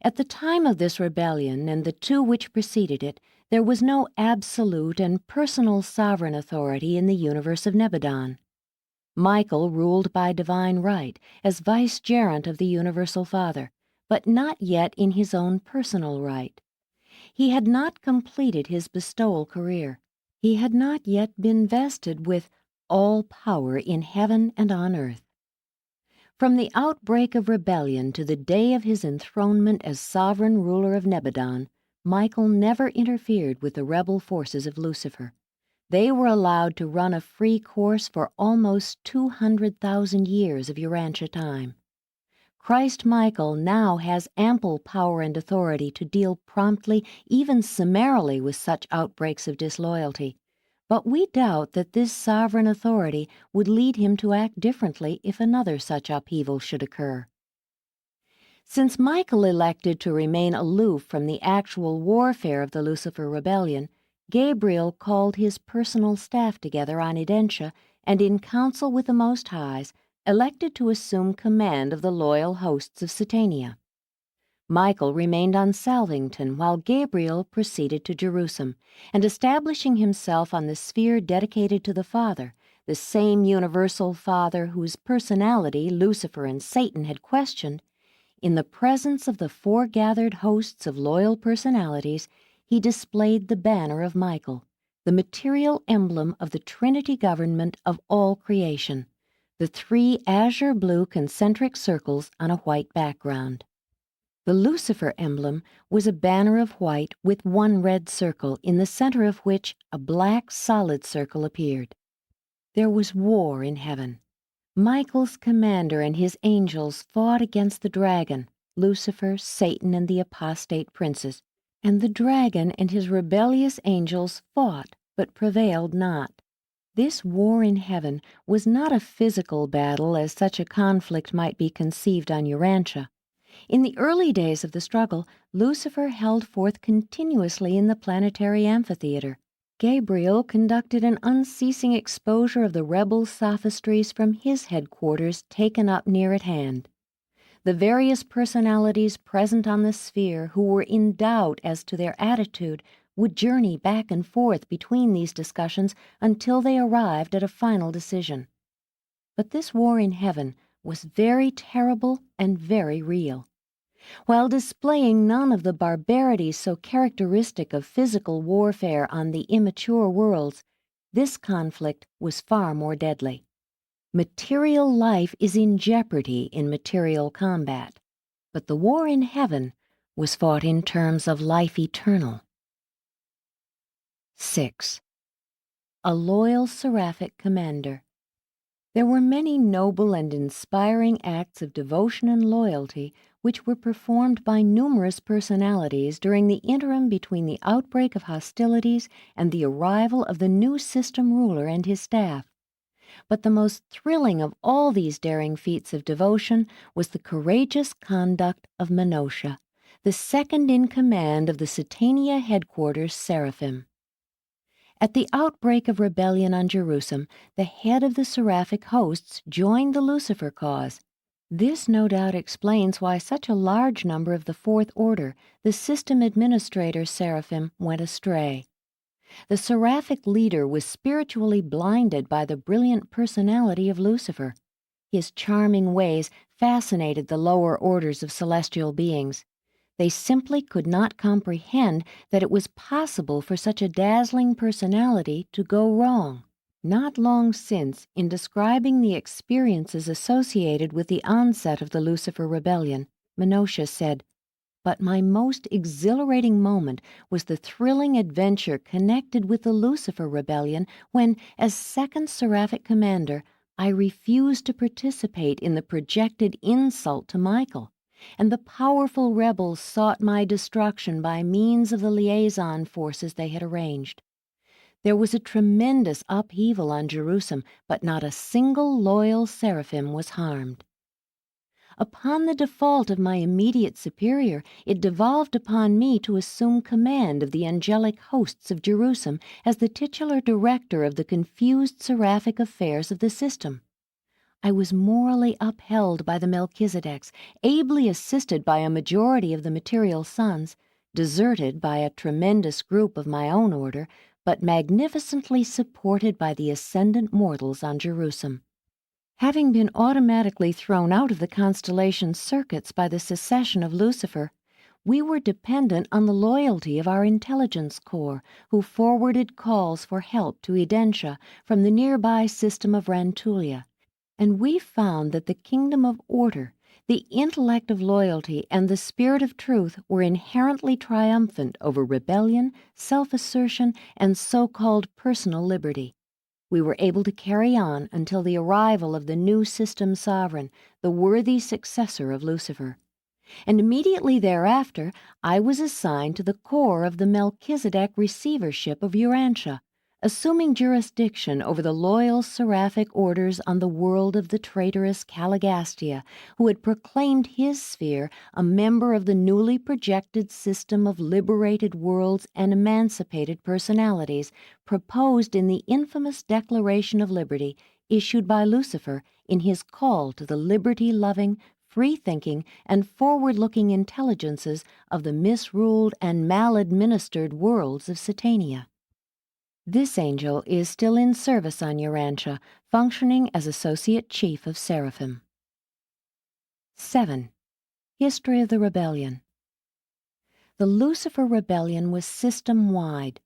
At the time of this rebellion and the 2 which preceded it, there was no absolute and personal sovereign authority in the universe of Nebadon. Michael ruled by divine right as vicegerent of the Universal Father, but not yet in his own personal right. He had not completed his bestowal career. He had not yet been vested with all power in heaven and on earth. From the outbreak of rebellion to the day of his enthronement as sovereign ruler of Nebadon, Michael never interfered with the rebel forces of Lucifer. They were allowed to run a free course for almost 200,000 years of Urantia time. Christ Michael now has ample power and authority to deal promptly, even summarily, with such outbreaks of disloyalty. But we doubt that this sovereign authority would lead him to act differently if another such upheaval should occur. Since Michael elected to remain aloof from the actual warfare of the Lucifer rebellion, Gabriel called his personal staff together on Urantia and in council with the Most Highs elected to assume command of the loyal hosts of Satania. Michael remained on Salvington while Gabriel proceeded to Jerusalem, and establishing himself on the sphere dedicated to the Father, the same universal Father whose personality Lucifer and Satan had questioned, in the presence of the foregathered hosts of loyal personalities, he displayed the banner of Michael, the material emblem of the Trinity government of all creation, the 3 azure-blue concentric circles on a white background. The Lucifer emblem was a banner of white with 1 red circle, in the center of which a black solid circle appeared. There was war in heaven. Michael's commander and his angels fought against the dragon, Lucifer, Satan, and the apostate princes, and the dragon and his rebellious angels fought, but prevailed not. This war in heaven was not a physical battle as such a conflict might be conceived on Urantia. In the early days of the struggle, Lucifer held forth continuously in the planetary amphitheater, Gabriel conducted an unceasing exposure of the rebel sophistries from his headquarters taken up near at hand. The various personalities present on the sphere who were in doubt as to their attitude would journey back and forth between these discussions until they arrived at a final decision. But this war in heaven was very terrible and very real. While displaying none of the barbarities so characteristic of physical warfare on the immature worlds, this conflict was far more deadly. Material life is in jeopardy in material combat, but the war in heaven was fought in terms of life eternal. 6. A loyal seraphic commander. There were many noble and inspiring acts of devotion and loyalty which were performed by numerous personalities during the interim between the outbreak of hostilities and the arrival of the new system ruler and his staff. But the most thrilling of all these daring feats of devotion was the courageous conduct of Menosha, the second in command of the Satania headquarters seraphim. At the outbreak of rebellion on Jerusalem, the head of the seraphic hosts joined the Lucifer cause. This no doubt explains why such a large number of the Fourth Order, the system administrator seraphim, went astray. The seraphic leader was spiritually blinded by the brilliant personality of Lucifer. His charming ways fascinated the lower orders of celestial beings. They simply could not comprehend that it was possible for such a dazzling personality to go wrong. Not long since, in describing the experiences associated with the onset of the Lucifer rebellion, Menosha said, "But my most exhilarating moment was the thrilling adventure connected with the Lucifer rebellion when, as second seraphic commander, I refused to participate in the projected insult to Michael, and the powerful rebels sought my destruction by means of the liaison forces they had arranged. There was a tremendous upheaval on Jerusalem, but not a single loyal seraphim was harmed. Upon the default of my immediate superior, it devolved upon me to assume command of the angelic hosts of Jerusalem as the titular director of the confused seraphic affairs of the system. I was morally upheld by the Melchizedeks, ably assisted by a majority of the material sons, deserted by a tremendous group of my own order, but magnificently supported by the ascendant mortals on Jerusalem. Having been automatically thrown out of the constellation circuits by the secession of Lucifer, we were dependent on the loyalty of our intelligence corps, who forwarded calls for help to Edentia from the nearby system of Rantulia, and we found that the kingdom of order, the intellect of loyalty, and the spirit of truth were inherently triumphant over rebellion, self-assertion, and so-called personal liberty. We were able to carry on until the arrival of the new system sovereign, the worthy successor of Lucifer. And immediately thereafter, I was assigned to the corps of the Melchizedek receivership of Urantia, assuming jurisdiction over the loyal seraphic orders on the world of the traitorous Caligastia, who had proclaimed his sphere a member of the newly projected system of liberated worlds and emancipated personalities proposed in the infamous Declaration of Liberty issued by Lucifer in his call to the liberty-loving, free-thinking, and forward-looking intelligences of the misruled and maladministered worlds of Satania. This angel is still in service on Urantia, functioning as Associate Chief of Seraphim. 7. History of the Rebellion. The Lucifer Rebellion was system-wide.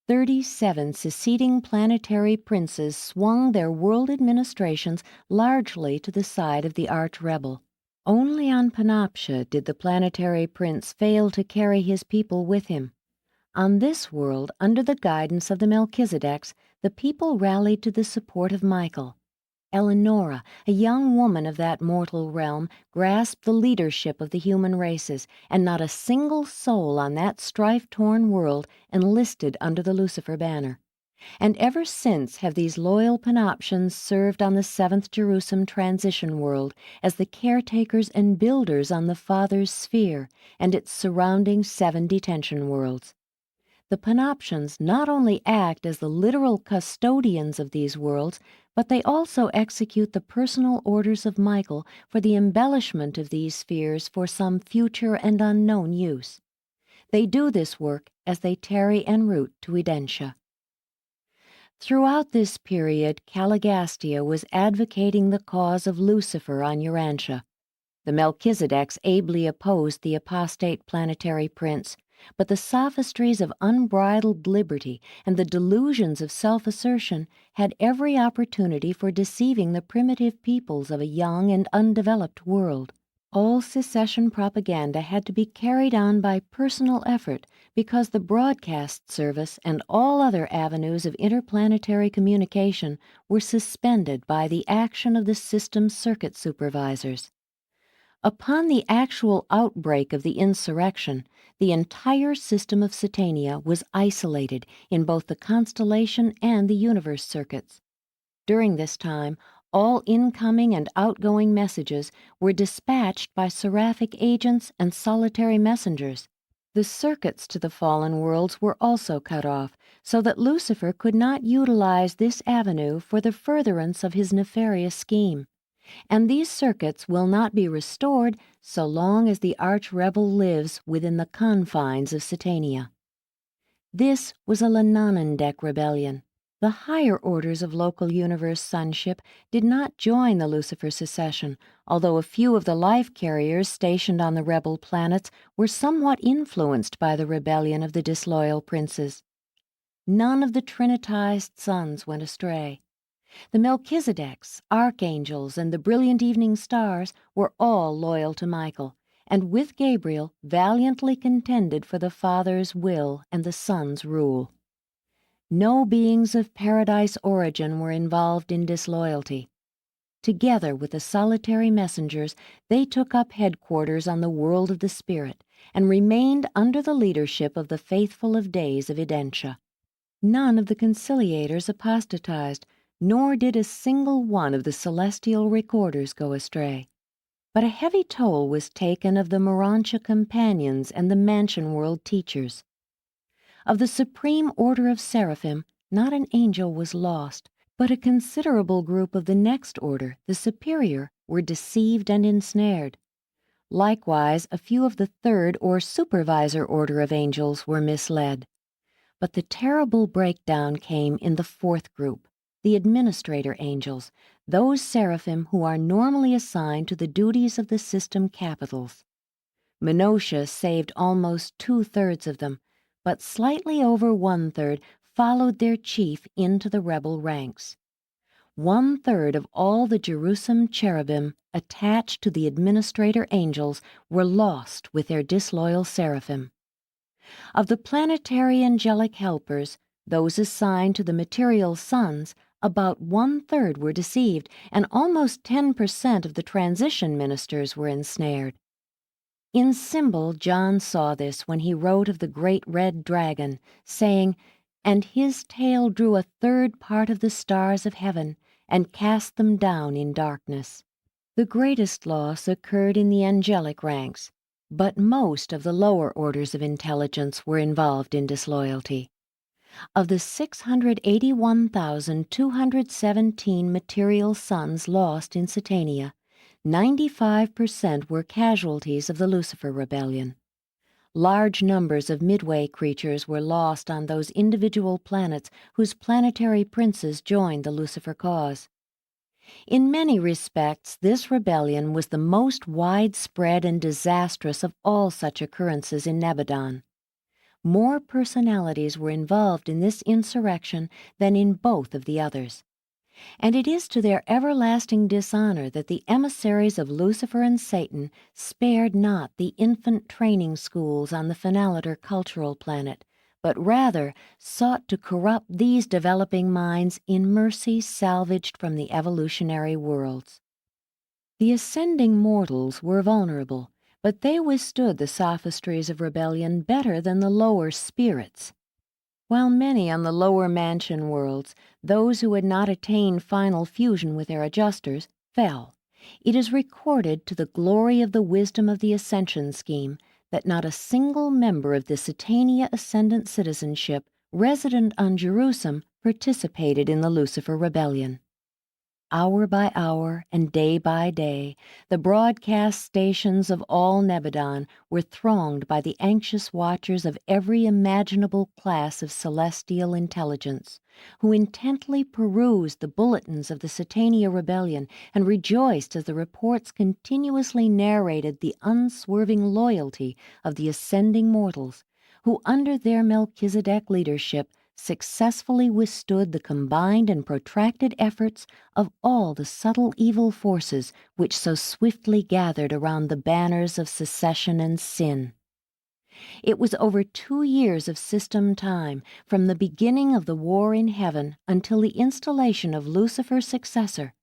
37 seceding planetary princes swung their world administrations largely to the side of the arch-rebel. Only on Panoptia did the planetary prince fail to carry his people with him. On this world, under the guidance of the Melchizedeks, the people rallied to the support of Michael. Eleonora, a young woman of that mortal realm, grasped the leadership of the human races, and not a single soul on that strife-torn world enlisted under the Lucifer banner. And ever since have these loyal Panoptians served on the 7th Jerusalem transition world as the caretakers and builders on the Father's sphere and its surrounding 7 detention worlds. The Panoptions not only act as the literal custodians of these worlds, but they also execute the personal orders of Michael for the embellishment of these spheres for some future and unknown use. They do this work as they tarry en route to Edentia. Throughout this period, Caligastia was advocating the cause of Lucifer on Urantia. The Melchizedeks ably opposed the apostate planetary prince, but the sophistries of unbridled liberty and the delusions of self-assertion had every opportunity for deceiving the primitive peoples of a young and undeveloped world. All secession propaganda had to be carried on by personal effort because the broadcast service and all other avenues of interplanetary communication were suspended by the action of the system's circuit supervisors. Upon the actual outbreak of the insurrection, the entire system of Satania was isolated in both the constellation and the universe circuits. During this time, all incoming and outgoing messages were dispatched by seraphic agents and solitary messengers. The circuits to the fallen worlds were also cut off, so that Lucifer could not utilize this avenue for the furtherance of his nefarious scheme. And these circuits will not be restored so long as the arch-rebel lives within the confines of Satania. This was a Lananandek rebellion. The higher orders of local universe sonship did not join the Lucifer secession, although a few of the life carriers stationed on the rebel planets were somewhat influenced by the rebellion of the disloyal princes. None of the trinitized sons went astray. The Melchizedeks, archangels, and the brilliant evening stars were all loyal to Michael, and with Gabriel valiantly contended for the Father's will and the Son's rule. No beings of paradise origin were involved in disloyalty. Together with the solitary messengers, they took up headquarters on the world of the Spirit and remained under the leadership of the faithful of days of Edentia. None of the conciliators apostatized, nor did a single one of the celestial recorders go astray. But a heavy toll was taken of the Urantia companions and the mansion world teachers. Of the supreme order of seraphim, not an angel was lost, but a considerable group of the next order, the superior, were deceived and ensnared. Likewise, a few of the third or supervisor order of angels were misled. But the terrible breakdown came in the fourth group, the administrator angels, those seraphim who are normally assigned to the duties of the system capitals. Menotia saved almost 2/3 of them, but slightly over 1/3 followed their chief into the rebel ranks. 1/3 of all the Jerusalem cherubim attached to the administrator angels were lost with their disloyal seraphim. Of the planetary angelic helpers, those assigned to the material sons, about 1/3 were deceived, and almost 10% of the transition ministers were ensnared. In symbol, John saw this when he wrote of the great red dragon, saying, "And his tail drew 1/3 part of the stars of heaven, and cast them down in darkness." The greatest loss occurred in the angelic ranks, but most of the lower orders of intelligence were involved in disloyalty. Of the 681,217 material sons lost in Satania, 95% were casualties of the Lucifer rebellion. Large numbers of midway creatures were lost on those individual planets whose planetary princes joined the Lucifer cause. In many respects, this rebellion was the most widespread and disastrous of all such occurrences in Nebadon. More personalities were involved in this insurrection than in both of the others. And it is to their everlasting dishonor that the emissaries of Lucifer and Satan spared not the infant training schools on the Phenolator cultural planet, but rather sought to corrupt these developing minds in mercy salvaged from the evolutionary worlds. The ascending mortals were vulnerable, but they withstood the sophistries of rebellion better than the lower spirits. While many on the lower mansion worlds, those who had not attained final fusion with their adjusters, fell, it is recorded to the glory of the wisdom of the ascension scheme that not a single member of the Satania Ascendant citizenship resident on Jerusalem participated in the Lucifer Rebellion. Hour by hour and day by day, the broadcast stations of all Nebadon were thronged by the anxious watchers of every imaginable class of celestial intelligence, who intently perused the bulletins of the Satania Rebellion and rejoiced as the reports continuously narrated the unswerving loyalty of the ascending mortals, who under their Melchizedek leadership successfully withstood the combined and protracted efforts of all the subtle evil forces which so swiftly gathered around the banners of secession and sin. It was over 2 years of system time, from the beginning of the war in heaven until the installation of Lucifer's successor.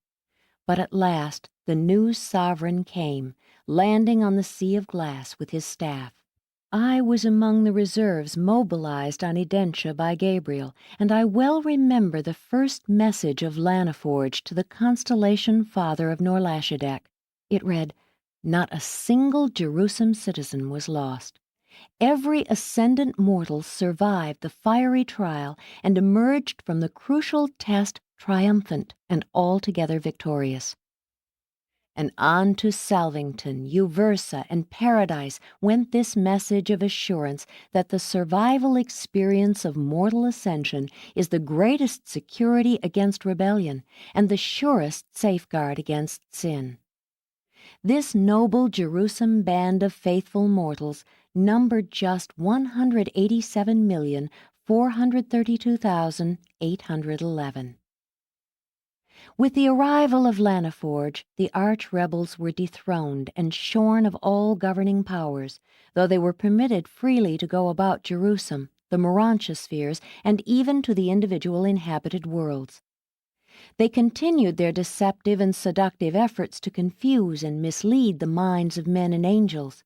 But at last the new sovereign came, landing on the sea of glass with his staff. I was among the reserves mobilized on Urantia by Gabriel, and I well remember the first message of Lanaforge to the constellation father of Norlashadek. It read, "Not a single Jerusalem citizen was lost. Every ascendant mortal survived the fiery trial and emerged from the crucial test triumphant and altogether victorious." And on to Salvington, Uversa, and Paradise went this message of assurance that the survival experience of mortal ascension is the greatest security against rebellion and the surest safeguard against sin. This noble Jerusalem band of faithful mortals numbered just 187,432,811. With the arrival of Lanaforge, the arch-rebels were dethroned and shorn of all governing powers, though they were permitted freely to go about Jerusalem, the Morantia spheres, and even to the individual inhabited worlds. They continued their deceptive and seductive efforts to confuse and mislead the minds of men and angels,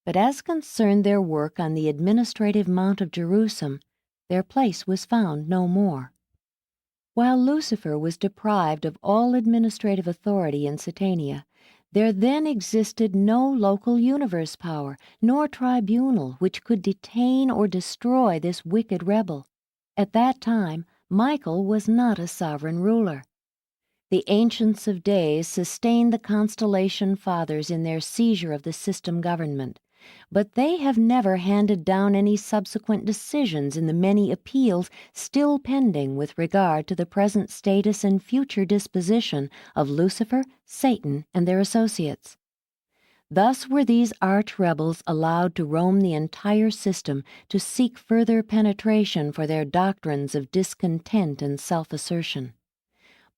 but as concerned their work on the administrative Mount of Jerusalem, their place was found no more. While Lucifer was deprived of all administrative authority in Satania, there then existed no local universe power, nor tribunal which could detain or destroy this wicked rebel. At that time, Michael was not a sovereign ruler. The Ancients of Days sustained the constellation fathers in their seizure of the system government, but they have never handed down any subsequent decisions in the many appeals still pending with regard to the present status and future disposition of Lucifer, Satan, and their associates. Thus were these arch-rebels allowed to roam the entire system to seek further penetration for their doctrines of discontent and self-assertion.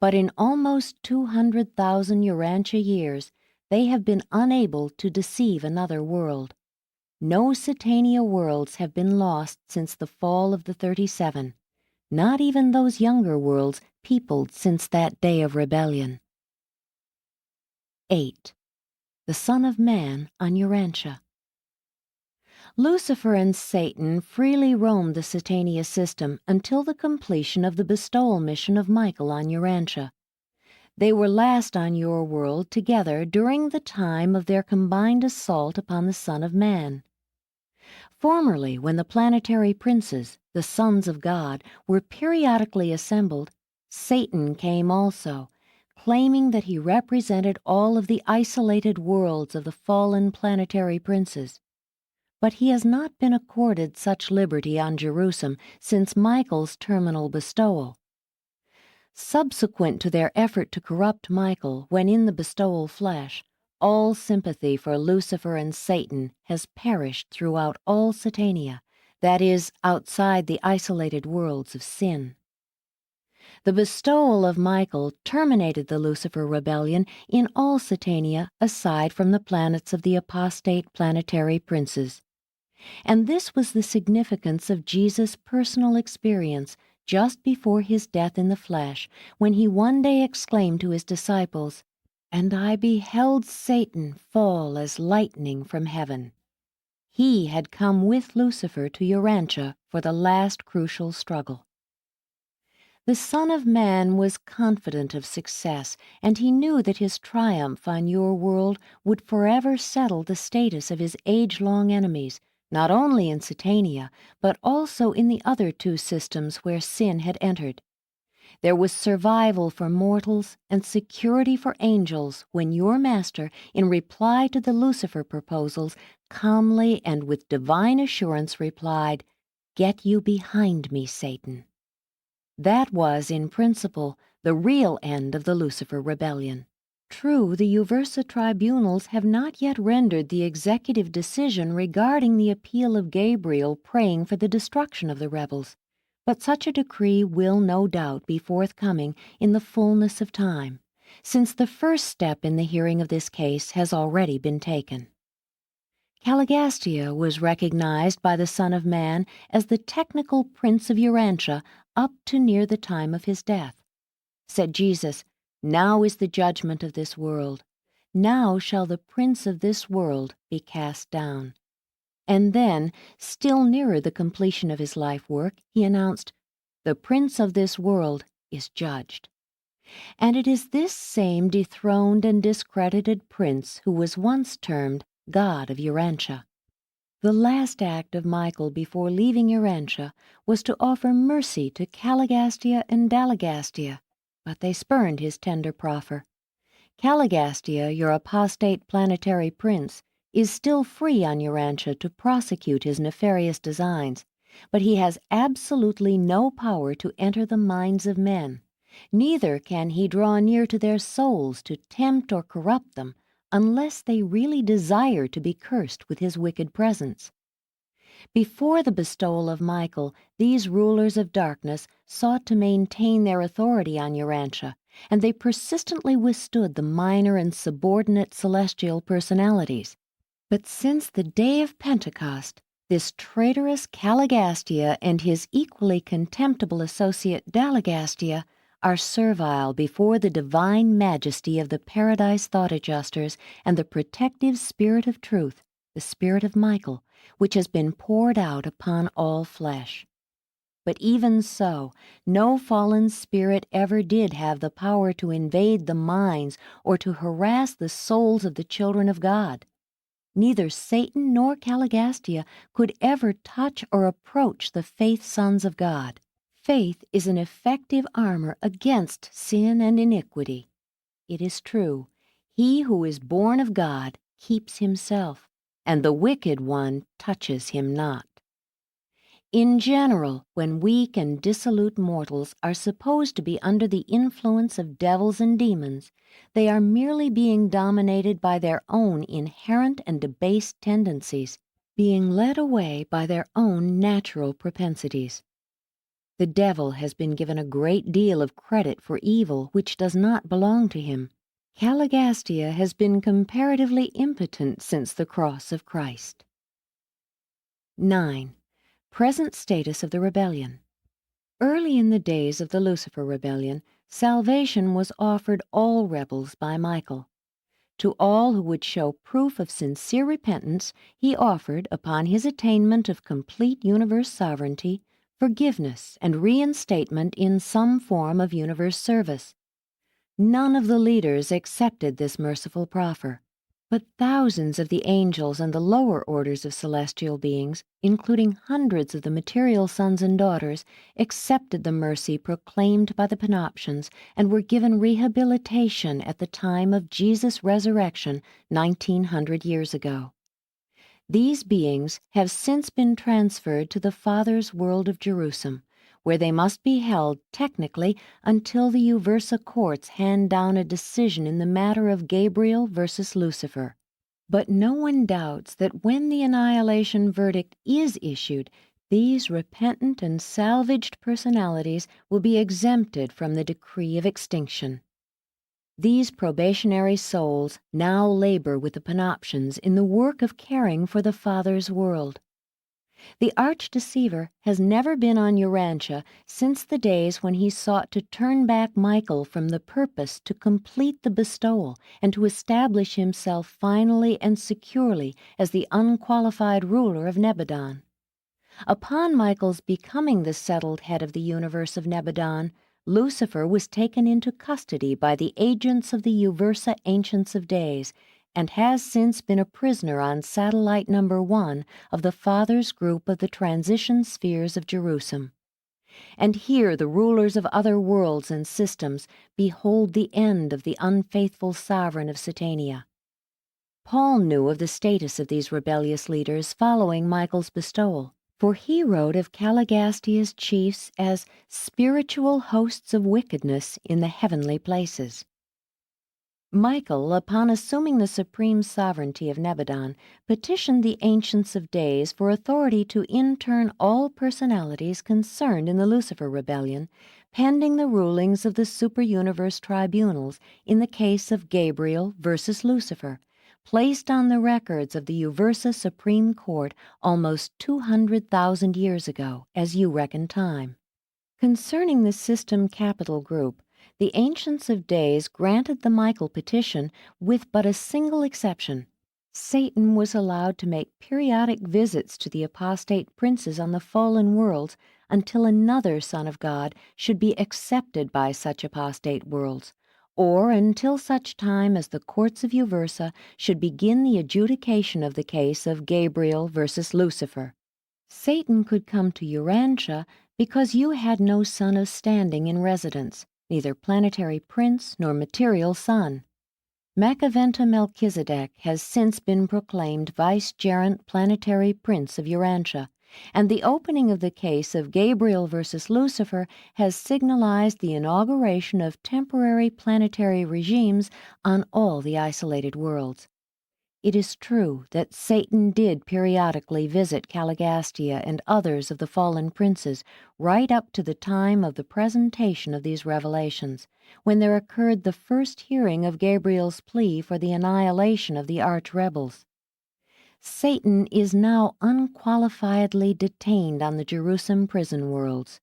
But in almost 200,000 Urantia years, they have been unable to deceive another world. No Satania worlds have been lost since the fall of the 37, not even those younger worlds peopled since that day of rebellion. 8. The Son of Man on Urantia. Lucifer and Satan freely roamed the Satania system until the completion of the bestowal mission of Michael on Urantia. They were last on your world together during the time of their combined assault upon the Son of Man. Formerly, when the planetary princes, the sons of God, were periodically assembled, Satan came also, claiming that he represented all of the isolated worlds of the fallen planetary princes. But he has not been accorded such liberty on Jerusalem since Michael's terminal bestowal. Subsequent to their effort to corrupt Michael when in the bestowal flesh, all sympathy for Lucifer and Satan has perished throughout all Satania, that is, outside the isolated worlds of sin. The bestowal of Michael terminated the Lucifer rebellion in all Satania aside from the planets of the apostate planetary princes. And this was the significance of Jesus' personal experience just before his death in the flesh, when he one day exclaimed to his disciples, "And I beheld Satan fall as lightning from heaven." He had come with Lucifer to Urantia for the last crucial struggle. The Son of Man was confident of success, and he knew that his triumph on your world would forever settle the status of his age-long enemies, not only in Satania, but also in the other two systems where sin had entered. There was survival for mortals and security for angels when your master, in reply to the Lucifer proposals, calmly and with divine assurance replied, "Get you behind me, Satan." That was, in principle, the real end of the Lucifer rebellion. True, the Uversa tribunals have not yet rendered the executive decision regarding the appeal of Gabriel praying for the destruction of the rebels, but such a decree will no doubt be forthcoming in the fullness of time, since the first step in the hearing of this case has already been taken. Caligastia was recognized by the Son of Man as the technical prince of Urantia up to near the time of his death. Said Jesus, "Now is the judgment of this world. Now shall the prince of this world be cast down." And then, still nearer the completion of his life work, he announced, "The prince of this world is judged." And it is this same dethroned and discredited prince who was once termed God of Urantia. The last act of Michael before leaving Urantia was to offer mercy to Caligastia and Dalagastia, but they spurned his tender proffer. Caligastia, your apostate planetary prince, is still free on Urantia to prosecute his nefarious designs, but he has absolutely no power to enter the minds of men. Neither can he draw near to their souls to tempt or corrupt them, unless they really desire to be cursed with his wicked presence. Before the bestowal of Michael, these rulers of darkness sought to maintain their authority on Urantia, and they persistently withstood the minor and subordinate celestial personalities. But since the day of Pentecost, this traitorous Caligastia and his equally contemptible associate Dalagastia are servile before the divine majesty of the Paradise Thought Adjusters and the protective spirit of truth, the spirit of Michael, which has been poured out upon all flesh. But even so, no fallen spirit ever did have the power to invade the minds or to harass the souls of the children of God. Neither Satan nor Caligastia could ever touch or approach the faith sons of God. Faith is an effective armor against sin and iniquity. It is true, he who is born of God keeps himself, and the wicked one touches him not. In general, when weak and dissolute mortals are supposed to be under the influence of devils and demons, they are merely being dominated by their own inherent and debased tendencies, being led away by their own natural propensities. The devil has been given a great deal of credit for evil which does not belong to him. Caligastia has been comparatively impotent since the cross of Christ. 9. Present status of the rebellion. Early in the days of the Lucifer rebellion, salvation was offered all rebels by Michael. To all who would show proof of sincere repentance, he offered, upon his attainment of complete universe sovereignty, forgiveness and reinstatement in some form of universe service. None of the leaders accepted this merciful proffer, but thousands of the angels and the lower orders of celestial beings, including hundreds of the material sons and daughters, accepted the mercy proclaimed by the Panoptians and were given rehabilitation at the time of Jesus' resurrection 1900 years ago. These beings have since been transferred to the Father's world of Jerusalem, where they must be held technically until the Uversa courts hand down a decision in the matter of Gabriel versus Lucifer. But no one doubts that when the annihilation verdict is issued, these repentant and salvaged personalities will be exempted from the decree of extinction. These probationary souls now labor with the Panoptians in the work of caring for the Father's world. The arch-deceiver has never been on Urantia since the days when he sought to turn back Michael from the purpose to complete the bestowal and to establish himself finally and securely as the unqualified ruler of Nebadon. Upon Michael's becoming the settled head of the universe of Nebadon, Lucifer was taken into custody by the agents of the Uversa Ancients of Days and has since been a prisoner on Satellite Number 1 of the Father's group of the Transition Spheres of Jerusalem. And here the rulers of other worlds and systems behold the end of the unfaithful sovereign of Satania. Paul knew of the status of these rebellious leaders following Michael's bestowal, for he wrote of Caligastia's chiefs as spiritual hosts of wickedness in the heavenly places. Michael, upon assuming the supreme sovereignty of Nebadon, petitioned the Ancients of Days for authority to intern all personalities concerned in the Lucifer Rebellion, pending the rulings of the super-universe tribunals in the case of Gabriel versus Lucifer, placed on the records of the Uversa Supreme Court almost 200,000 years ago, as you reckon time. Concerning the System Capital Group, the Ancients of Days granted the Michael petition with but a single exception. Satan was allowed to make periodic visits to the apostate princes on the fallen worlds until another Son of God should be accepted by such apostate worlds, or until such time as the courts of Uversa should begin the adjudication of the case of Gabriel versus Lucifer. Satan could come to Urantia because you had no son of standing in residence, neither planetary prince nor material son. Macaventa Melchizedek has since been proclaimed vicegerent planetary prince of Urantia, and the opening of the case of Gabriel versus Lucifer has signalized the inauguration of temporary planetary regimes on all the isolated worlds. It is true that Satan did periodically visit Caligastia and others of the fallen princes right up to the time of the presentation of these revelations, when there occurred the first hearing of Gabriel's plea for the annihilation of the arch-rebels. Satan is now unqualifiedly detained on the Jerusalem prison worlds.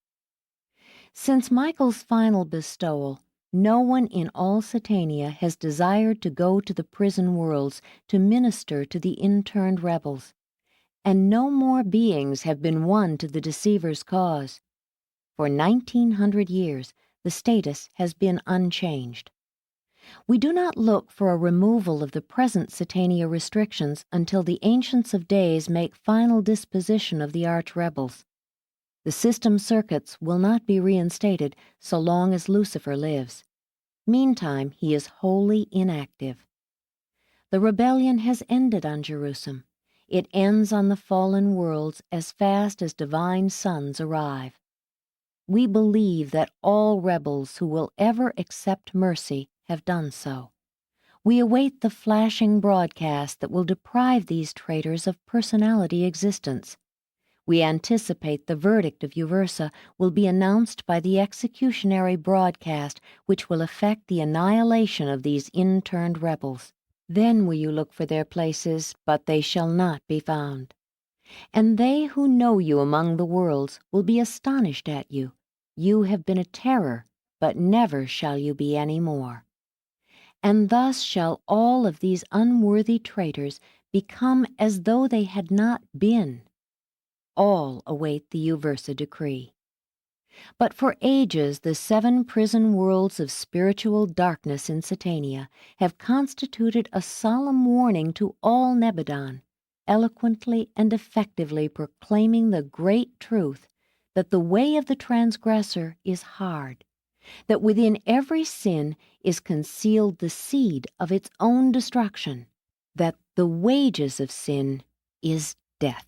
Since Michael's final bestowal, no one in all Satania has desired to go to the prison worlds to minister to the interned rebels, and no more beings have been won to the deceiver's cause. For 1900 years, the status has been unchanged. We do not look for a removal of the present Satania restrictions until the Ancients of Days make final disposition of the arch-rebels. The system circuits will not be reinstated so long as Lucifer lives. Meantime, he is wholly inactive. The rebellion has ended on Jerusalem. It ends on the fallen worlds as fast as divine sons arrive. We believe that all rebels who will ever accept mercy have done so. We await the flashing broadcast that will deprive these traitors of personality existence. We anticipate the verdict of Uversa will be announced by the executionary broadcast which will effect the annihilation of these interned rebels. Then will you look for their places, but they shall not be found. And they who know you among the worlds will be astonished at you. You have been a terror, but never shall you be any more. And thus shall all of these unworthy traitors become as though they had not been. All await the Uversa decree. But for ages the 7 prison worlds of spiritual darkness in Satania have constituted a solemn warning to all Nebadon, eloquently and effectively proclaiming the great truth that the way of the transgressor is hard, that within every sin is concealed the seed of its own destruction, that the wages of sin is death.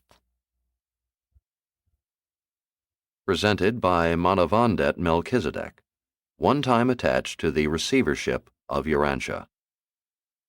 Presented by Manavandet Melchizedek, one time attached to the receivership of Urantia.